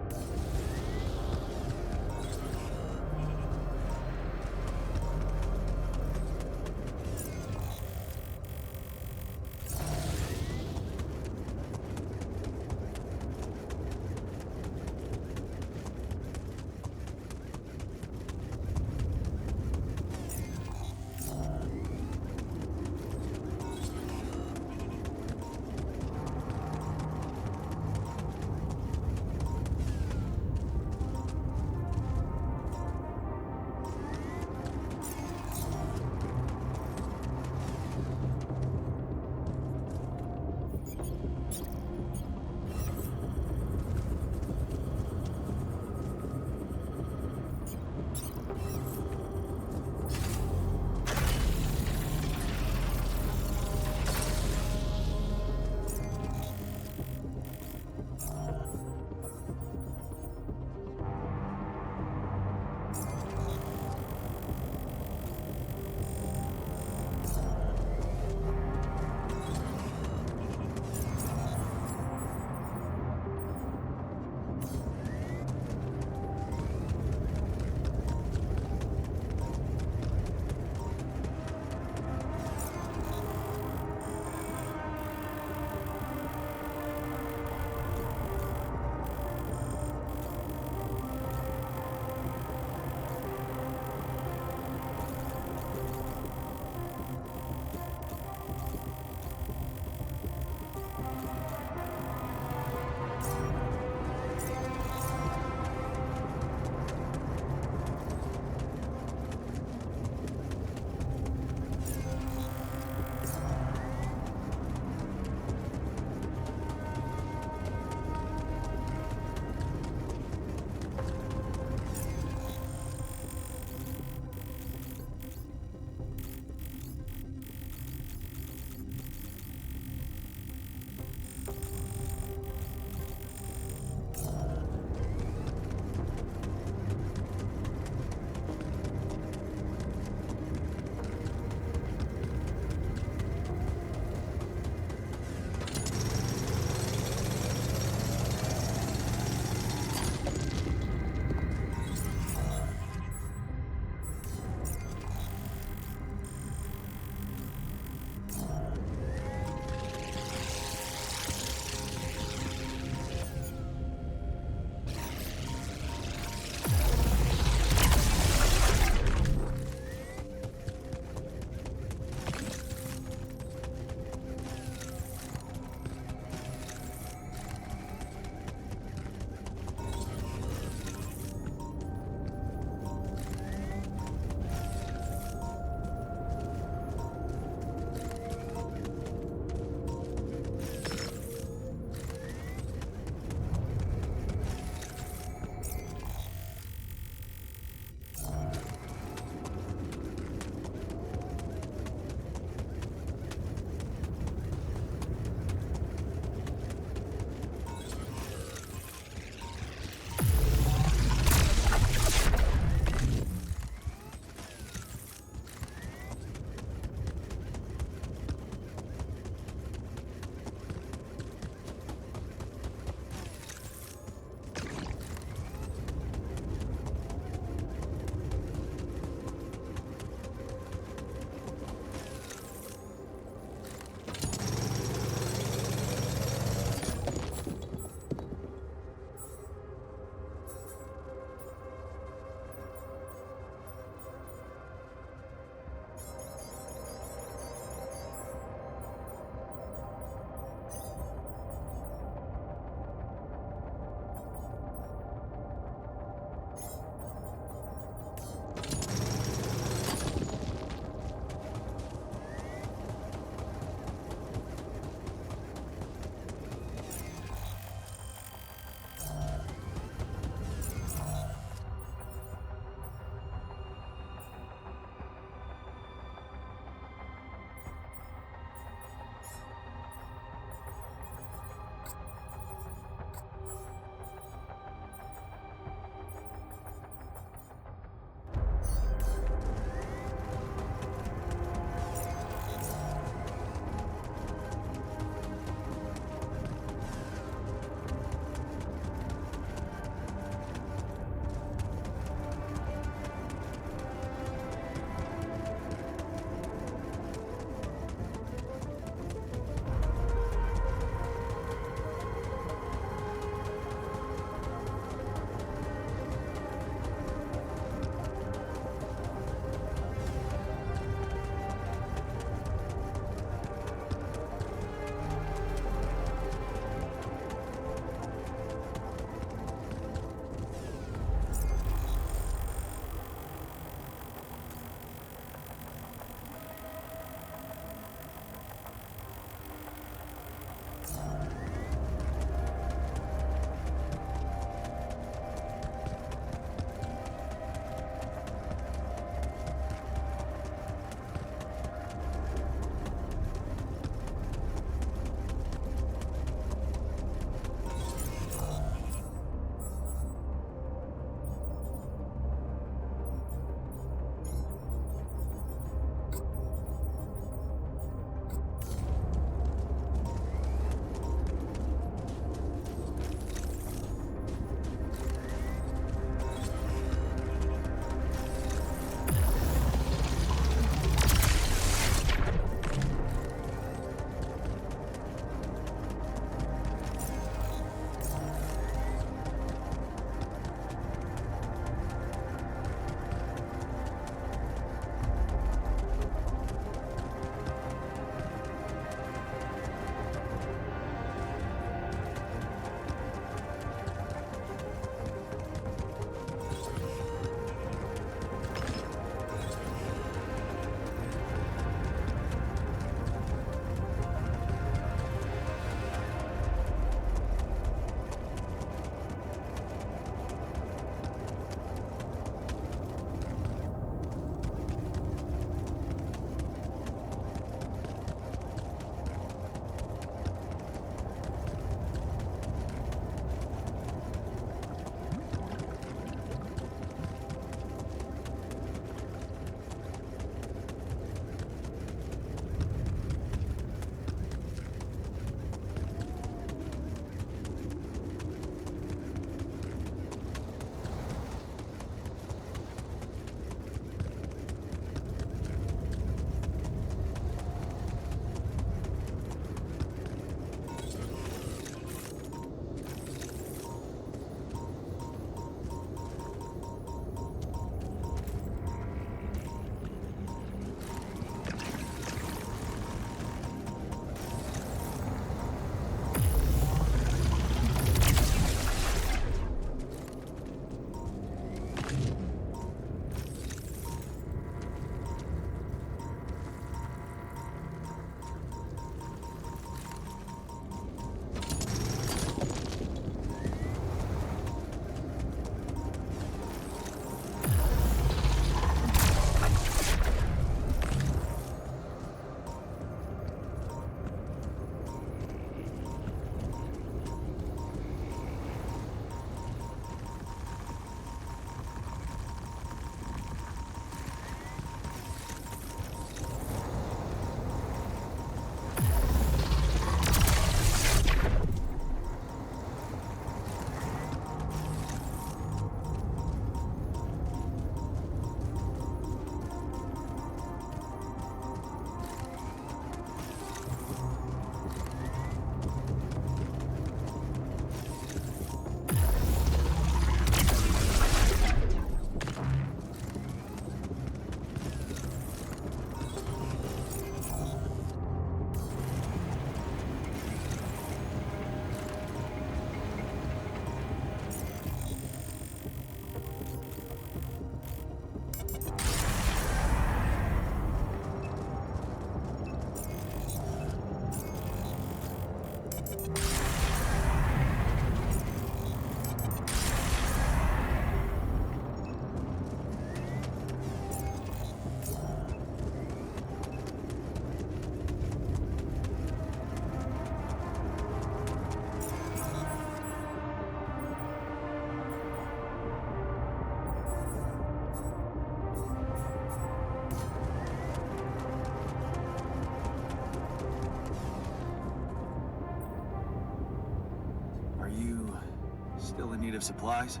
Still in need of supplies?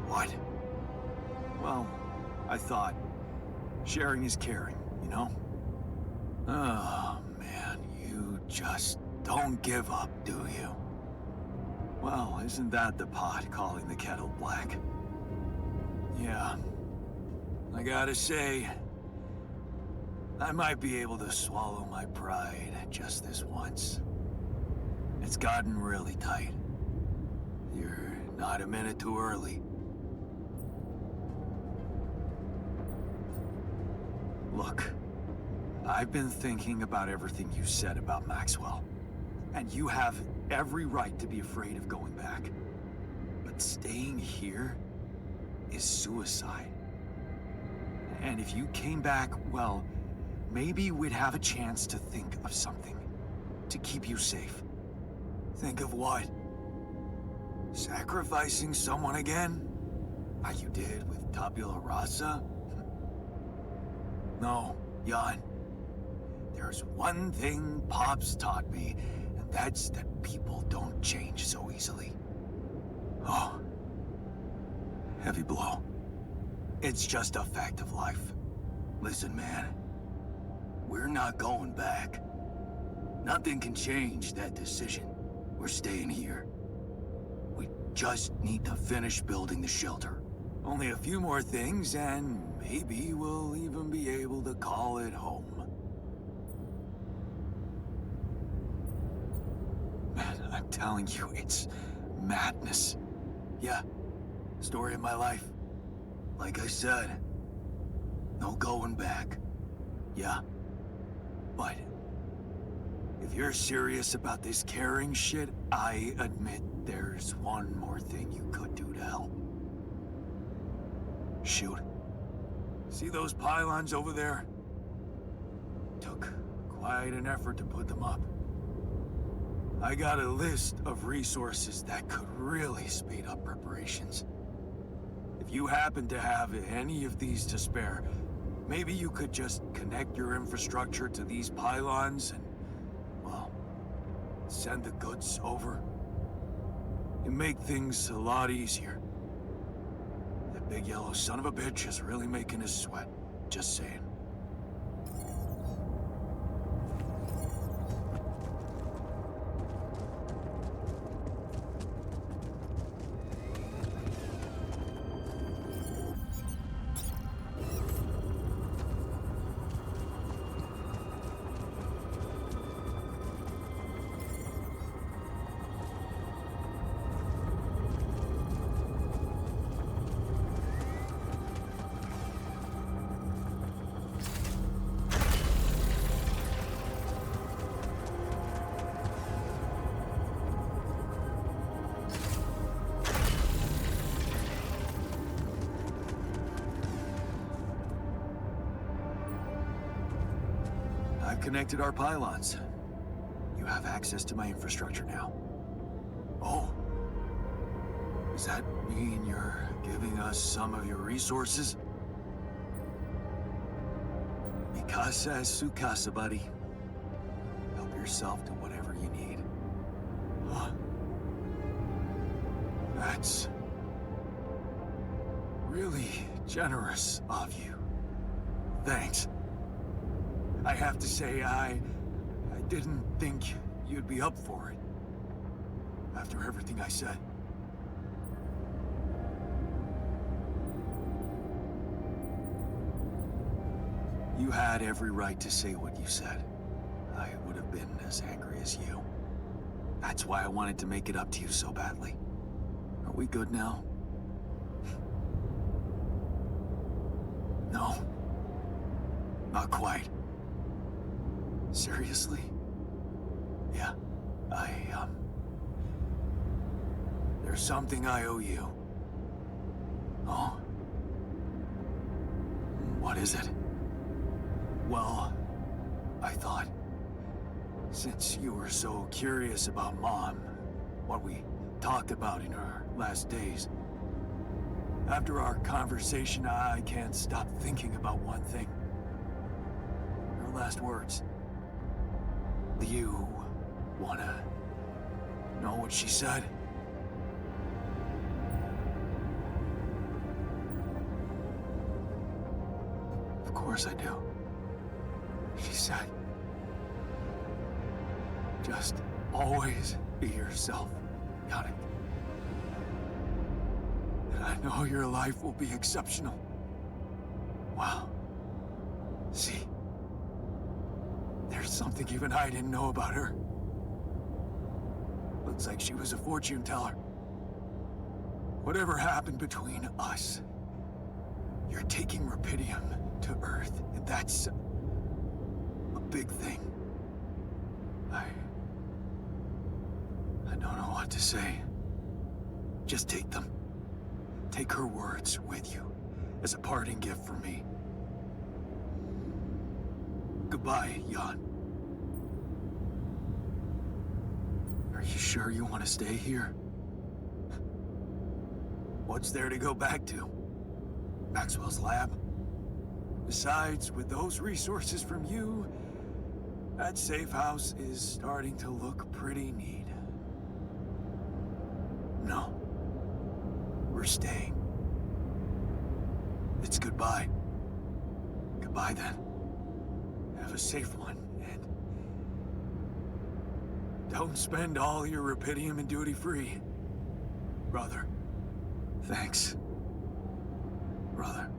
What? Well, I thought sharing is caring, you know? Oh, man, you just don't give up, do you? Well, isn't that the pot calling the kettle black? Yeah. I gotta say, I might be able to swallow my pride just this once. It's gotten really tight. You're not a minute too early. Look, I've been thinking about everything you said about Maxwell. And you have every right to be afraid of going back. But staying here is suicide. And if you came back, well, maybe we'd have a chance to think of something to keep you safe. Think of what? Sacrificing someone again? Like you did with Tabula Rasa? No, Jan. There's one thing Pops taught me, and that's that people don't change so easily. Oh. Heavy blow. It's just a fact of life. Listen, man. We're not going back. Nothing can change that decision. We're staying here. We just need to finish building the shelter. Only a few more things, and maybe we'll even be able to call it home. Man, I'm telling you, it's madness. Yeah, story of my life. Like I said, no going back. Yeah, but if you're serious about this caring shit, I admit there's one more thing you could do to help. Shoot. See those pylons over there? Took quite an effort to put them up. I got a list of resources that could really speed up preparations. If you happen to have any of these to spare, maybe you could just connect your infrastructure to these pylons and, well, send the goods over. It'd make things a lot easier. That big yellow son of a bitch is really making us sweat. Just saying. I've connected our pylons. You have access to my infrastructure now. Oh. Does that mean you're giving us some of your resources? Mikasa es su casa, buddy. Help yourself to whatever you need. Huh. That's really generous of you. Thanks. I have to say, I didn't think you'd be up for it. After everything I said. You had every right to say what you said. I would have been as angry as you. That's why I wanted to make it up to you so badly. Are we good now? No. Not quite. Seriously? Yeah, there's something I owe you. Oh? What is it? Well, I thought, since you were so curious about Mom, what we talked about in her last days, after our conversation, I can't stop thinking about one thing. Her last words. Do you wanna know what she said? Of course I do. She said, just always be yourself, Yannick. And I know your life will be exceptional. Wow. See, there's something even I didn't know about her. Looks like she was a fortune teller. Whatever happened between us, you're taking Rapidium to Earth, and that's a big thing. I don't know what to say. Just take them. Take her words with you as a parting gift from me. Goodbye, Jan. Are you sure you want to stay here? What's there to go back to? Maxwell's lab? Besides, with those resources from you, that safe house is starting to look pretty neat. No. We're staying. It's goodbye. Goodbye then. Have a safe one, and don't spend all your Rapidium in duty-free. Brother. Thanks. Brother.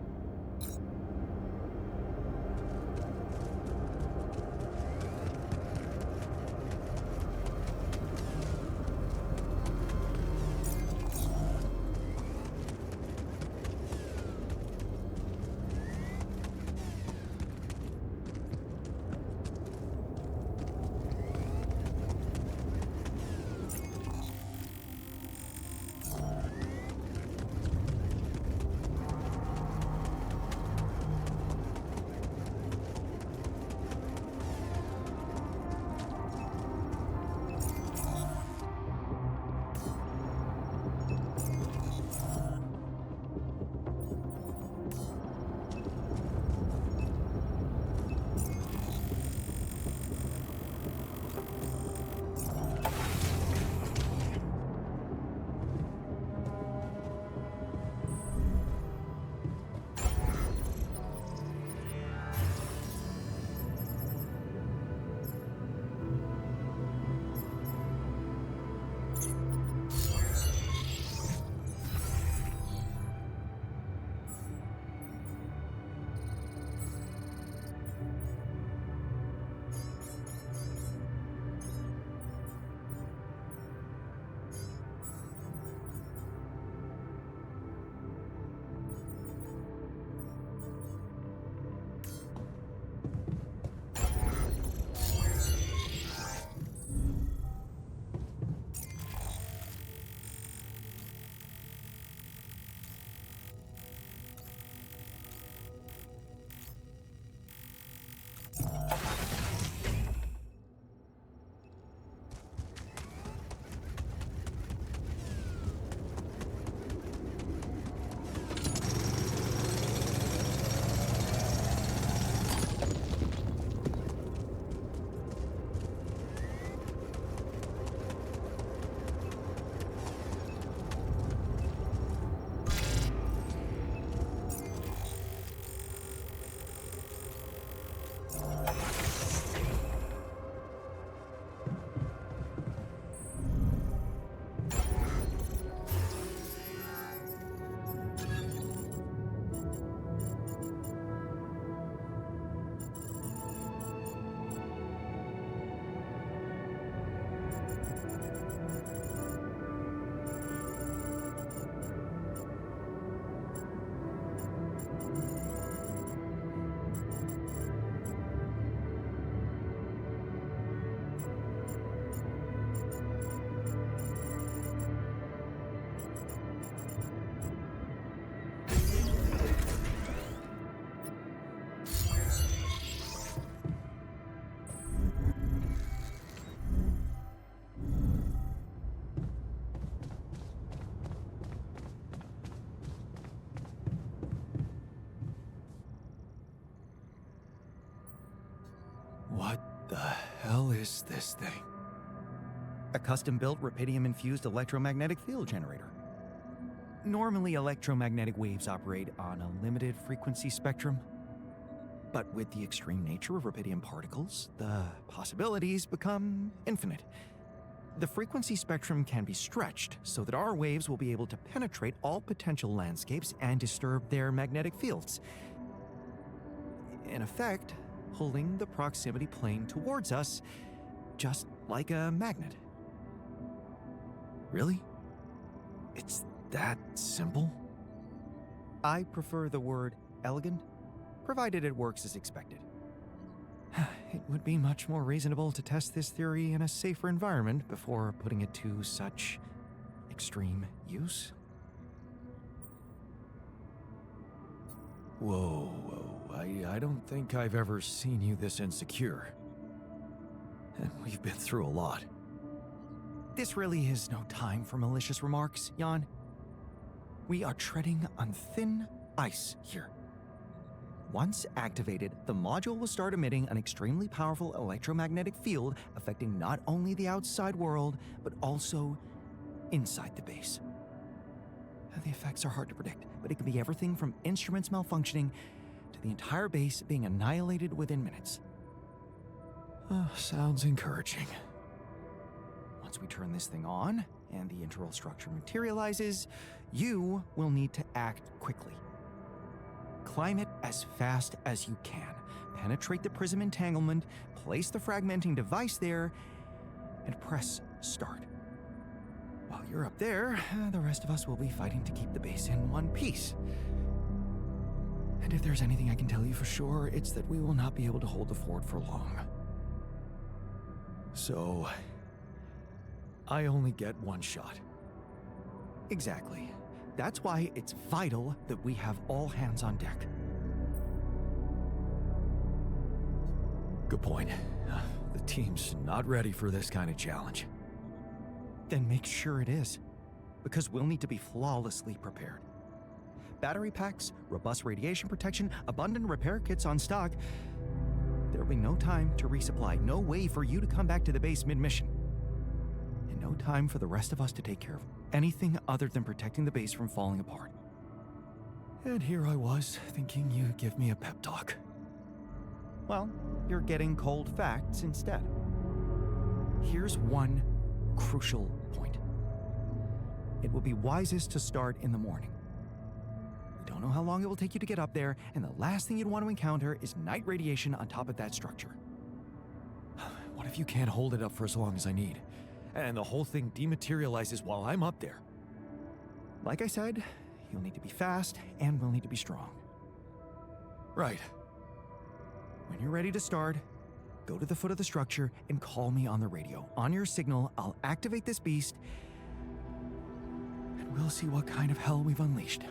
What the hell is this thing? A custom-built Rapidium-infused electromagnetic field generator. Normally, electromagnetic waves operate on a limited frequency spectrum. But with the extreme nature of rubidium particles, the possibilities become infinite. The frequency spectrum can be stretched so that our waves will be able to penetrate all potential landscapes and disturb their magnetic fields. In effect, pulling the proximity plane towards us, just like a magnet. Really? It's that simple? I prefer the word elegant, provided it works as expected. It would be much more reasonable to test this theory in a safer environment before putting it to such extreme use. Whoa. I don't think I've ever seen you this insecure. And we've been through a lot. This really is no time for malicious remarks, Jan. We are treading on thin ice here. Once activated, the module will start emitting an extremely powerful electromagnetic field affecting not only the outside world, but also inside the base. The effects are hard to predict, but it can be everything from instruments malfunctioning to the entire base being annihilated within minutes. Sounds encouraging. Once we turn this thing on and the internal structure materializes, you will need to act quickly. Climb it as fast as you can. Penetrate the prism entanglement, place the fragmenting device there, and press start. While you're up there, the rest of us will be fighting to keep the base in one piece. And if there's anything I can tell you for sure, it's that we will not be able to hold the fort for long. So, I only get one shot. Exactly. That's why it's vital that we have all hands on deck. Good point. The team's not ready for this kind of challenge. Then make sure it is, because we'll need to be flawlessly prepared. Battery packs, robust radiation protection, abundant repair kits on stock. There'll be no time to resupply, no way for you to come back to the base mid-mission. And no time for the rest of us to take care of anything other than protecting the base from falling apart. And here I was, thinking you'd give me a pep talk. Well, you're getting cold facts instead. Here's one crucial point. It will be wisest to start in the morning. We don't know how long it will take you to get up there, and the last thing you'd want to encounter is night radiation on top of that structure. What if you can't hold it up for as long as I need, and the whole thing dematerializes while I'm up there? Like I said, you'll need to be fast, and we'll need to be strong. Right. When you're ready to start, go to the foot of the structure and call me on the radio. On your signal, I'll activate this beast, and we'll see what kind of hell we've unleashed.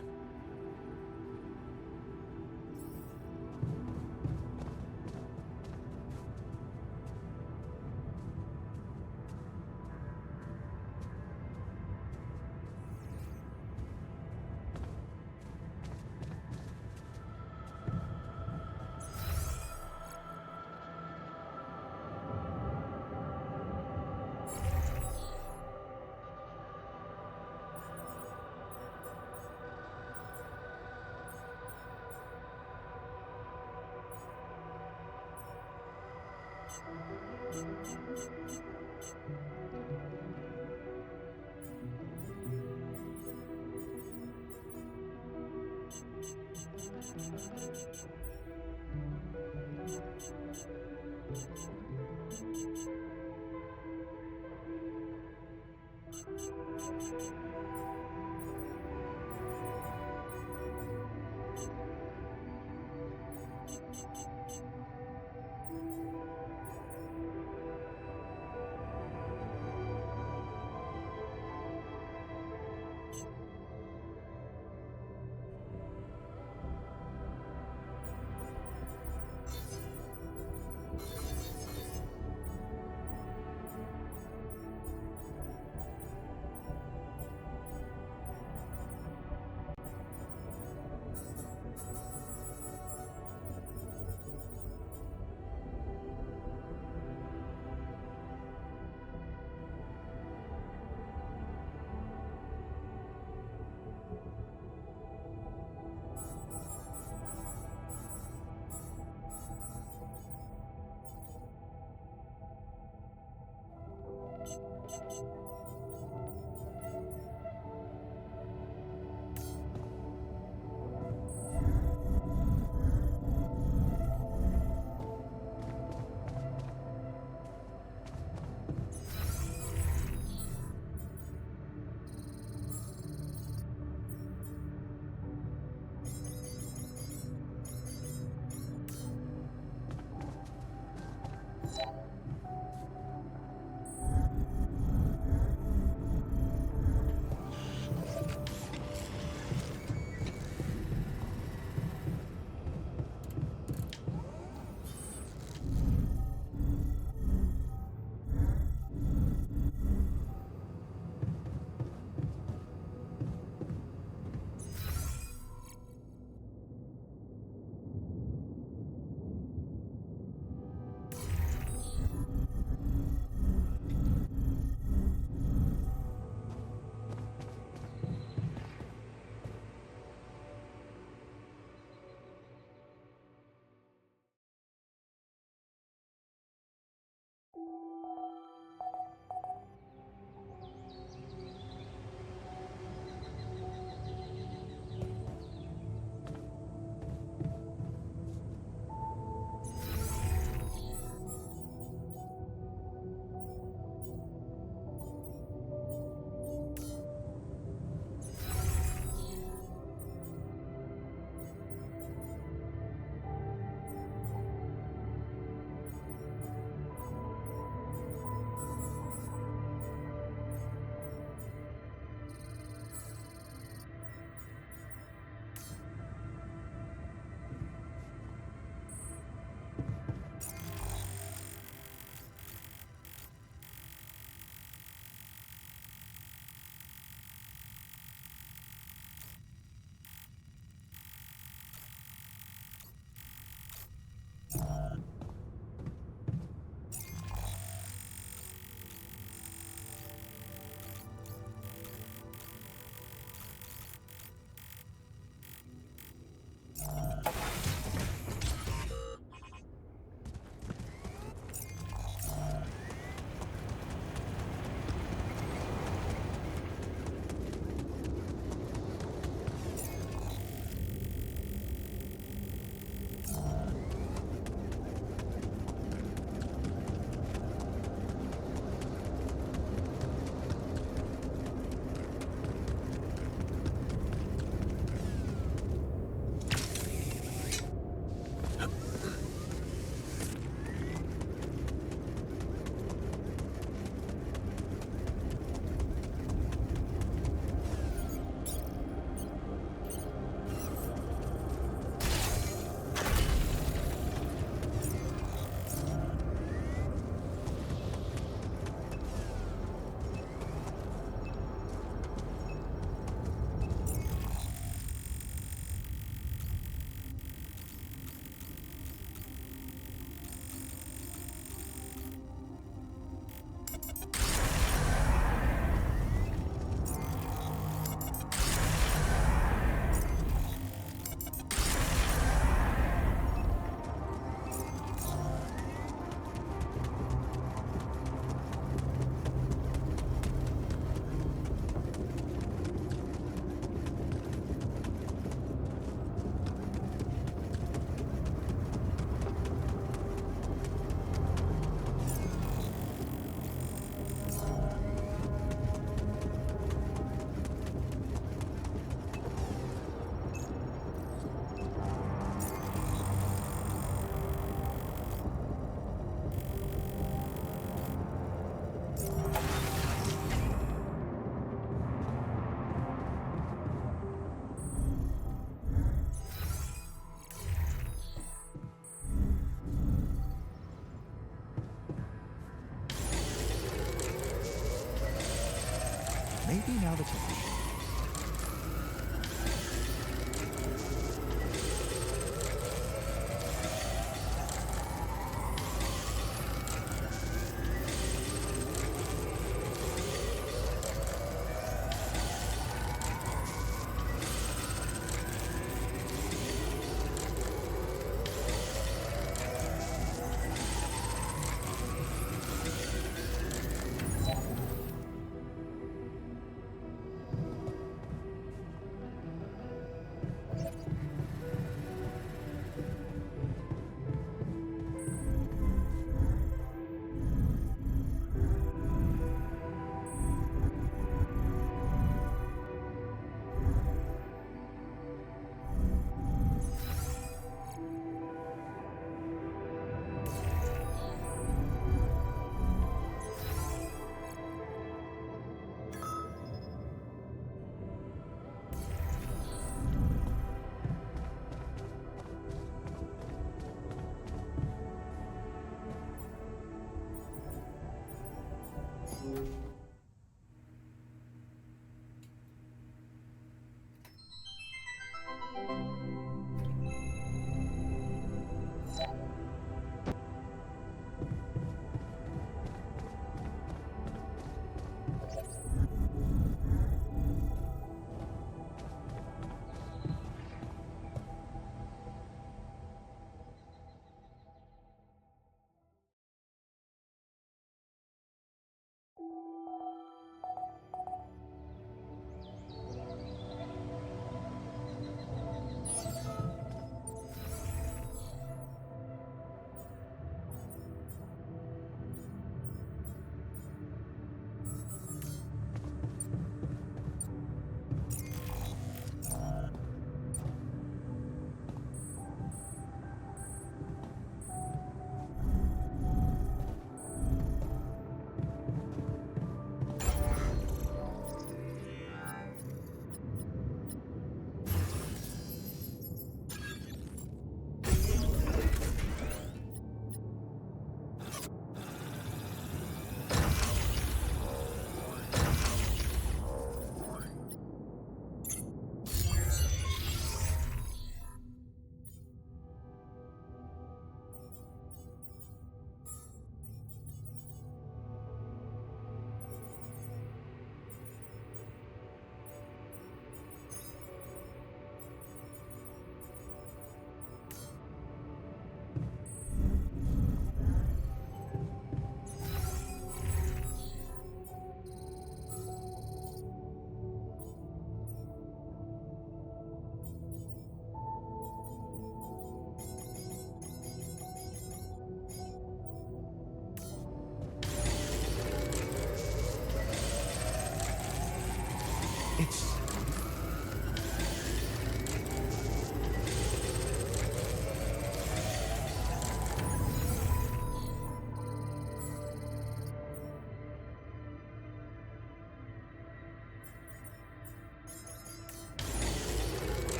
now the time.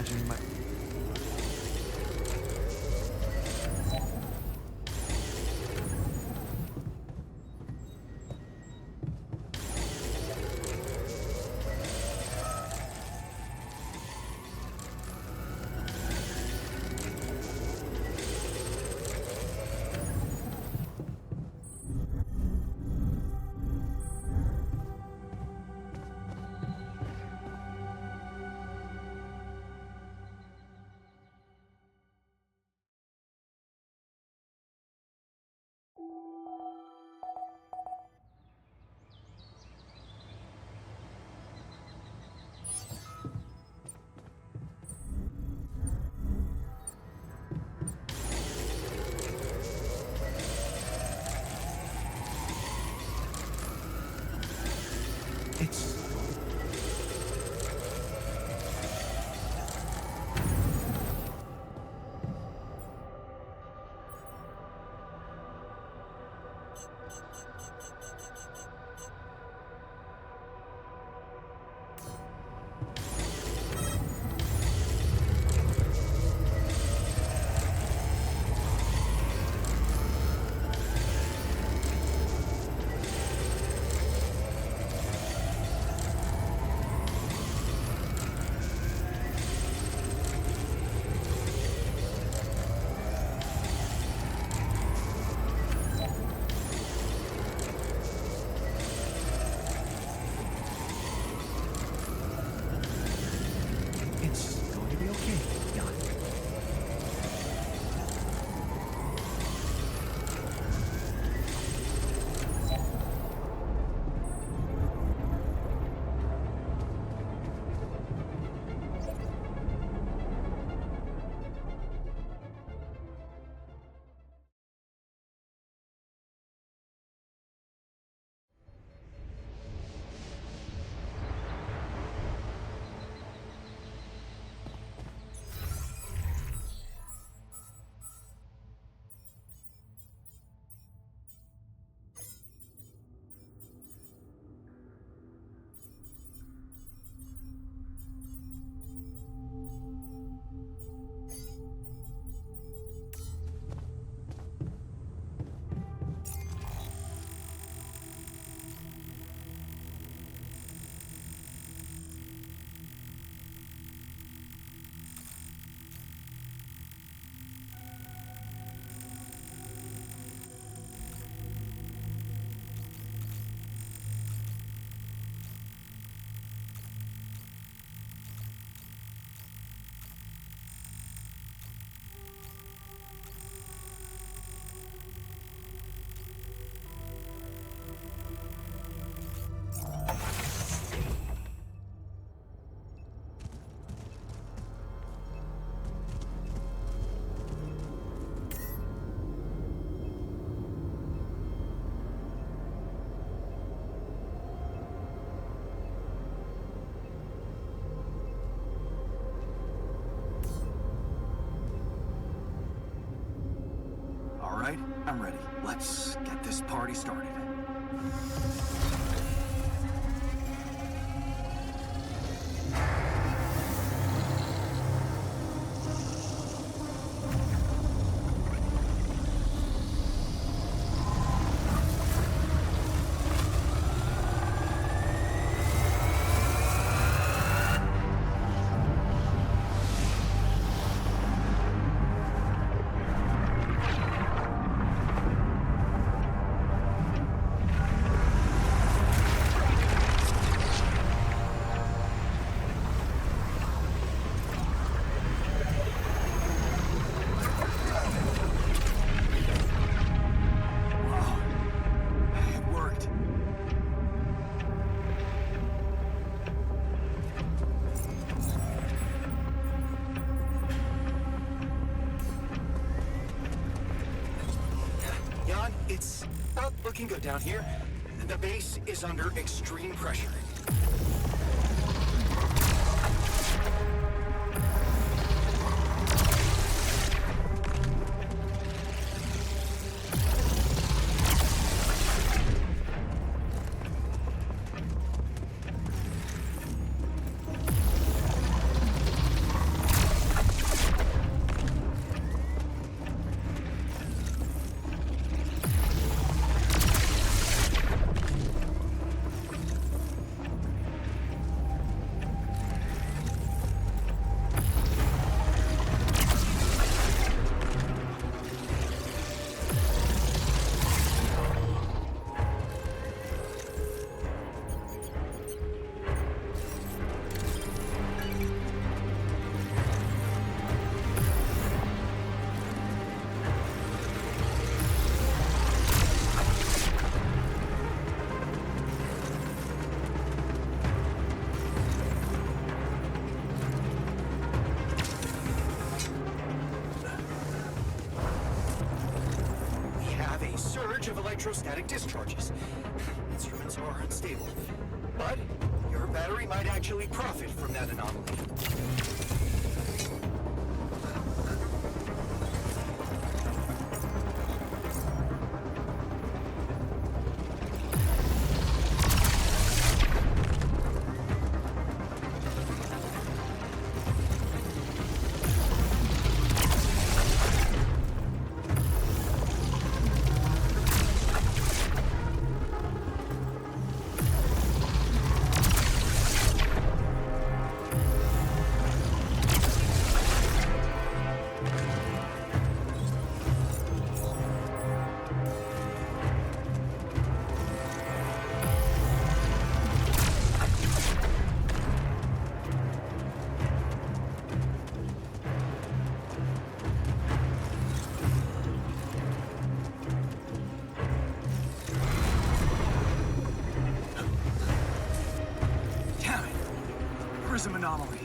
imagining my. It's. It's going to be okay, Jan. All right, I'm ready. Let's get this party started. Jan, it's not looking good down here. The base is under extreme pressure. electrostatic discharges. Instruments are unstable. But your battery might actually profit from that anomaly. Prism anomaly.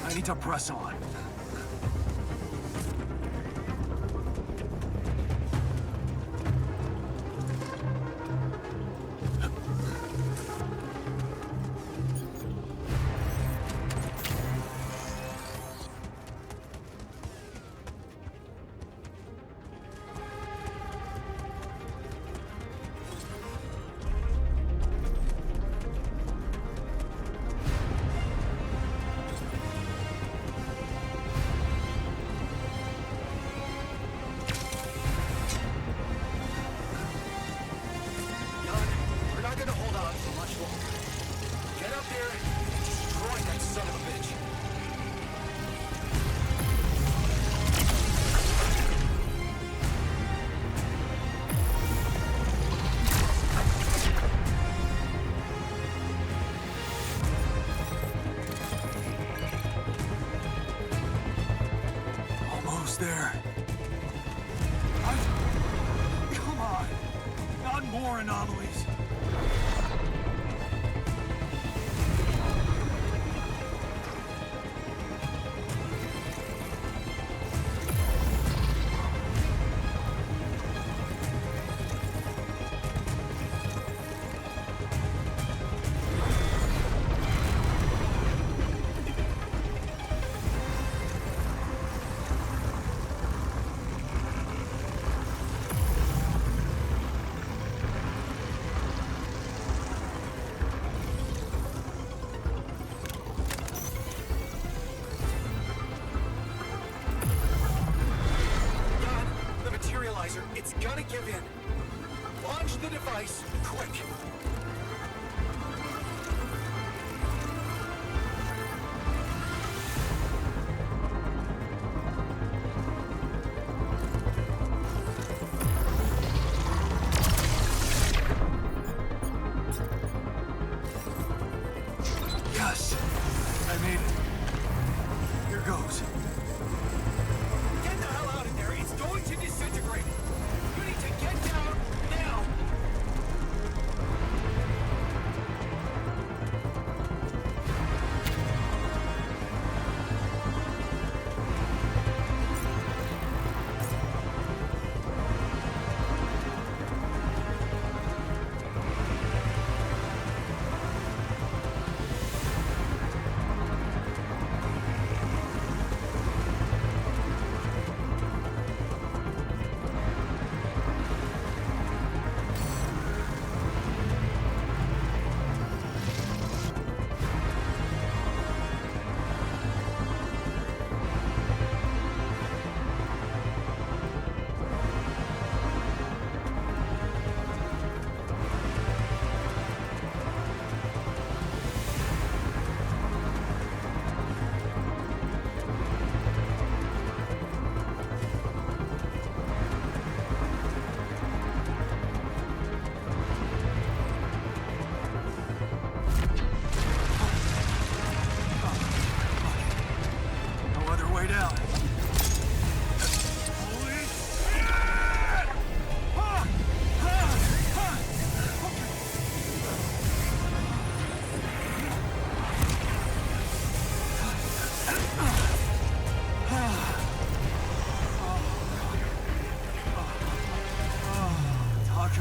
I need to press on. There. Come on! Not more anomalies! It's gonna give in. Launch the device, quick. Yes, I made it. Here goes. Get the hell out of there. It's going to disintegrate. You need to get down now.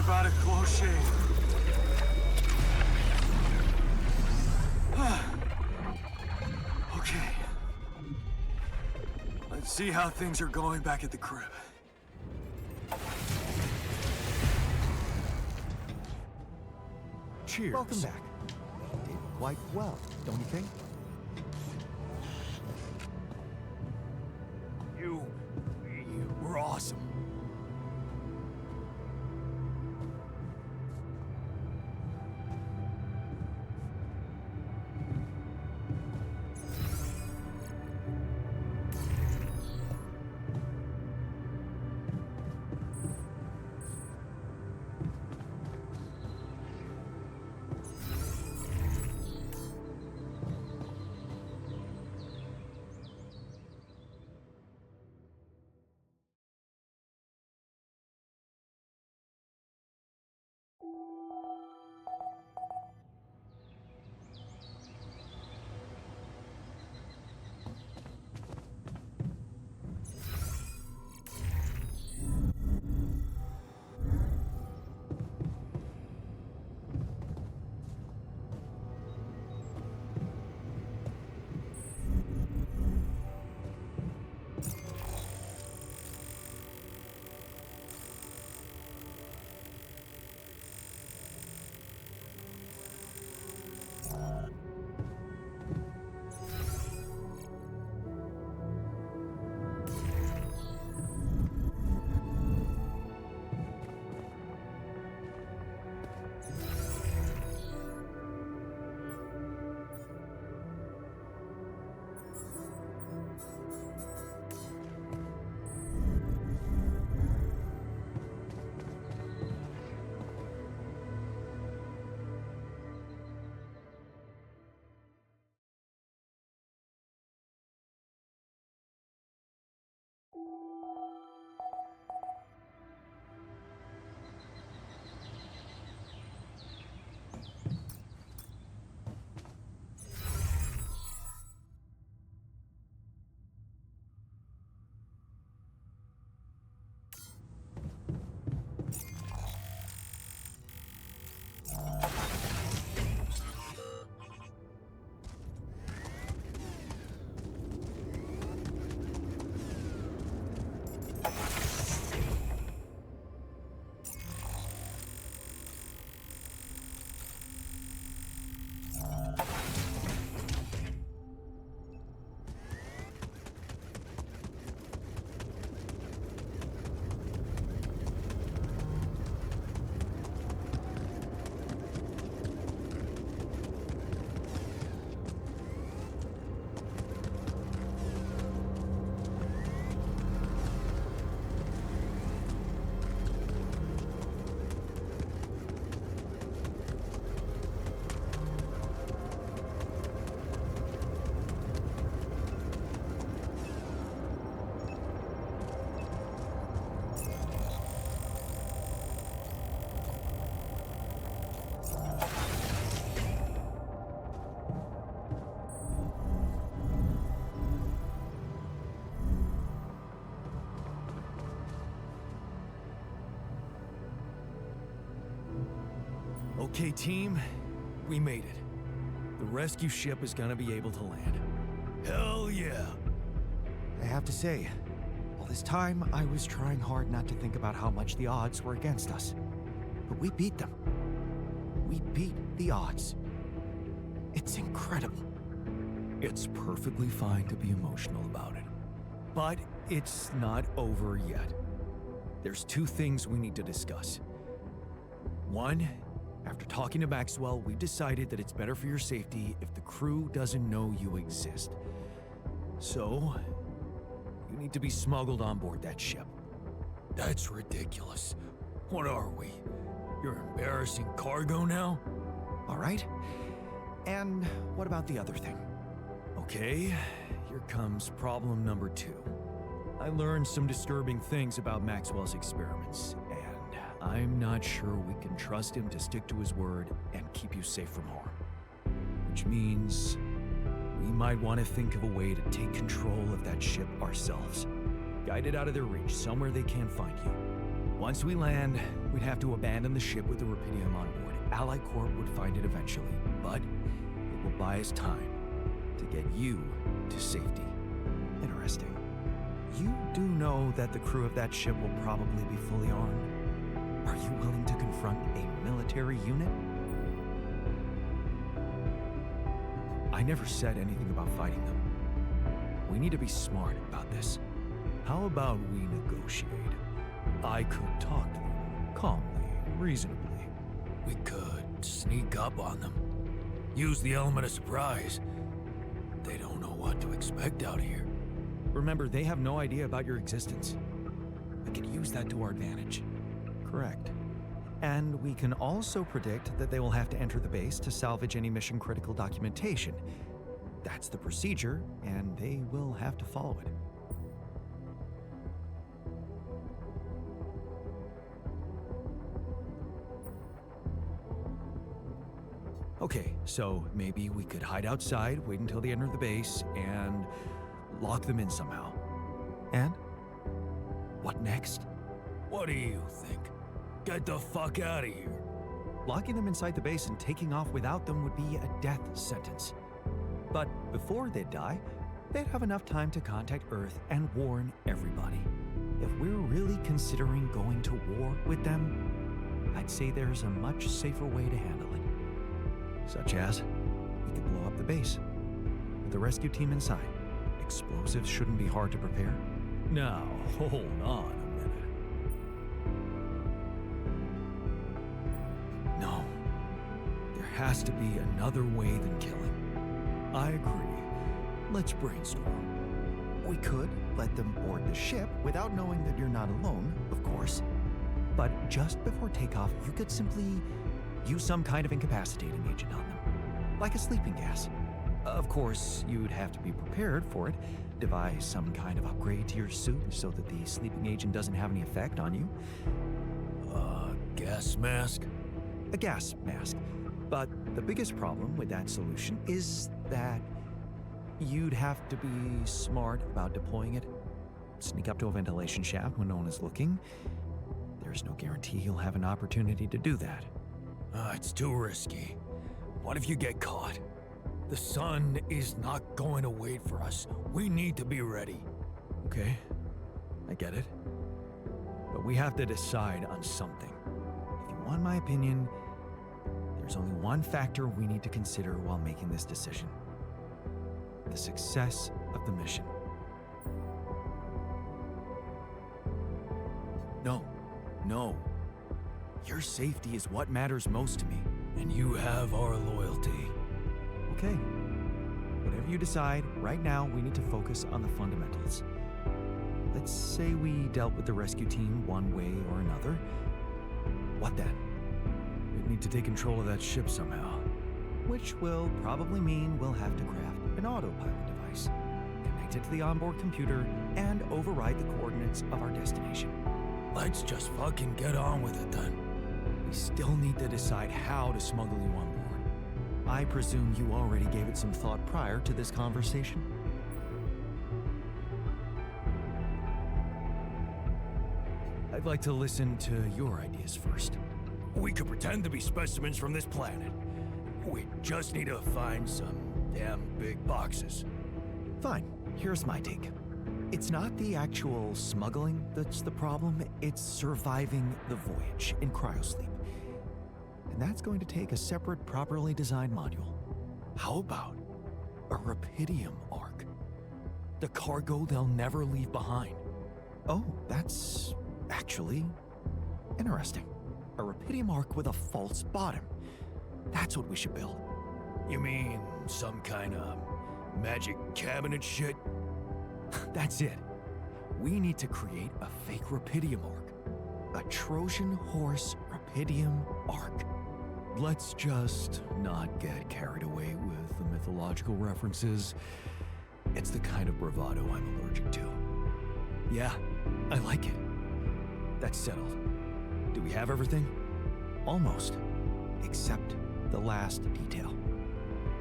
about a close shave. Okay. Let's see how things are going back at the crib. Cheers. Welcome back. You did quite well, don't you think? You were awesome. Okay, team, we made it. The rescue ship is gonna be able to land. Hell yeah! I have to say, all this time I was trying hard not to think about how much the odds were against us. But we beat them. We beat the odds. It's incredible. It's perfectly fine to be emotional about it. But it's not over yet. There's two things we need to discuss. One, after talking to Maxwell, we decided that it's better for your safety if the crew doesn't know you exist. So, you need to be smuggled on board that ship. That's ridiculous. What are we? You're embarrassing cargo now? All right? And what about the other thing? Okay, here comes problem number 2. I learned some disturbing things about Maxwell's experiments, and I'm not sure we can trust him to stick to his word and keep you safe from harm. Which means we might want to think of a way to take control of that ship ourselves. Guide it out of their reach, somewhere they can't find you. Once we land, we'd have to abandon the ship with the Rapidium on board. Ally Corp would find it eventually, but it will buy us time to get you to safety. Interesting. You do know that the crew of that ship will probably be fully armed. Are you willing to confront a military unit? I never said anything about fighting them. We need to be smart about this. How about we negotiate? I could talk to them calmly, reasonably. We could sneak up on them. Use the element of surprise. They don't know what to expect out here. Remember, they have no idea about your existence. We could use that to our advantage. Correct. And we can also predict that they will have to enter the base to salvage any mission-critical documentation. That's the procedure, and they will have to follow it. Okay, so maybe we could hide outside, wait until they enter the base, and lock them in somehow. And? What next? What do you think? Get the fuck out of here. Locking them inside the base and taking off without them would be a death sentence. But before they'd die, they'd have enough time to contact Earth and warn everybody. If we're really considering going to war with them, I'd say there's a much safer way to handle it. Such as, we could blow up the base with the rescue team inside. Explosives shouldn't be hard to prepare. Now, hold on a minute. No, there has to be another way than killing. I agree. Let's brainstorm. We could let them board the ship without knowing that you're not alone, of course. But just before takeoff, you could simply use some kind of incapacitating agent on them, like a sleeping gas. Of course, you'd have to be prepared for it. Devise some kind of upgrade to your suit so that the sleeping agent doesn't have any effect on you. Gas mask? A gas mask. But the biggest problem with that solution is that you'd have to be smart about deploying it. Sneak up to a ventilation shaft when no one is looking. There's no guarantee you'll have an opportunity to do that. It's too risky. What if you get caught? The sun is not going to wait for us. We need to be ready. Okay, I get it. But we have to decide on something. If you want my opinion, there's only one factor we need to consider while making this decision. The success of the mission. No. Your safety is what matters most to me. And you have our loyalty. Okay. Whatever you decide, right now we need to focus on the fundamentals. Let's say we dealt with the rescue team one way or another. What then? We'd need to take control of that ship somehow. Which will probably mean we'll have to craft an autopilot device, connect it to the onboard computer, and override the coordinates of our destination. Let's just fucking get on with it then. We still need to decide how to smuggle you on board. I presume you already gave it some thought prior to this conversation? I'd like to listen to your ideas first. We could pretend to be specimens from this planet. We just need to find some damn big boxes. Fine, here's my take. It's not the actual smuggling that's the problem, it's surviving the voyage in cryosleep. And that's going to take a separate, properly designed module. How about a Rapidium arc? The cargo they'll never leave behind. Oh, that's actually interesting. A Rapidium arc with a false bottom. That's what we should build. You mean some kind of magic cabinet shit? That's it. We need to create a fake Rapidium arc. A Trojan horse Rapidium arc. Let's just not get carried away with the mythological references. It's the kind of bravado I'm allergic to. Yeah, I like it. That's settled. Do we have everything? Almost. Except the last detail.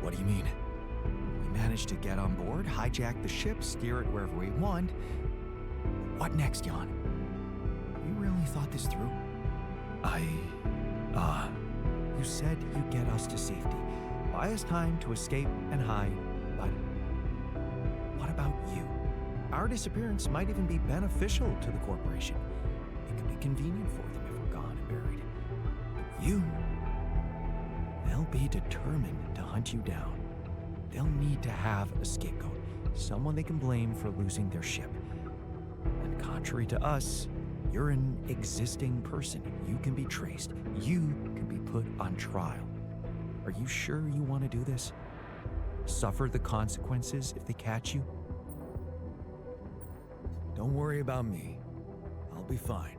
What do you mean? We managed to get on board, hijack the ship, steer it wherever we want. What next, Jan? We really really thought this through? You said you'd get us to safety, buy us time to escape and hide, but what about you? Our disappearance might even be beneficial to the corporation. It could be convenient for them if we're gone and buried. But you, they'll be determined to hunt you down. They'll need to have a scapegoat, someone they can blame for losing their ship. And contrary to us, you're an existing person. You can be traced. You can be put on trial. Are you sure you want to do this? Suffer the consequences if they catch you? Don't worry about me. I'll be fine.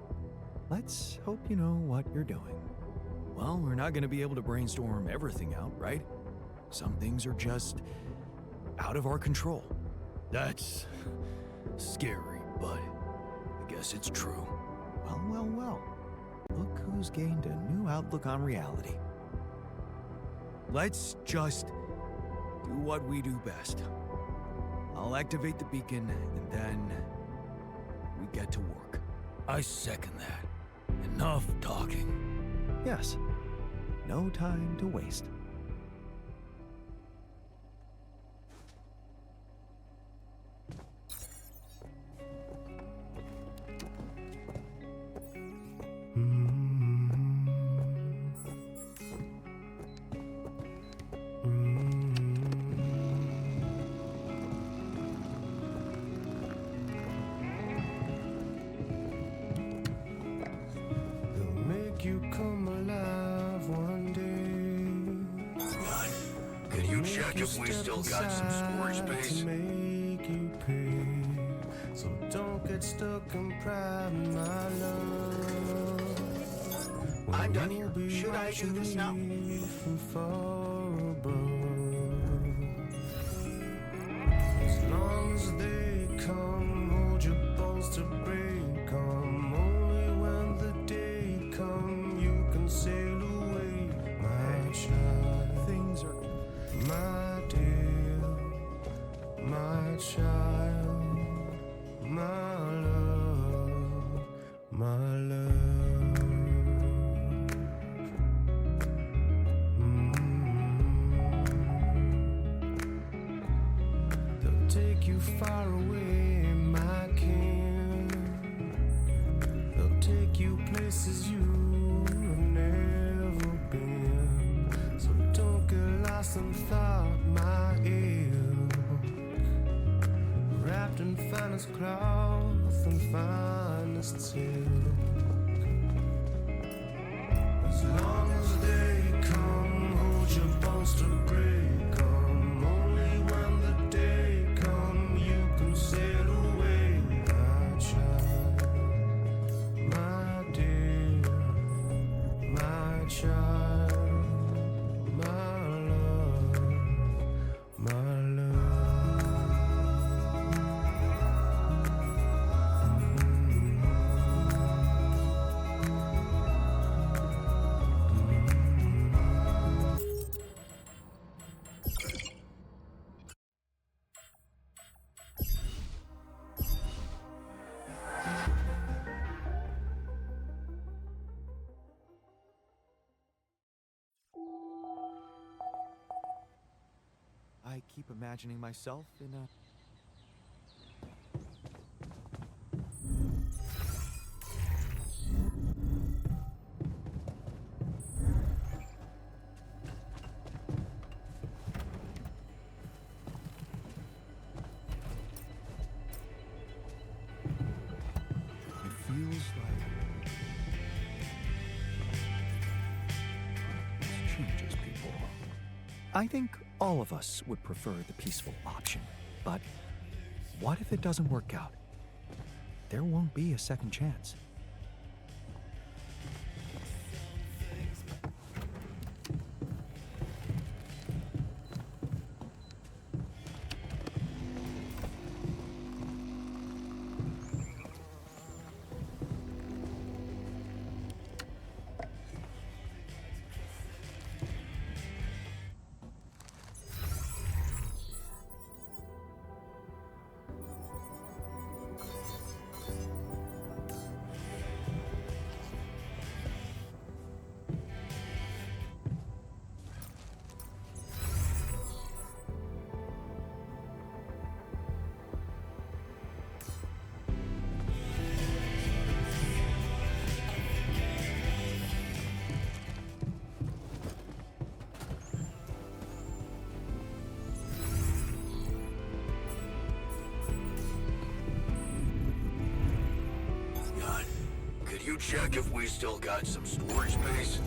Let's hope you know what you're doing. Well, we're not gonna be able to brainstorm everything out, right? Some things are just out of our control. That's scary, but I guess it's true. Well. Look who's gained a new outlook on reality. Let's just do what we do best. I'll activate the beacon, and then we get to work. I second that. Enough talking. Yes. No time to waste. You come alive one day. Can you check if we still got some storage space? Make you pay. So don't get stuck in pride, my love. I'm done here. Should I do this now? From far above. As long as they come, hold your bones to break 'em. Only when the day comes, you can sail away, my child. Things are... My dear, my child, my love, my love. They'll take you far away, my king. They'll take you places you've never been. So don't get lost in thought, my ilk. Wrapped in finest cloth and finest silk. As long as they come, hold your bones to break 'em. Only when the day comes, you can sail away, my child, my dear, my child, my love, my love. I keep imagining myself in a... It feels like... This changes people. I think all of us would prefer the peaceful option, but what if it doesn't work out? There won't be a second chance. Jan, could you check if we still got some storage space?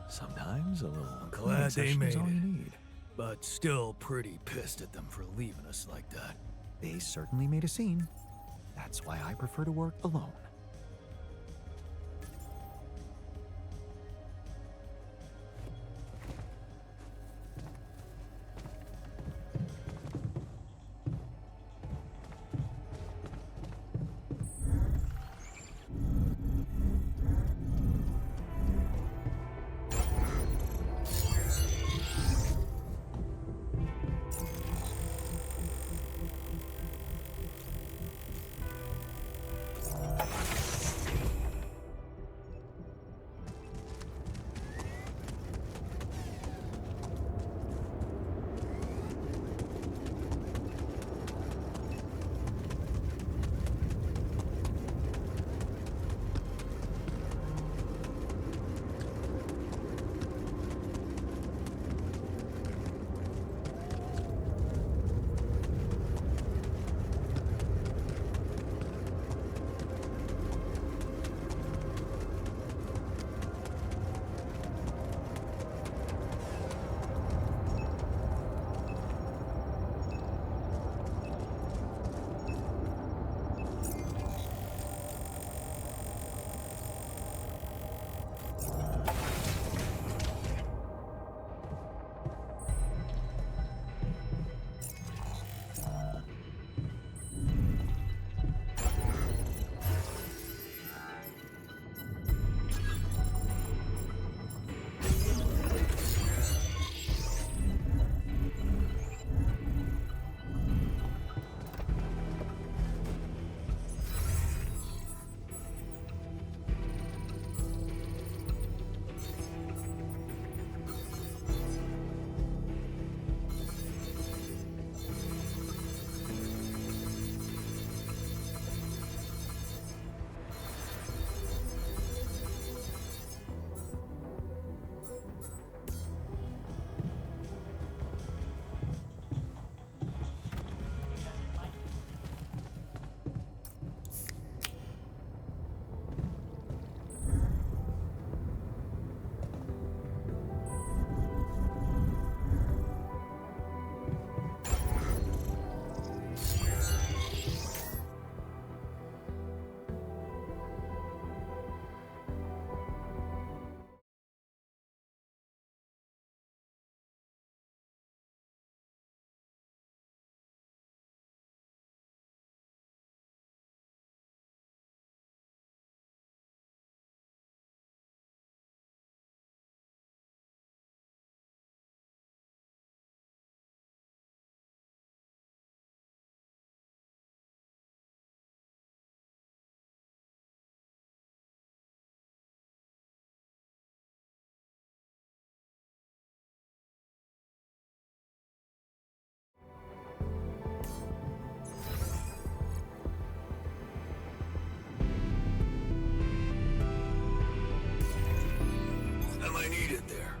Sometimes a little Glad they concession is made all you it. need. But still pretty pissed at them for leaving us like that. They certainly made a scene. That's why I prefer to work alone. out there.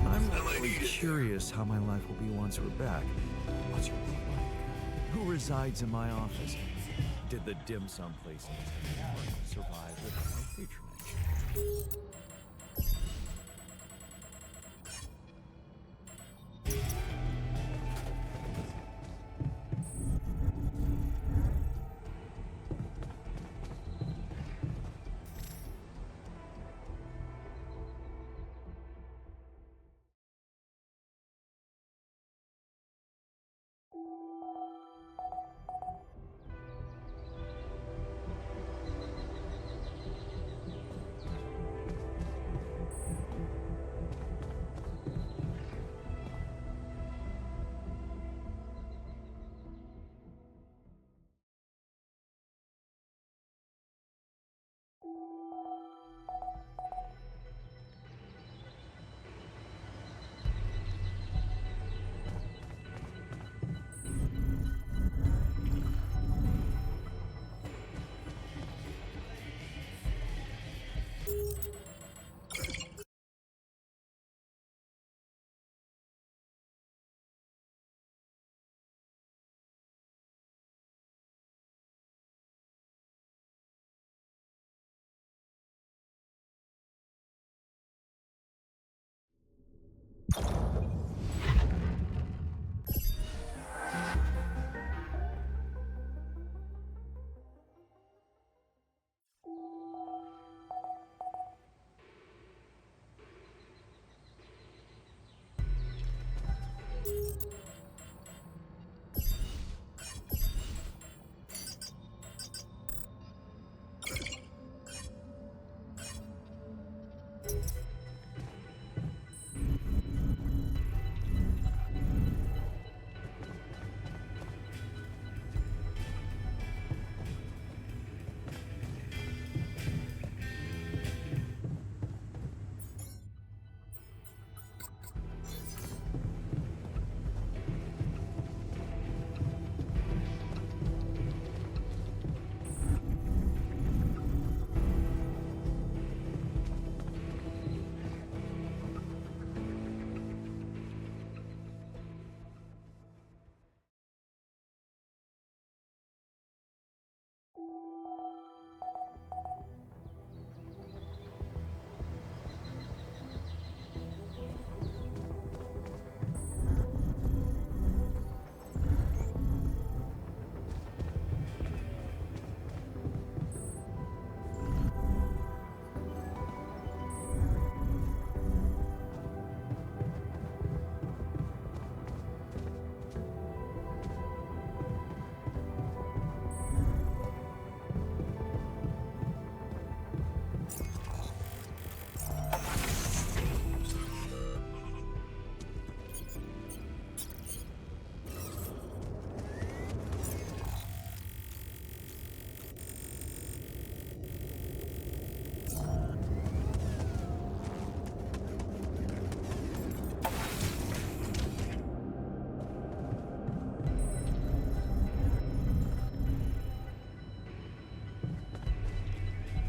I'm really curious how my life will be once we're back. What's your name? Who resides in my office? Did the dim sum place survive without my patronage?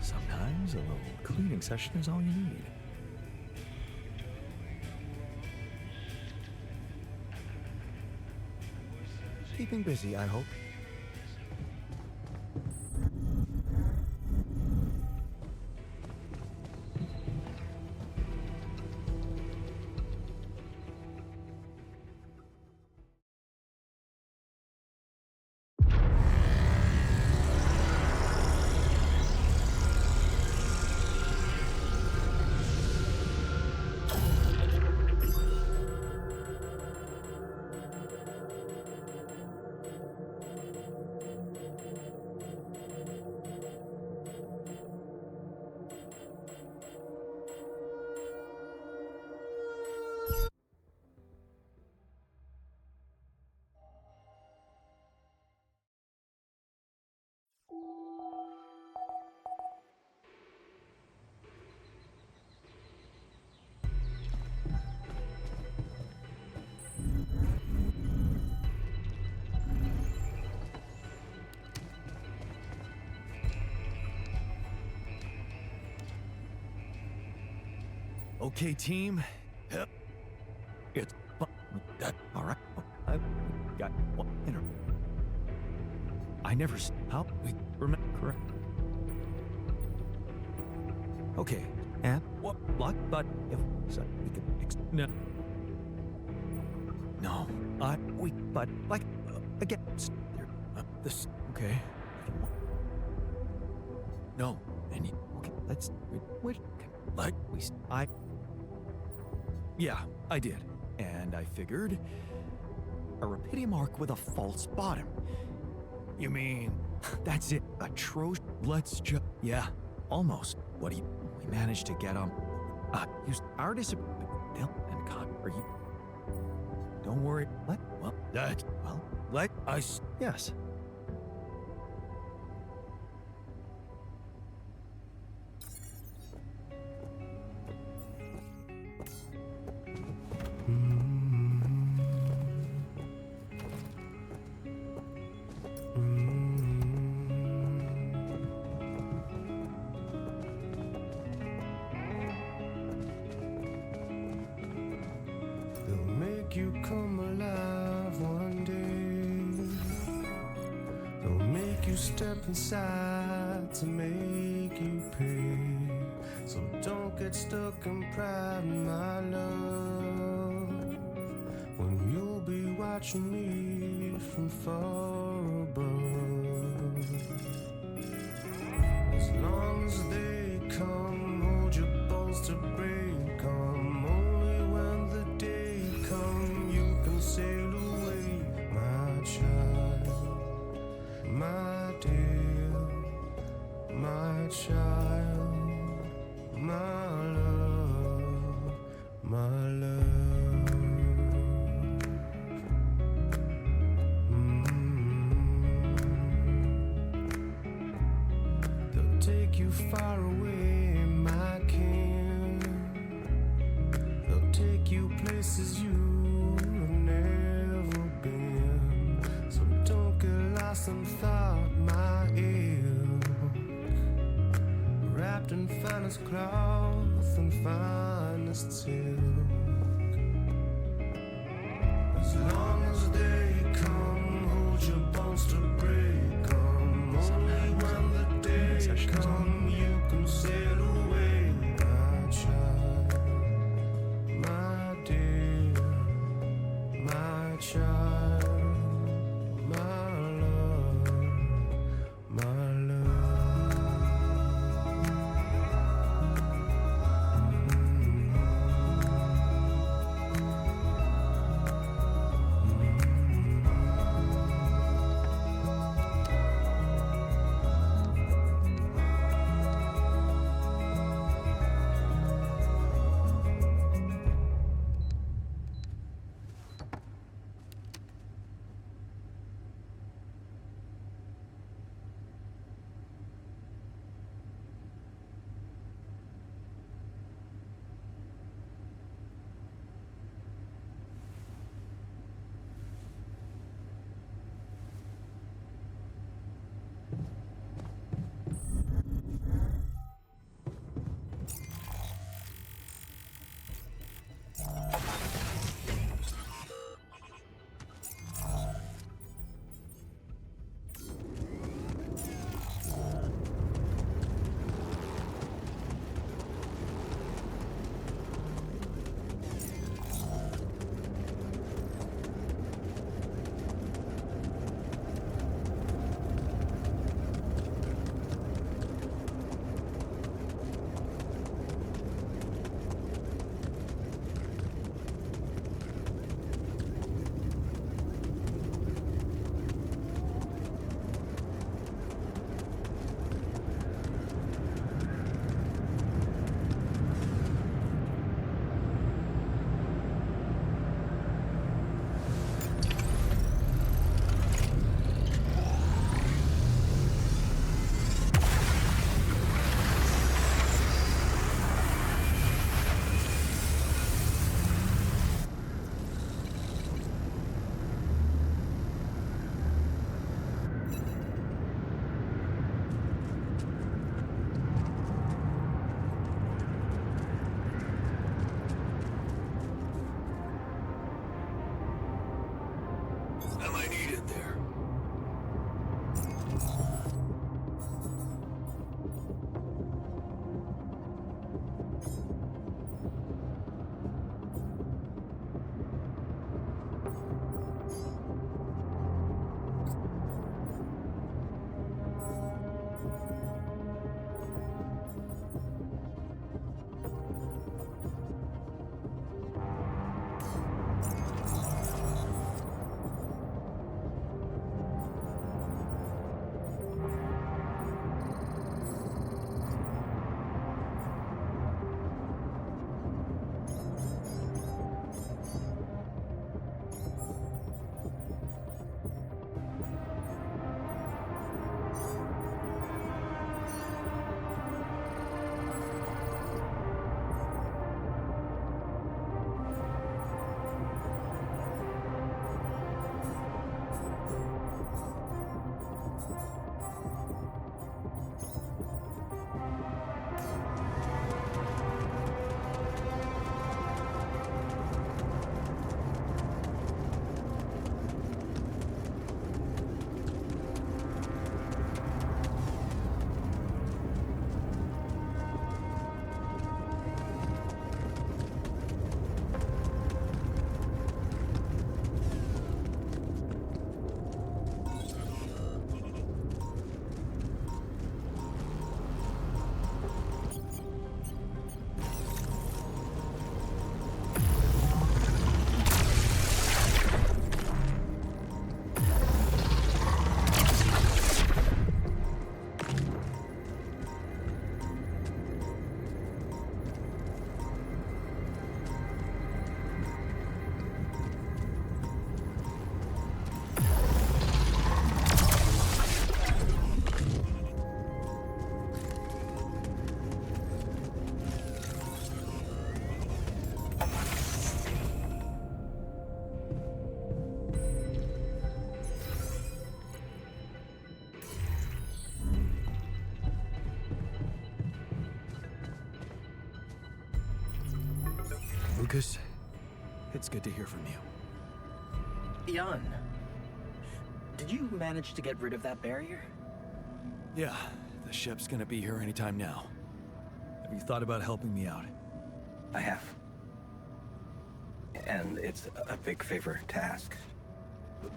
Sometimes a little cleaning session is all you need. Keeping busy, I hope. Okay, team. Yep. It's that. All right. I got one inner. I never. How we remember correct? Okay. And what? But if so we could no. No. But like again. This. Okay. No. And you, okay. Let's. Wait. Like We. Yeah, I did. And I figured a Rapidium arc with a false bottom. you mean? That's it. Atrocious. Let's just. Yeah, almost. What do you? We managed to get use our disappointment. And God, are you? Don't worry. Let. Well. That. Well. Let I. Yes. They'll make you come alive one day. They'll make you step inside to make you pay. So don't get stuck in pride, my love, when you'll be watching me from far above. As long as they come, hold your balls to break 'em. Only when the day come, you can sail away, my child, my dear, my child, my love, my love. They'll take you far away, my king. They'll take you places you have never been. So don't get lost in thought, my ilk, wrapped in finest cloth and finest silk. As long as they come, hold your bones to break 'em. Only when the day come, you can sail away, my child, my dear, my child, my love, my love. get there. Lucas, it's good to hear from you. Jan, did you manage to get rid of that barrier? Yeah, the ship's gonna be here anytime now. Have you thought about helping me out? I have. And it's a big favor to ask.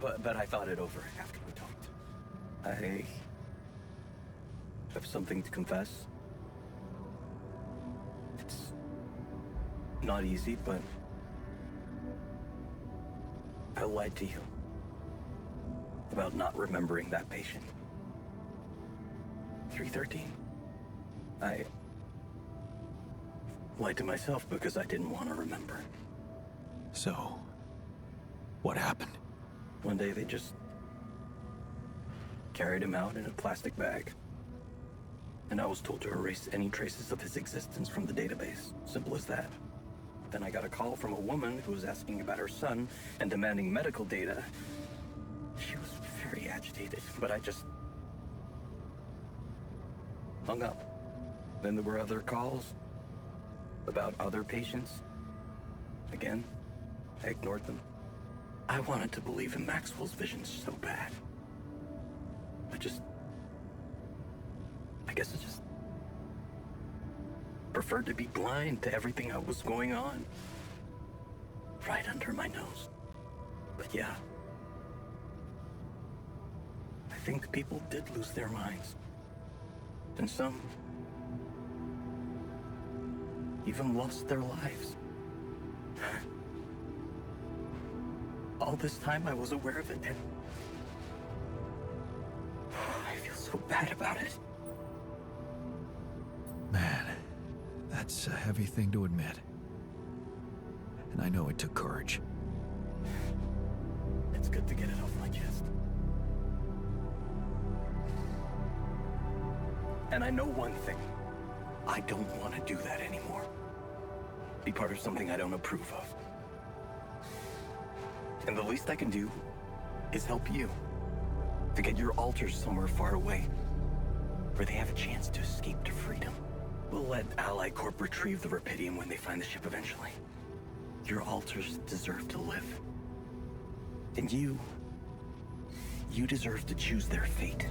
But I thought it over after we talked. I have something to confess. It's not easy, but I lied to you about not remembering that patient. 313. I lied to myself because I didn't want to remember. So, what happened? One day they just carried him out in a plastic bag. And I was told to erase any traces of his existence from the database. Simple as that. Then I got a call from a woman who was asking about her son and demanding medical data. She was very agitated, but I just hung up. Then there were other calls about other patients. Again, I ignored them. I wanted to believe in Maxwell's visions so bad. I guess I just preferred to be blind to everything that was going on. Right under my nose. But yeah. I think people did lose their minds. And some even lost their lives. All this time I was aware of it, and I feel so bad about it. Man, that's a heavy thing to admit. And I know it took courage. It's good to get it off my chest. And I know one thing. I don't want to do that anymore. Be part of something I don't approve of. And the least I can do is help you to get your alters somewhere far away where they have a chance to escape to freedom. We'll let Ally Corp retrieve the Rapidium when they find the ship eventually. Your alters deserve to live. And you you deserve to choose their fate.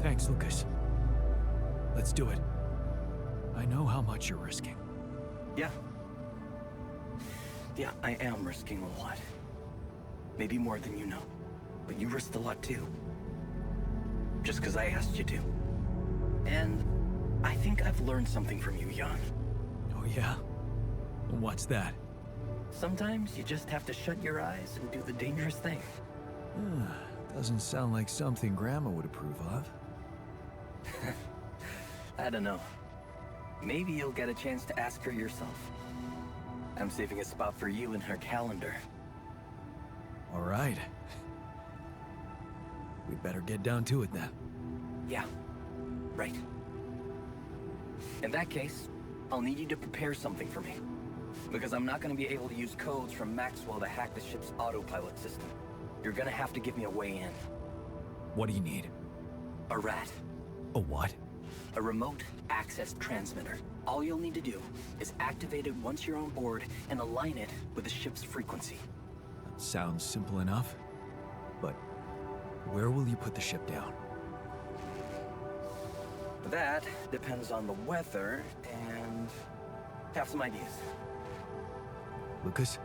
Thanks, Lucas. Let's do it. I know how much you're risking. Yeah. Yeah, I am risking a lot. Maybe more than you know. But you risked a lot too. Just because I asked you to. And I think I've learned something from you, Jan. Oh yeah? What's that? Sometimes you just have to shut your eyes and do the dangerous thing. Doesn't sound like something Grandma would approve of. I don't know. Maybe you'll get a chance to ask her yourself. I'm saving a spot for you in her calendar. All right. We better get down to it then. Yeah, right. In that case, I'll need you to prepare something for me. Because I'm not going to be able to use codes from Maxwell to hack the ship's autopilot system. You're gonna have to give me a way in. What do you need? A rat. A what? A remote access transmitter. All you'll need to do is activate it once you're on board and align it with the ship's frequency. Sounds simple enough. But where will you put the ship down? That depends on the weather and have some ideas. Lucas?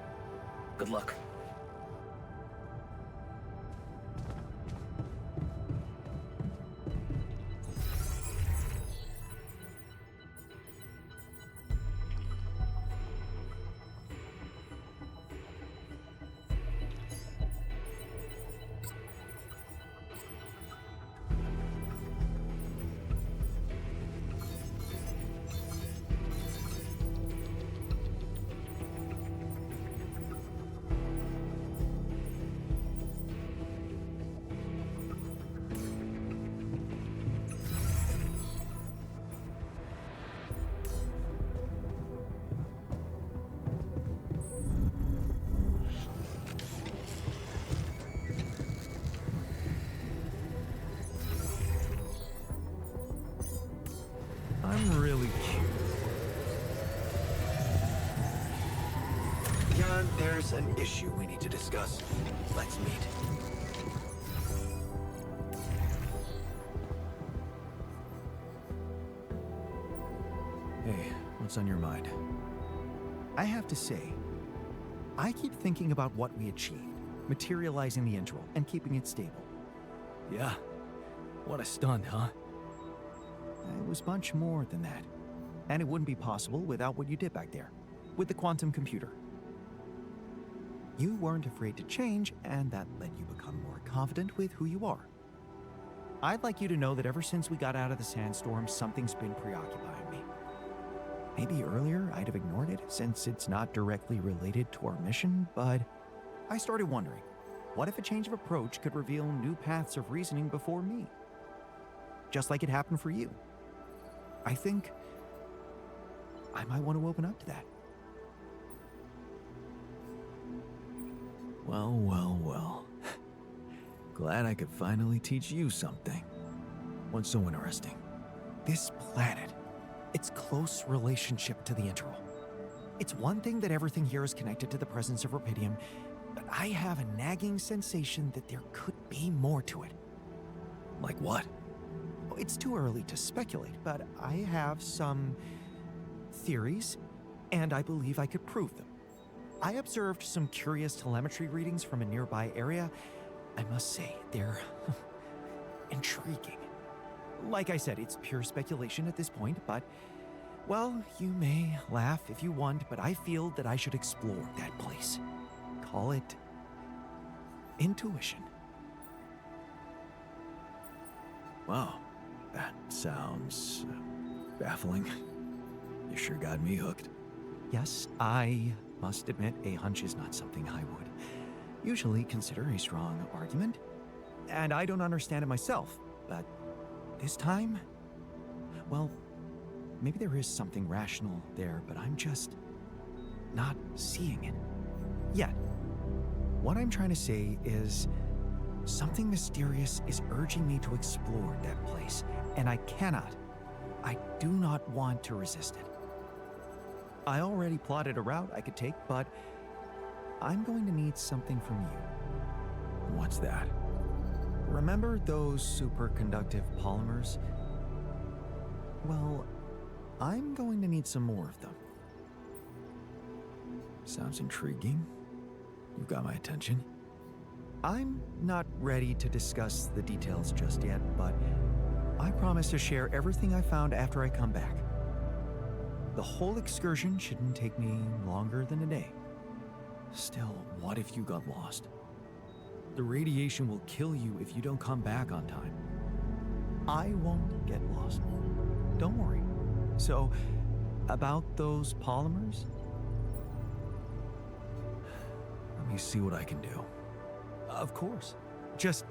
Good luck. I'm really cute. Jan, there's an issue we need to discuss. Let's meet. Hey, what's on your mind? I have to say, I keep thinking about what we achieved, materializing the intro and keeping it stable. Yeah. What a stunt, huh? It was much more than that. And it wouldn't be possible without what you did back there, with the quantum computer. You weren't afraid to change, and that let you become more confident with who you are. I'd like you to know that ever since we got out of the sandstorm, something's been preoccupying me. Maybe earlier I'd have ignored it, since it's not directly related to our mission, but I started wondering, what if a change of approach could reveal new paths of reasoning before me? Just like it happened for you. I think I might want to open up to that. Well, well, well. Glad I could finally teach you something. What's so interesting? This planet, its close relationship to the Integral. It's one thing that everything here is connected to the presence of Rapidium, but I have a nagging sensation that there could be more to it. Like what? It's too early to speculate, but I have some theories, and I believe I could prove them. I observed some curious telemetry readings from a nearby area. I must say, they're intriguing. Like I said, it's pure speculation at this point, but, well, you may laugh if you want, but I feel that I should explore that place. Call it intuition. Wow, that sounds baffling. You sure got me hooked. Yes, I must admit a hunch is not something I would usually consider a strong argument. And I don't understand it myself, but this time, well, maybe there is something rational there, but I'm just not seeing it yet. What I'm trying to say is something mysterious is urging me to explore that place, and I do not want to resist it. I already plotted a route I could take, but I'm going to need something from you. What's that? Remember those superconductive polymers? Well, I'm going to need some more of them. Sounds intriguing. You've got my attention. I'm not ready to discuss the details just yet, but I promise to share everything I found after I come back. The whole excursion shouldn't take me longer than a day. Still, what if you got lost? The radiation will kill you if you don't come back on time. I won't get lost. Don't worry. So, about those polymers? Let me see what I can do. Of course. Just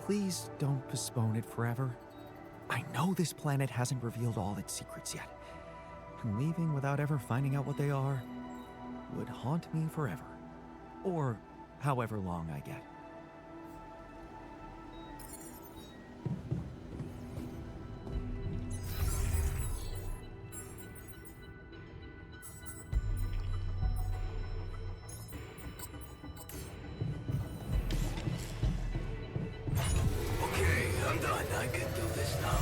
please don't postpone it forever. I know this planet hasn't revealed all its secrets yet, and leaving without ever finding out what they are would haunt me forever. Or however long I get. Okay, I'm done. I can do this now.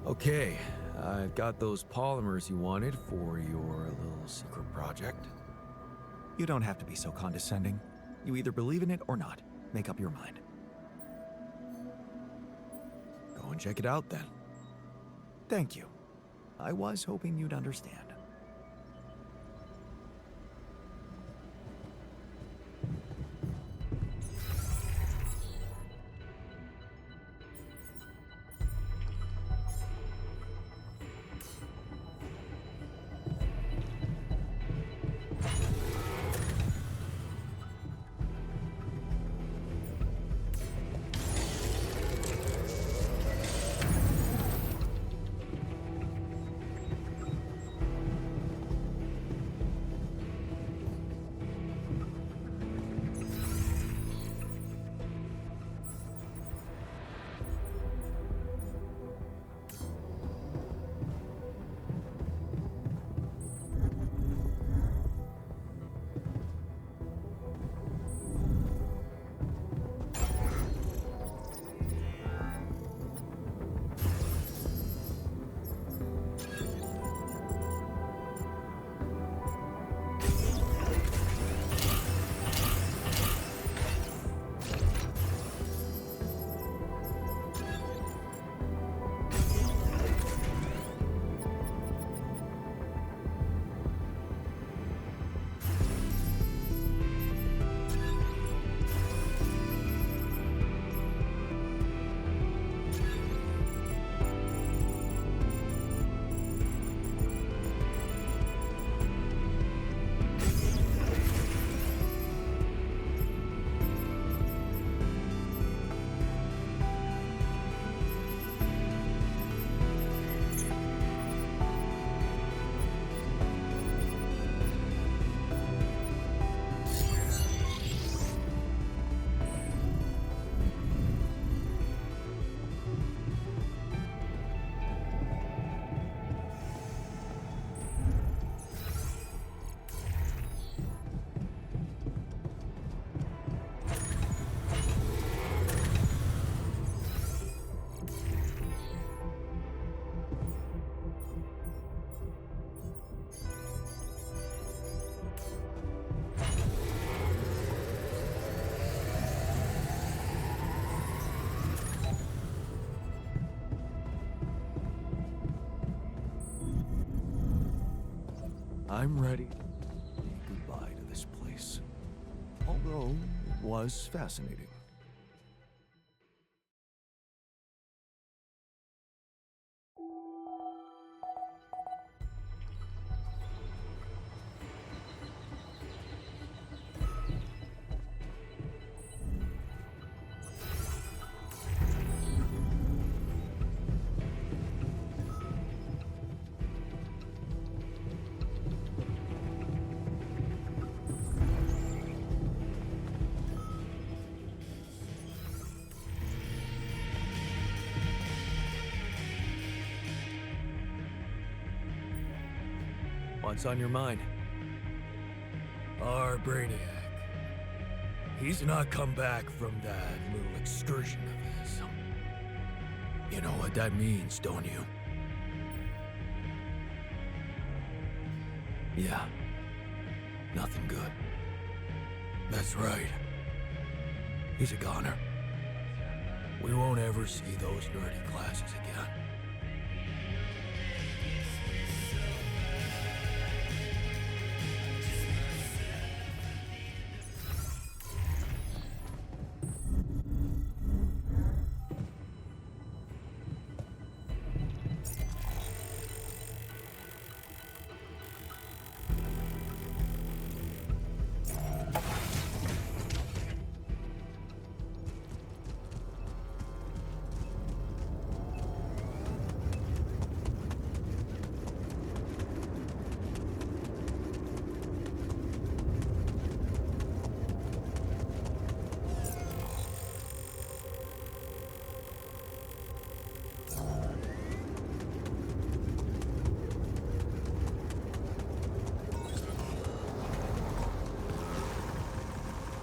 Okay, I've got those polymers you wanted for your little secret project. You don't have to be so condescending. You either believe in it or not. Make up your mind. Go and check it out then. Thank you. I was hoping you'd understand. I'm ready to say goodbye to this place. Although it was fascinating. What's on your mind? Our Brainiac. He's not come back from that little excursion of his. You know what that means, don't you? Yeah. Nothing good. That's right. He's a goner. We won't ever see those nerdy classes again.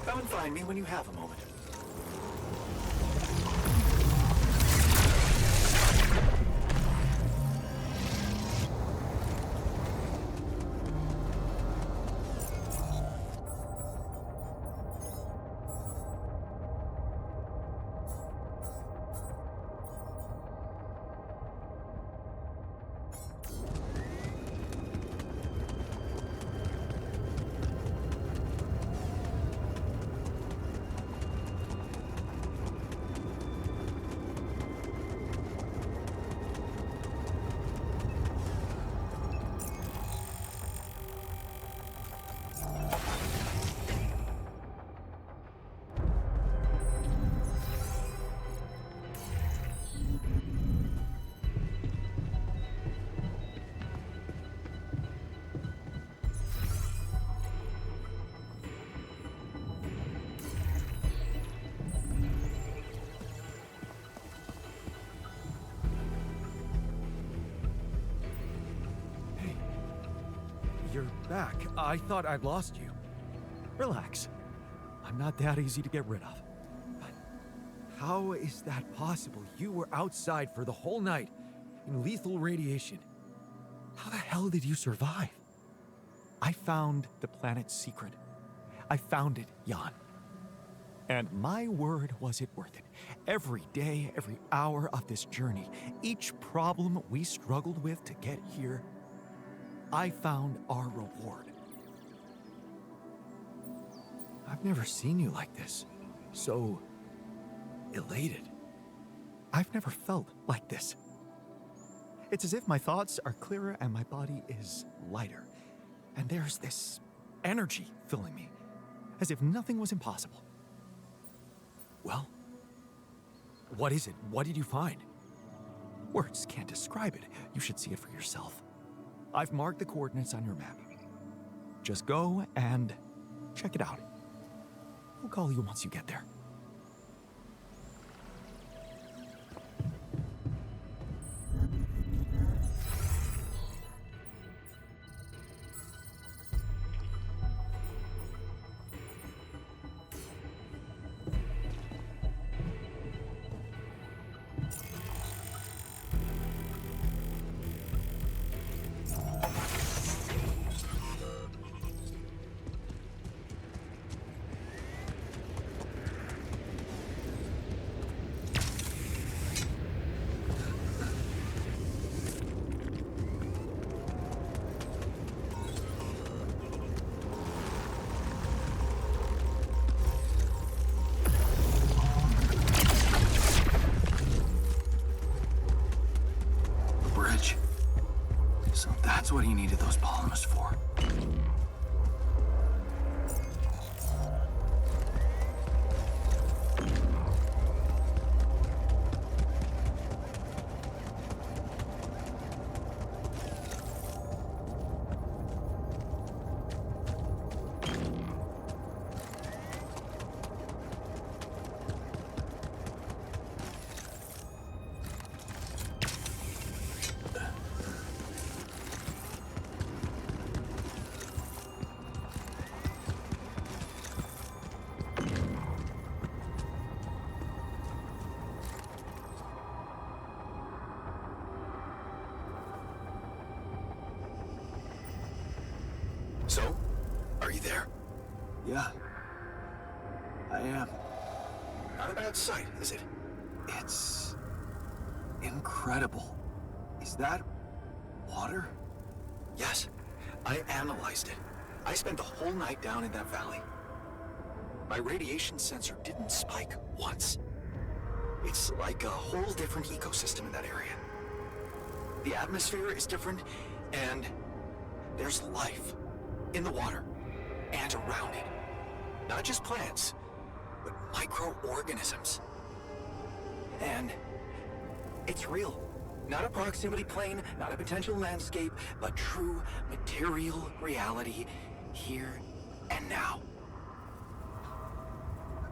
Come and find me when you have a moment. You're back. I thought I'd lost you. Relax. I'm not that easy to get rid of. But how is that possible? You were outside for the whole night in lethal radiation. How the hell did you survive? I found the planet's secret. I found it, Jan. And my word, was it worth it. Every day, every hour of this journey, each problem we struggled with to get here, I found our reward. I've never seen you like this. So elated. I've never felt like this. It's as if my thoughts are clearer and my body is lighter. And there's this energy filling me, as if nothing was impossible. Well, what is it? What did you find? Words can't describe it. You should see it for yourself. I've marked the coordinates on your map. Just go and check it out. I'll call you once you get there. So that's what he needed those polymers for. So, are you there? Yeah, I am. Not a bad sight, is it? It's incredible. Is that water? Yes, I analyzed it. I spent the whole night down in that valley. My radiation sensor didn't spike once. It's like a whole different ecosystem in that area. The atmosphere is different, and there's life in the water and around it. Not just plants, but microorganisms. And it's real. Not a proximity plane, not a potential landscape, but true material reality here and now.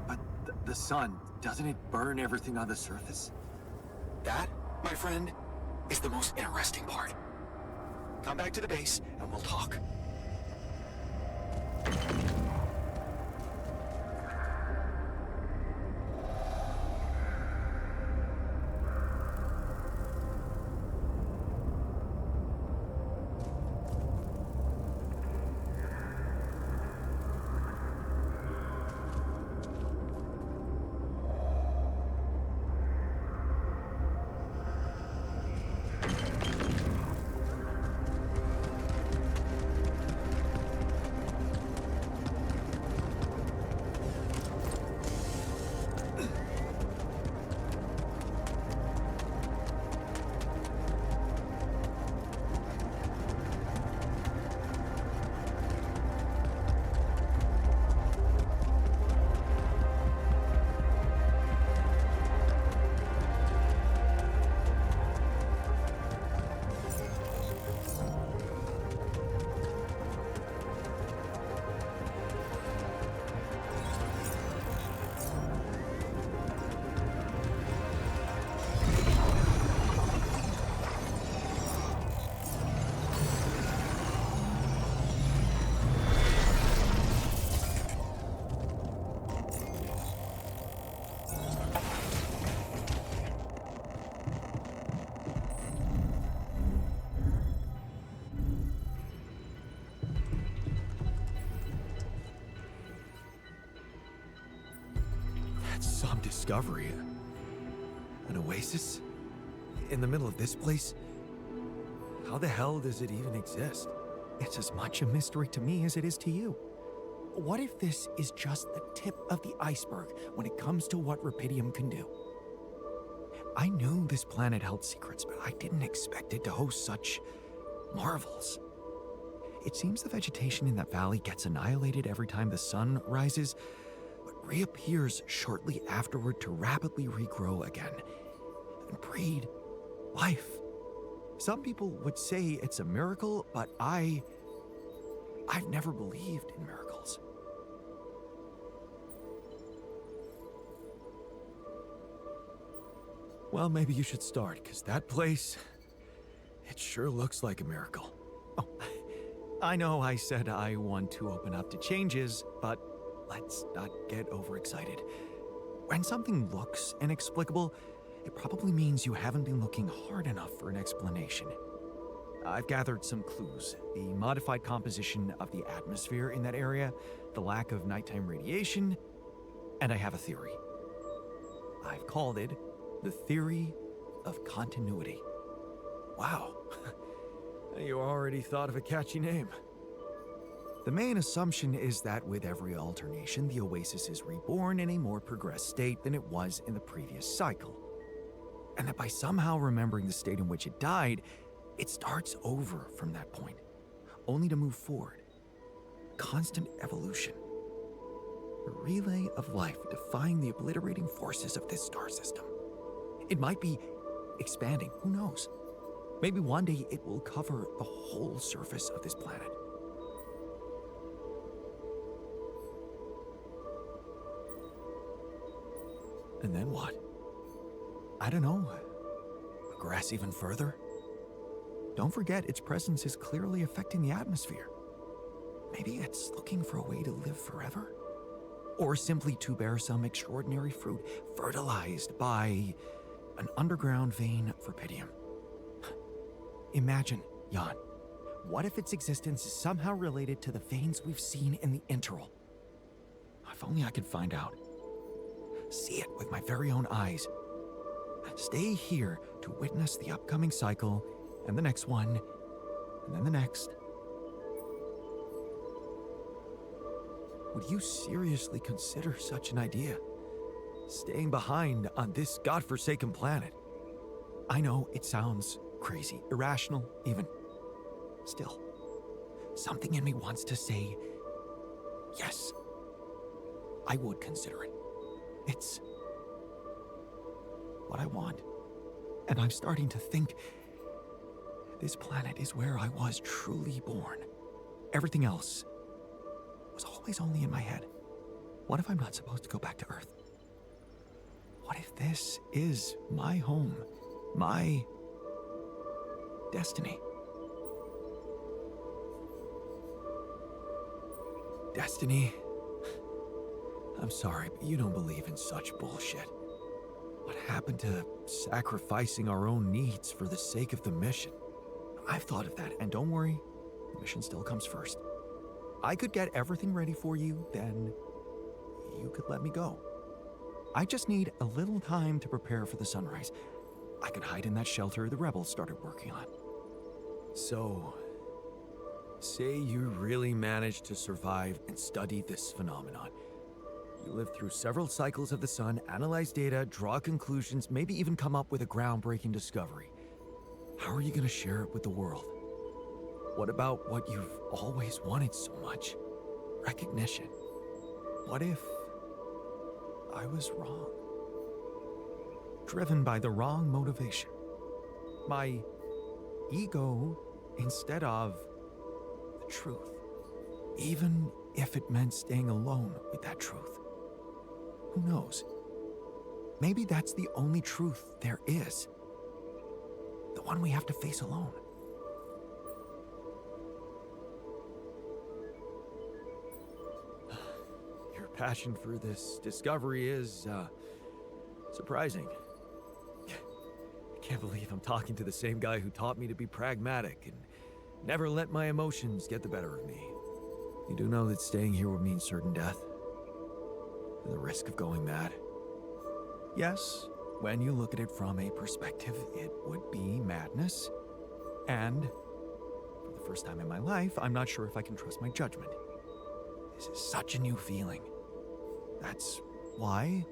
But the sun, doesn't it burn everything on the surface? That, my friend, is the most interesting part. Come back to the base and we'll talk. That's some discovery. An oasis? In the middle of this place? How the hell does it even exist? It's as much a mystery to me as it is to you. What if this is just the tip of the iceberg when it comes to what Rapidium can do? I knew this planet held secrets, but I didn't expect it to host such marvels. It seems the vegetation in that valley gets annihilated every time the sun rises, but reappears shortly afterward to rapidly regrow again and breed life. Some people would say it's a miracle, but I've never believed in miracles. Well, maybe you should start, because that place, it sure looks like a miracle. Oh, I know I said I want to open up to changes, but let's not get overexcited. When something looks inexplicable, it probably means you haven't been looking hard enough for an explanation. I've gathered some clues. The modified composition of the atmosphere in that area, the lack of nighttime radiation, and I have a theory. I've called it the theory of continuity. Wow, you already thought of a catchy name. The main assumption is that with every alternation, the Oasis is reborn in a more progressed state than it was in the previous cycle. And that by somehow remembering the state in which it died, it starts over from that point, only to move forward. Constant evolution. A relay of life defying the obliterating forces of this star system. It might be expanding, who knows? Maybe one day it will cover the whole surface of this planet. And then what? I don't know. Progress even further? Don't forget its presence is clearly affecting the atmosphere. Maybe it's looking for a way to live forever? Or simply to bear some extraordinary fruit, fertilized by an underground vein of Rapidium. Imagine, Jan, What if its existence is somehow related to the veins we've seen in the interval? If only I could find out. See it with my very own eyes. Stay here to witness the upcoming cycle, and the next one, and then the next. Would you seriously consider such an idea? Staying behind on this godforsaken planet? I know it sounds crazy, irrational even. Still, something in me wants to say, yes, I would consider it. It's what I want. And I'm starting to think this planet is where I was truly born. Everything else was always only in my head. What if I'm not supposed to go back to Earth? What if this is my home, my destiny? Destiny? I'm sorry, but you don't believe in such bullshit. What happened to sacrificing our own needs for the sake of the mission? I've thought of that, and don't worry, the mission still comes first. I could get everything ready for you, then you could let me go. I just need a little time to prepare for the sunrise. I could hide in that shelter the rebels started working on. So, say you really managed to survive and study this phenomenon. You lived through several cycles of the sun, analyze data, draw conclusions, maybe even come up with a groundbreaking discovery. How are you going to share it with the world? What about what you've always wanted so much? Recognition. What if I was wrong? Driven by the wrong motivation. My ego instead of the truth. Even if it meant staying alone with that truth. Who knows? Maybe that's the only truth there is. The one we have to face alone. Your passion for this discovery is, surprising. I can't believe I'm talking to the same guy who taught me to be pragmatic and never let my emotions get the better of me. You do know that staying here would mean certain death? The risk of going mad? Yes, when you look at it from a perspective, it would be madness. And for the first time in my life, I'm not sure if I can trust my judgment. This is such a new feeling. That's why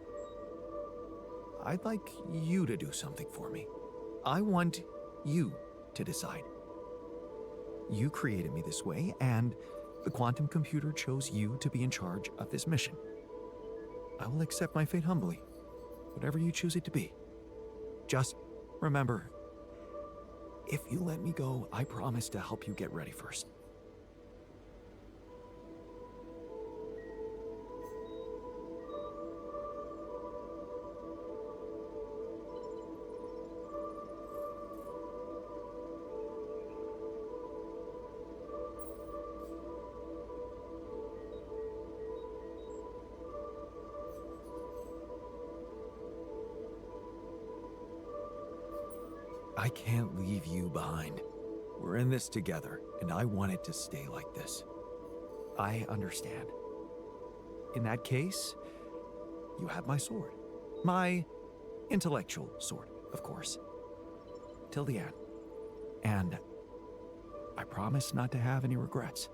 I'd like you to do something for me. I want you to decide. You created me this way, and the quantum computer chose you to be in charge of this mission. I will accept my fate humbly, whatever you choose it to be. Just remember, if you let me go, I promise to help you get ready first. I can't leave you behind. We're in this together, and I want it to stay like this. I understand. In that case, you have my sword. My intellectual sword, of course. Till the end. And I promise not to have any regrets.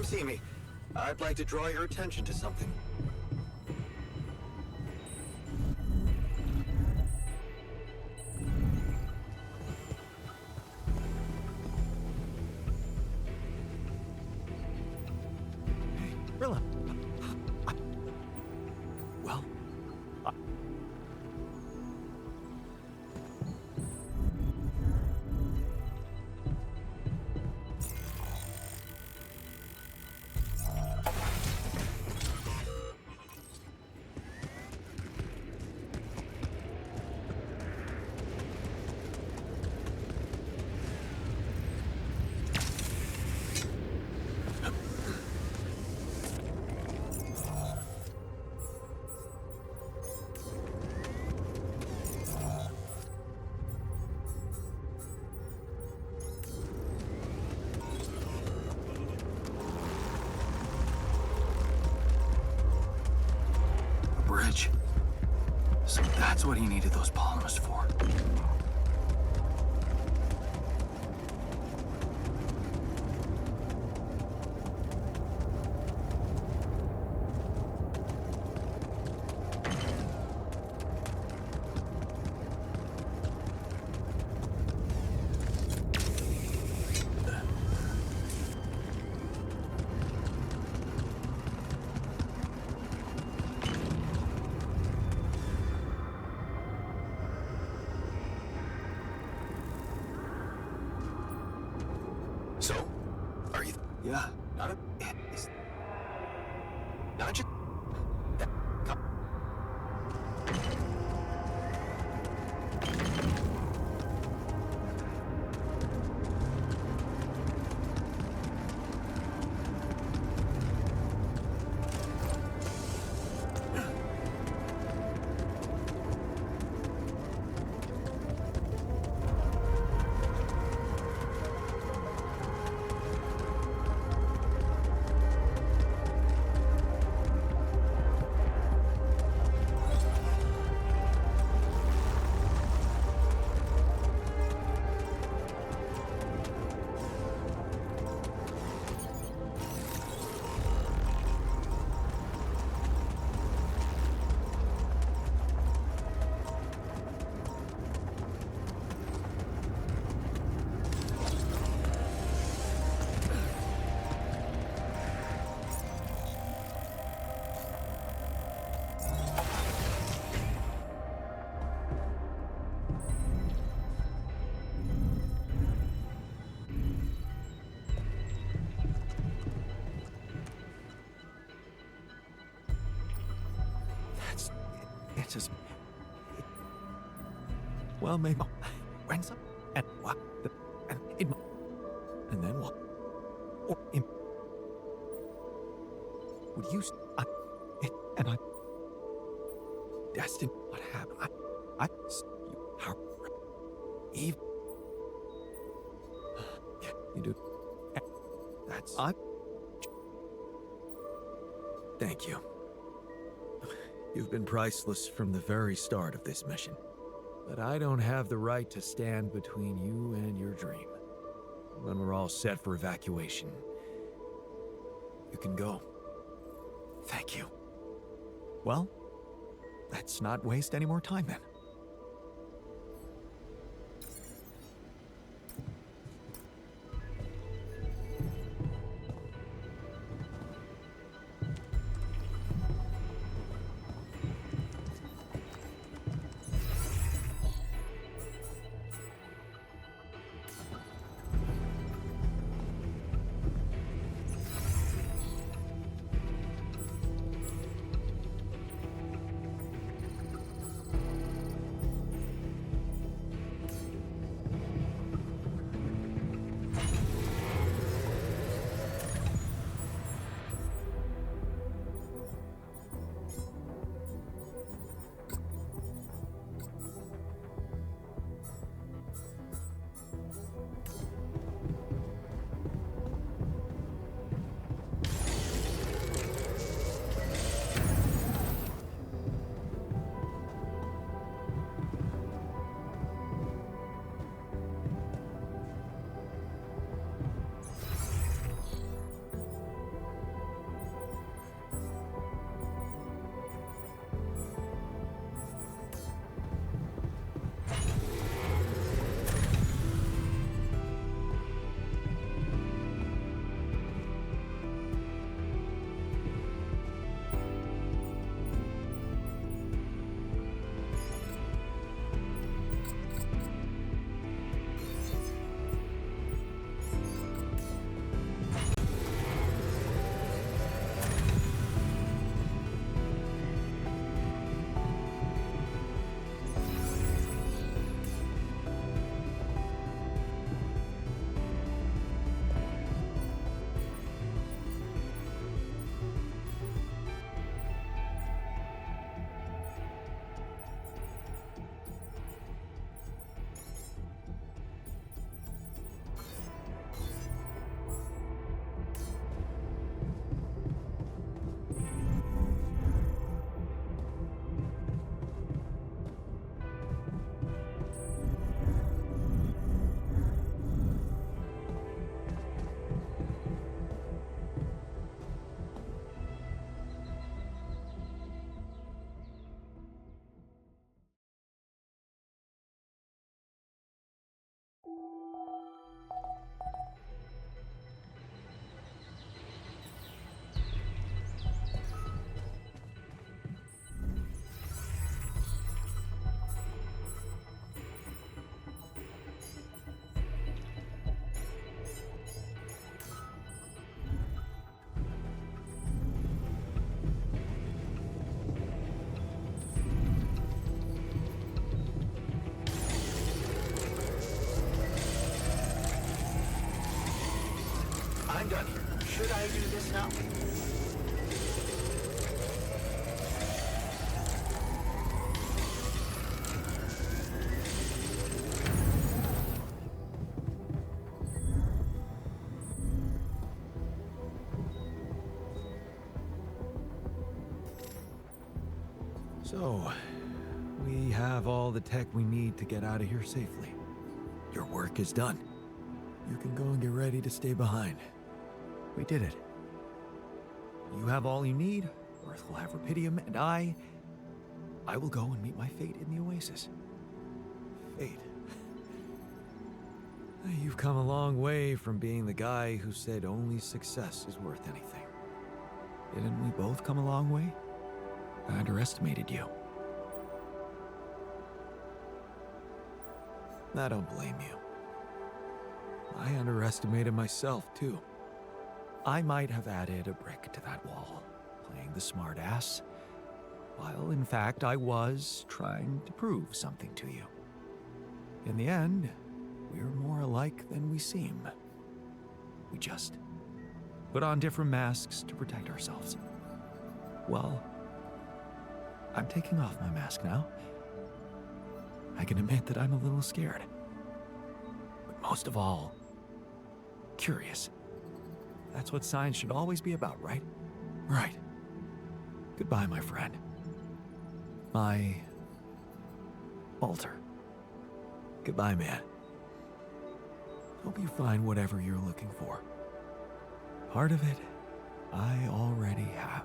Come see me. I'd like to draw your attention to something. Rilla. Well, Bridge. So that's what he needed those polymers for. So, are you? Yeah. Not a. Is, not just. It's just. Well, maybe. When some. And what? And it. And then what? Or in. Would you. And I. Destined. What happened? You. How. Eve. Yeah, you do. That's. Thank you. You've been priceless from the very start of this mission. But I don't have the right to stand between you and your dream. When we're all set for evacuation, you can go. Thank you. Well, let's not waste any more time then. I'm done here. Should I do this now? So, we have all the tech we need to get out of here safely. Your work is done. You can go and get ready to stay behind. We did it. You have all you need, Earth will have Rapidium, and I will go and meet my fate in the Oasis. Fate. You've come a long way from being the guy who said only success is worth anything. Didn't we both come a long way? I underestimated you. I don't blame you. I underestimated myself, too. I might have added a brick to that wall, playing the smart ass, while in fact I was trying to prove something to you. In the end, we're more alike than we seem. We just put on different masks to protect ourselves. Well, I'm taking off my mask now. I can admit that I'm a little scared. But most of all, curious. That's what science should always be about, right? Right. Goodbye, my friend. My alter. Goodbye, man. Hope you find whatever you're looking for. Part of it, I already have.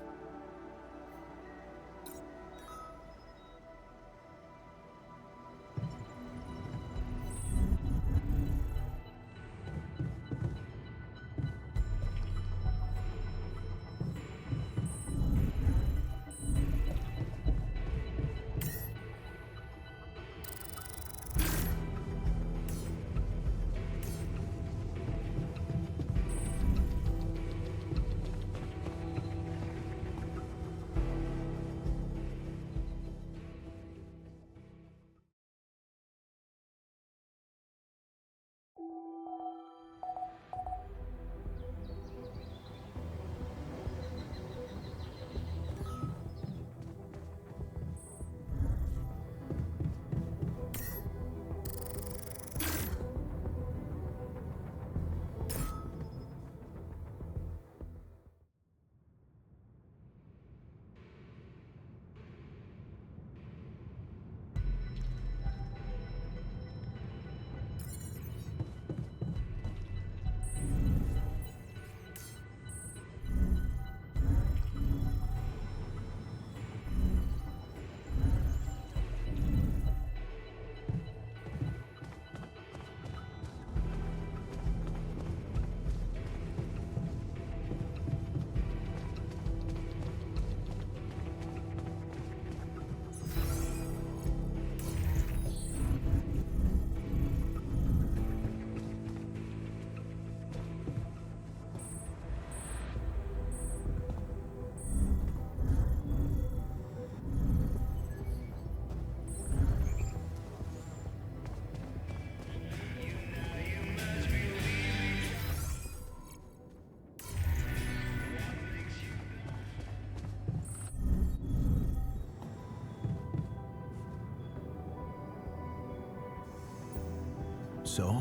So,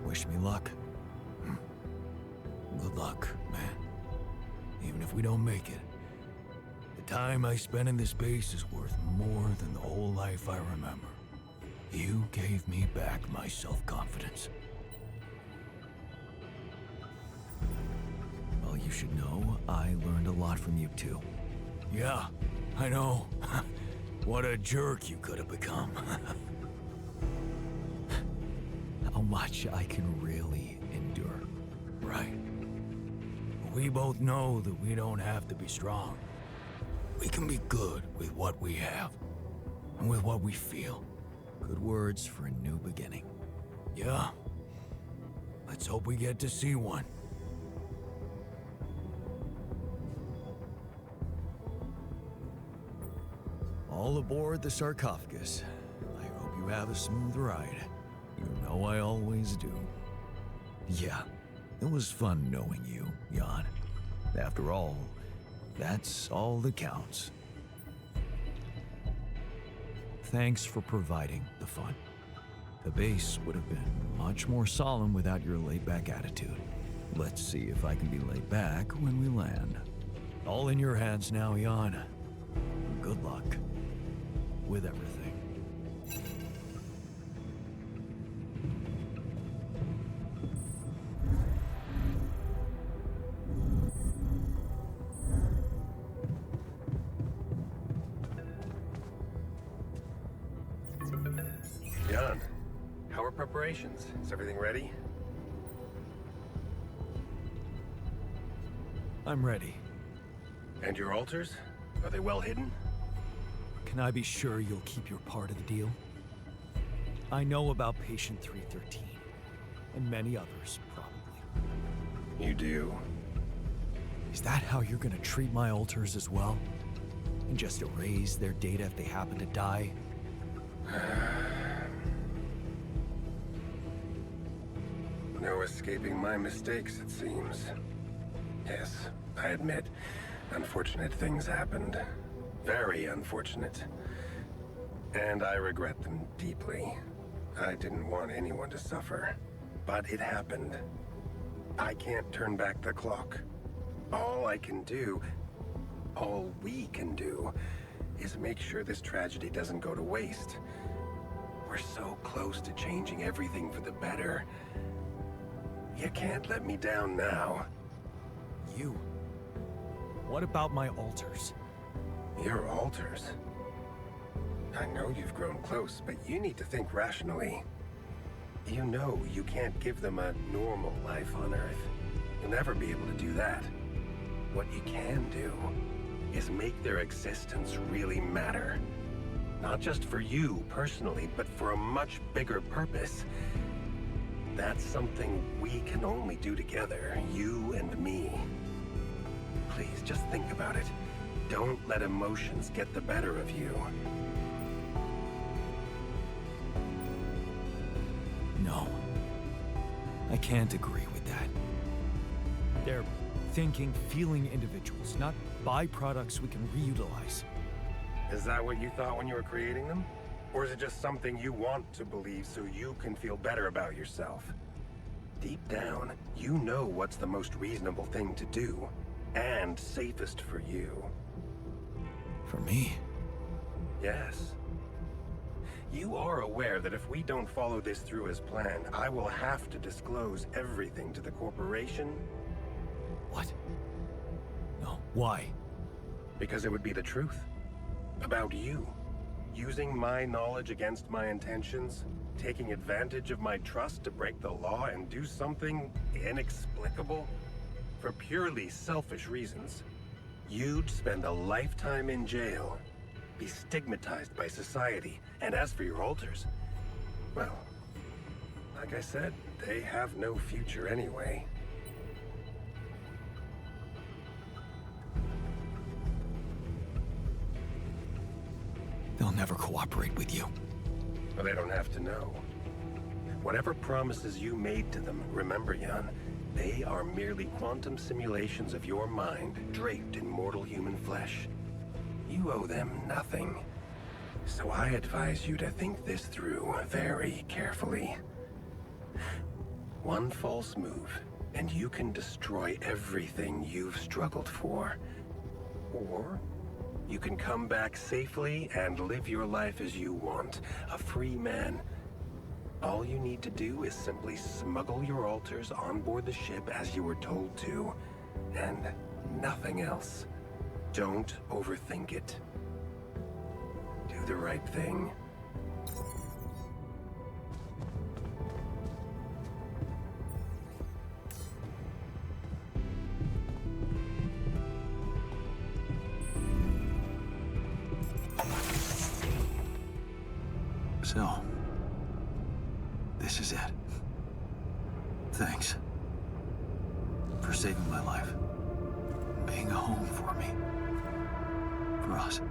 wish me luck. Good luck, man. Even if we don't make it, the time I spent in this base is worth more than the whole life I remember. You gave me back my self-confidence. Well, you should know I learned a lot from you too. Yeah, I know. What a jerk you could have become. How much I can really endure. Right. We both know that we don't have to be strong. We can be good with what we have, and with what we feel. Good words for a new beginning. Yeah. Let's hope we get to see one. All aboard the sarcophagus. I hope you have a smooth ride. You know I always do. Yeah, It was fun knowing you, Jan. After all, that's all that counts. Thanks for providing the fun. The base would have been much more solemn without your laid-back attitude. Let's see if I can be laid back when we land. All in your hands now, Jan. Good luck with everything. Jan, how are preparations? Is everything ready? I'm ready. And your altars? Are they well hidden? Can I be sure you'll keep your part of the deal? I know about Patient 313, and many others, probably. You do. Is that how you're gonna treat my altars as well? And just erase their data if they happen to die? No escaping my mistakes, it seems. Yes, I admit, unfortunate things happened. Very unfortunate. And I regret them deeply. I didn't want anyone to suffer. But it happened. I can't turn back the clock. All I can do, all we can do, is make sure this tragedy doesn't go to waste. We're so close to changing everything for the better. You can't let me down now. You? What about my altars? Your altars? I know you've grown close, but you need to think rationally. You know you can't give them a normal life on Earth. You'll never be able to do that. What you can do is make their existence really matter. Not just for you personally, but for a much bigger purpose. That's something we can only do together, you and me. Please, just think about it. Don't let emotions get the better of you. No. I can't agree with that. They're thinking, feeling individuals, not byproducts we can reutilize. Is that what you thought when you were creating them? Or is it just something you want to believe so you can feel better about yourself? Deep down, you know what's the most reasonable thing to do, and safest for you. For me? Yes. You are aware that if we don't follow this through as planned, I will have to disclose everything to the corporation? What? No, why? Because it would be the truth. About you. Using my knowledge against my intentions, taking advantage of my trust to break the law and do something inexplicable for purely selfish reasons. You'd spend a lifetime in jail, be stigmatized by society, and as for your altars, well, like I said, they have no future anyway. They'll never cooperate with you. Well, they don't have to know. Whatever promises you made to them, remember, Jan, they are merely quantum simulations of your mind, draped in mortal human flesh. You owe them nothing. So I advise you to think this through very carefully. One false move, and you can destroy everything you've struggled for. Or you can come back safely and live your life as you want, a free man. All you need to do is simply smuggle your altars on board the ship as you were told to, and nothing else. Don't overthink it. Do the right thing. So, this is it. Thanks for saving my life, being a home for me, for us.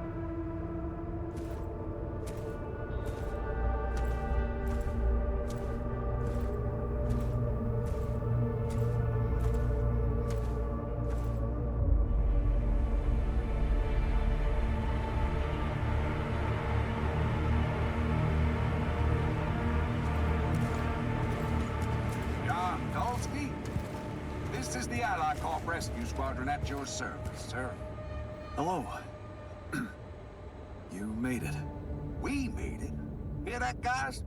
is the Ally Corp Rescue Squadron at your service, sir. Hello. You made it. We made it. Hear that, guys?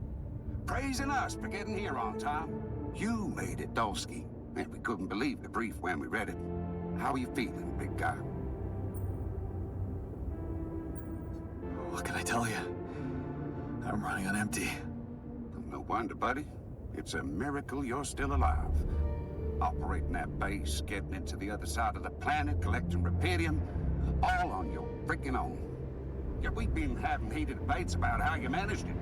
Praising us for getting here on time. You made it, Dolsky. And we couldn't believe the brief when we read it. How are you feeling, big guy? What can I tell you? I'm running on empty. No wonder, buddy. It's a miracle you're still alive. Operating that base, getting into the other side of the planet, collecting Repedium, all on your freaking own. Yet we've been having heated debates about how you managed it.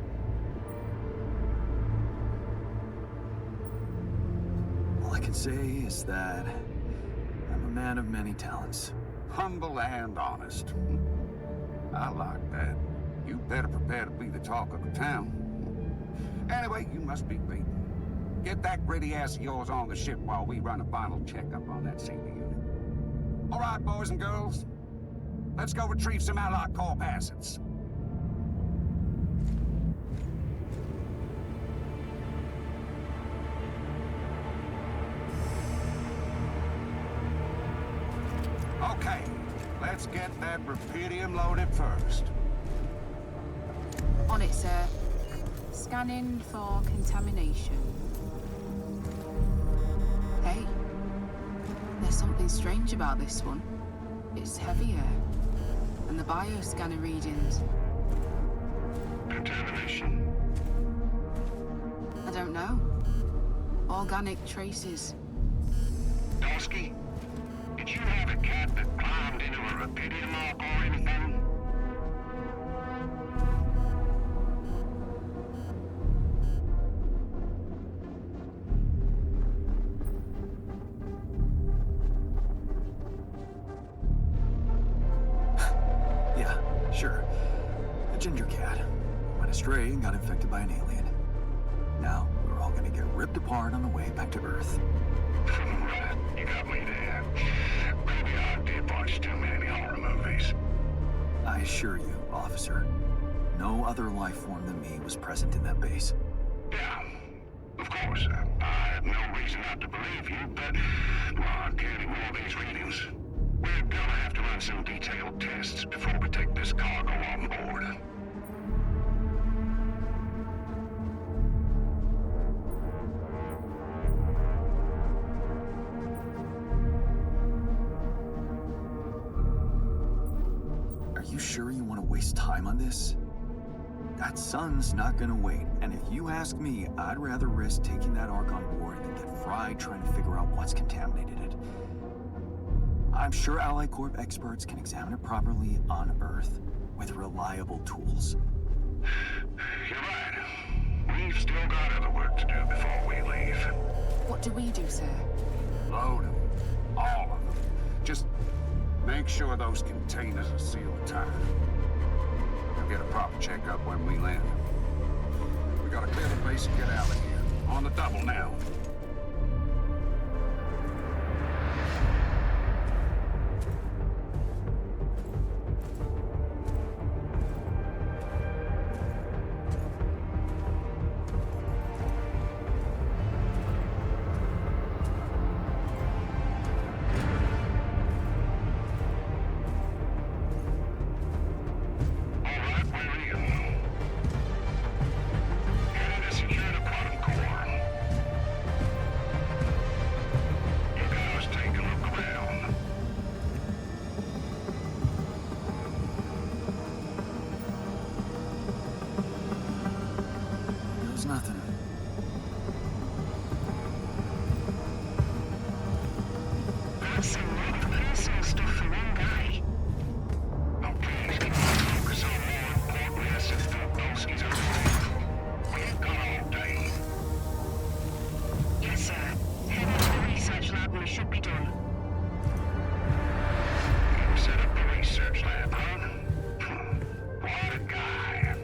All I can say is that I'm a man of many talents. Humble and honest. I like that. You better prepare to be the talk of the town. Anyway, you must be beaten. Get that gritty ass of yours on the ship while we run a final checkup on that safety unit. All right, boys and girls. Let's go retrieve some Allied Corp assets. Okay, let's get that Repedium loaded first. On it, sir. Scanning for contamination. Hey, there's something strange about this one. It's heavier. And the bioscanner readings. Contamination? I don't know. Organic traces. Dolsky, did you have a cat that climbed into a Repedium lock or anything? Sure. A ginger cat. Went astray and got infected by an alien. Now, we're all gonna get ripped apart on the way back to Earth. Right, you got me there. Maybe I did watch too many horror movies. I assure you, officer, no other life form than me was present in that base. Yeah, of course. I have no reason not to believe you, but come on, carry all these readings. We're gonna have to run some detailed tests before we take this cargo on board. Are you sure you want to waste time on this? That sun's not gonna wait, and if you ask me, I'd rather risk taking that Ark on board than get fried trying to figure out what's contaminated it. I'm sure Ally Corp experts can examine it properly on Earth with reliable tools. You're right. We've still got other work to do before we leave. What do we do, sir? Load them. All of them. Just make sure those containers are sealed tight. We'll get a proper checkup when we land. We gotta clear the base and get out of here. On the double now. Nothing. That's a lot of personal stuff for one guy. Oh, please, can you focus on more important assets than Dolsky's arrival? We've got all day. Yes, sir. Head into the research lab and we should be done. You set up the research lab, huh? What a guy.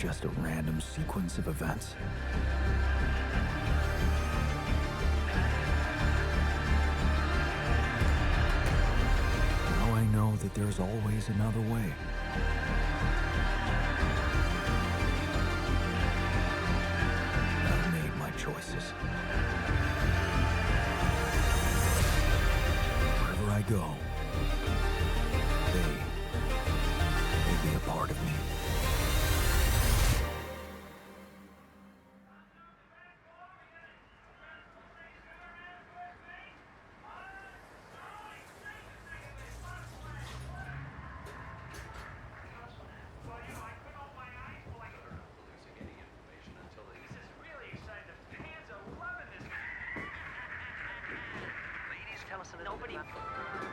just a random sequence of events. Now I know that there's always another way. I've made my choices. Wherever I go, they will be a part of me.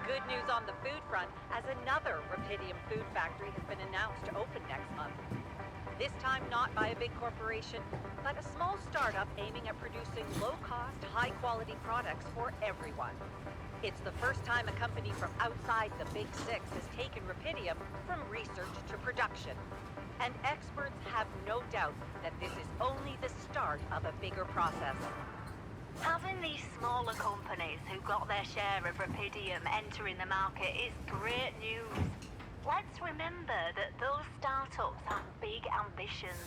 Good news on the food front, as another Rapidium food factory has been announced to open next month. This time not by a big corporation, but a small startup aiming at producing low-cost, high-quality products for everyone. It's the first time a company from outside the Big Six has taken Rapidium from research to production. And experts have no doubt that this is only the start of a bigger process. Having these smaller companies who got their share of Rapidium entering the market is great news. Let's remember that those startups have big ambitions.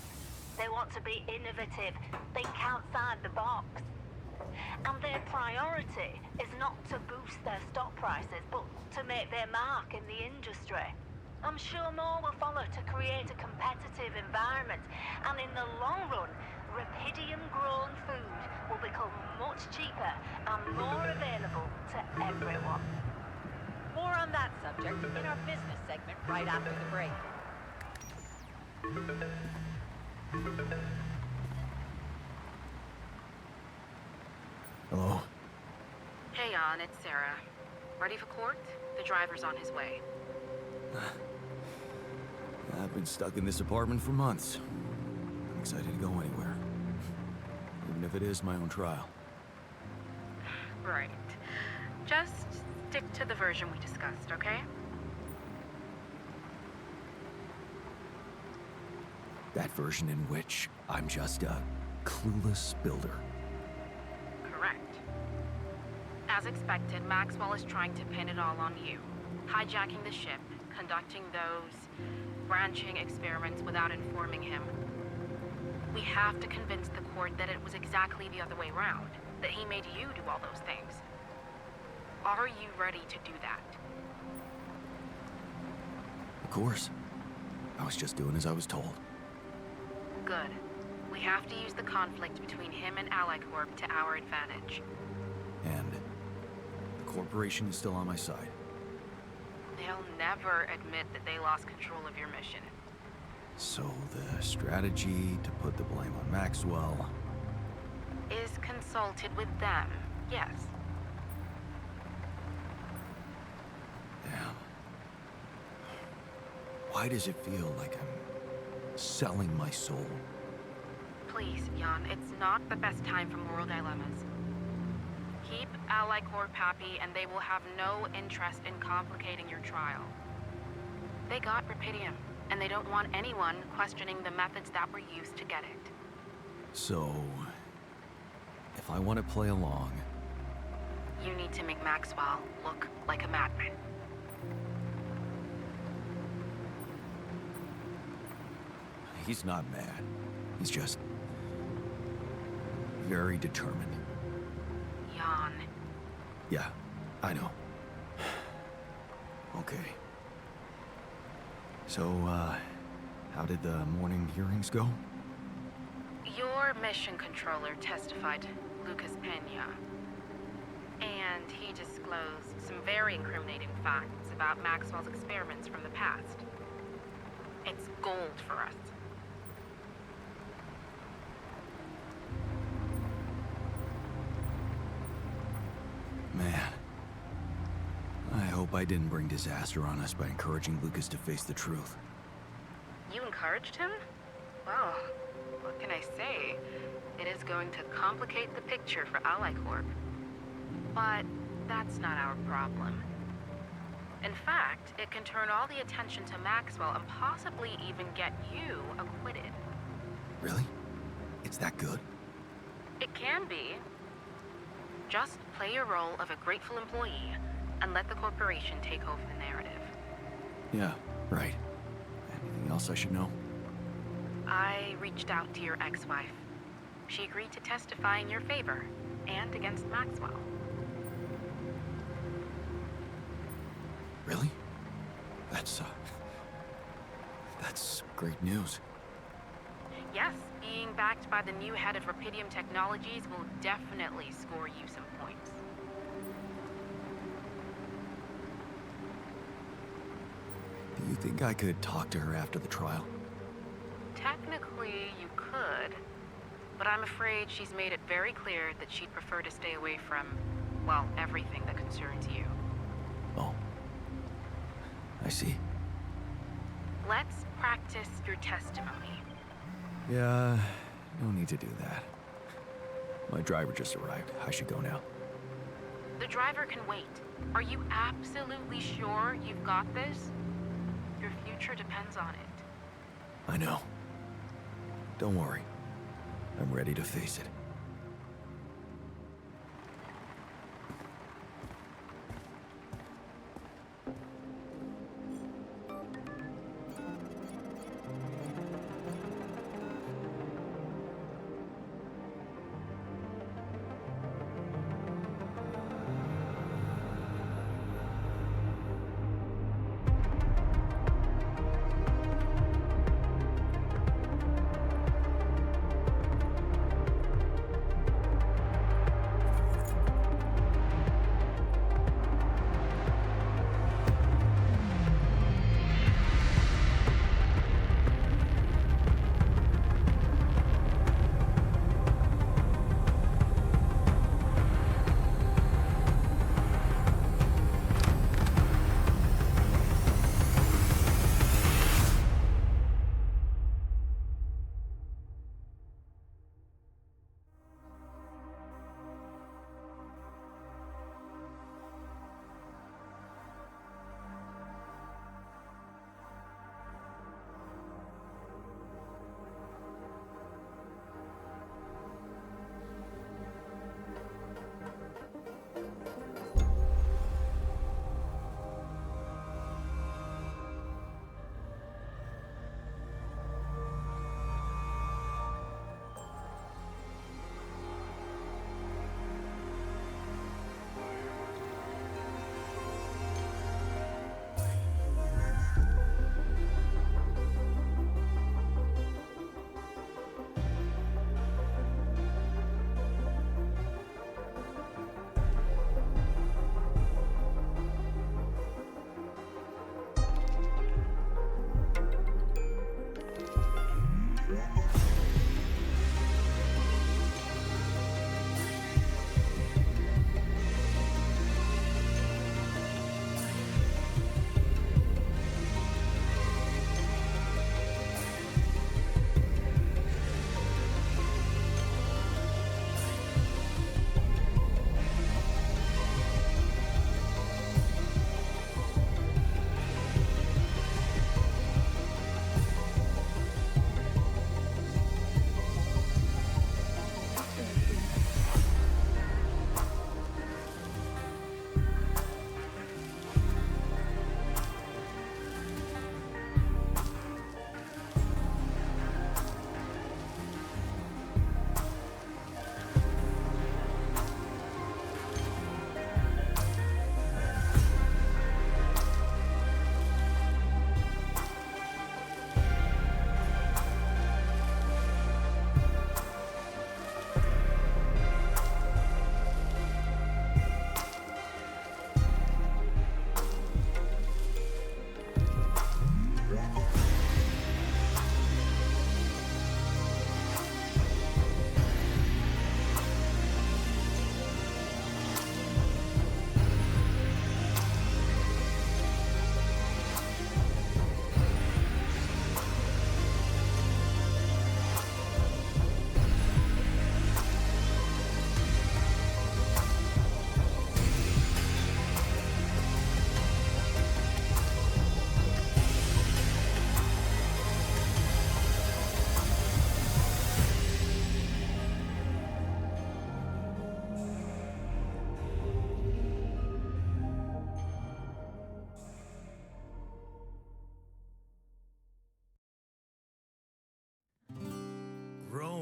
They want to be innovative, think outside the box. And their priority is not to boost their stock prices, but to make their mark in the industry. I'm sure more will follow to create a competitive environment, and in the long run, Rapidium-grown food will become much cheaper and more available to everyone. More on that subject in our business segment right after the break. Hello? Hey, Jan, it's Sarah. Ready for court? The driver's on his way. I've been stuck in this apartment for months. I'm excited to go anywhere. Even if it is my own trial. Right. Just stick to the version we discussed, okay? That version in which I'm just a clueless builder. Correct. As expected, Maxwell is trying to pin it all on you. Hijacking the ship, conducting those branching experiments without informing him. We have to convince the court that it was exactly the other way around, that he made you do all those things. Are you ready to do that? Of course. I was just doing as I was told. Good. We have to use the conflict between him and Ally Corp to our advantage. And the corporation is still on my side. They'll never admit that they lost control of your mission. So the strategy to put the blame on Maxwell Is consulted with them, yes. Damn. Why does it feel like I'm selling my soul? Please, Jan, it's not the best time for moral dilemmas. Keep Ally Corp happy and they will have no interest in complicating your trial. They got Rapidium, and they don't want anyone questioning the methods that were used to get it. So, if I want to play along... You need to make Maxwell look like a madman. He's not mad. He's just... very determined. Jan. Yeah, I know. Okay. So, how did the morning hearings go? Your mission controller testified, Lucas Pena. And he disclosed some very incriminating facts about Maxwell's experiments from the past. It's gold for us. Man. I hope I didn't bring disaster on us by encouraging Lucas to face the truth. You encouraged him? Well, what can I say? It is going to complicate the picture for Ally Corp. But that's not our problem. In fact, it can turn all the attention to Maxwell and possibly even get you acquitted. Really? It's that good? It can be. Just play your role of a grateful employee and let the corporation take over the narrative. Yeah, right. Anything else I should know? I reached out to your ex-wife. She agreed to testify in your favor and against Maxwell. Really? That's great news. Yes, being backed by the new head of Rapidium Technologies will definitely score you some points. Do you think I could talk to her after the trial? Technically, you could, but I'm afraid she's made it very clear that she'd prefer to stay away from, well, everything that concerns you. Oh. I see. Let's practice your testimony. Yeah, no need to do that. My driver just arrived. I should go now. The driver can wait. Are you absolutely sure you've got this? Your future depends on it. I know. Don't worry. I'm ready to face it.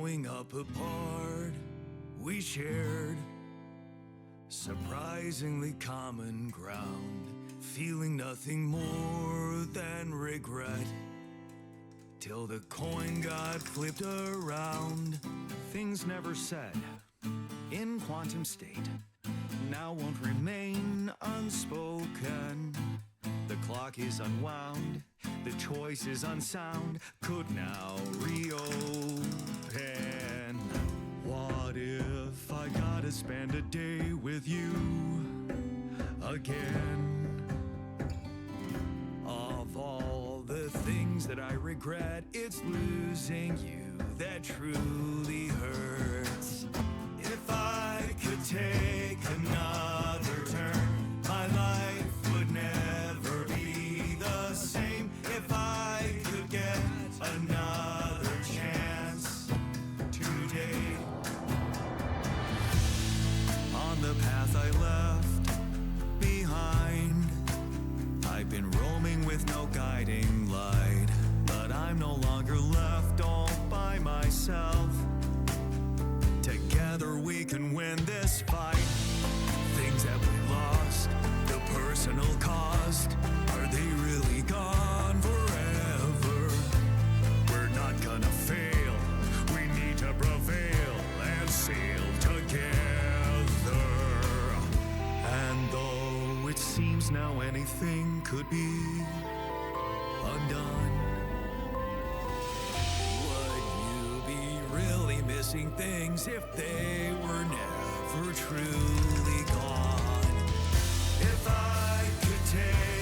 growing up apart, we shared surprisingly common ground, feeling nothing more than regret. Till the coin got flipped around. Things never said in quantum state now won't remain unspoken. The clock is unwound, the choice is unsound, could now reopen. What if I gotta spend a day with you again? Of all the things that I regret, it's losing you that truly hurts. If I could take another turn, my life would never be the same. If I could get another chance today. On the path I left behind, I've been roaming with no guiding light, but I'm no longer left all by myself. Together we can win this fight. Things that we lost, the personal cost, are they really gone forever? We're not gonna fail, we need to prevail and sail together. And though it seems now anything could be undone, would you be really missing things if they were never truly gone? If I could take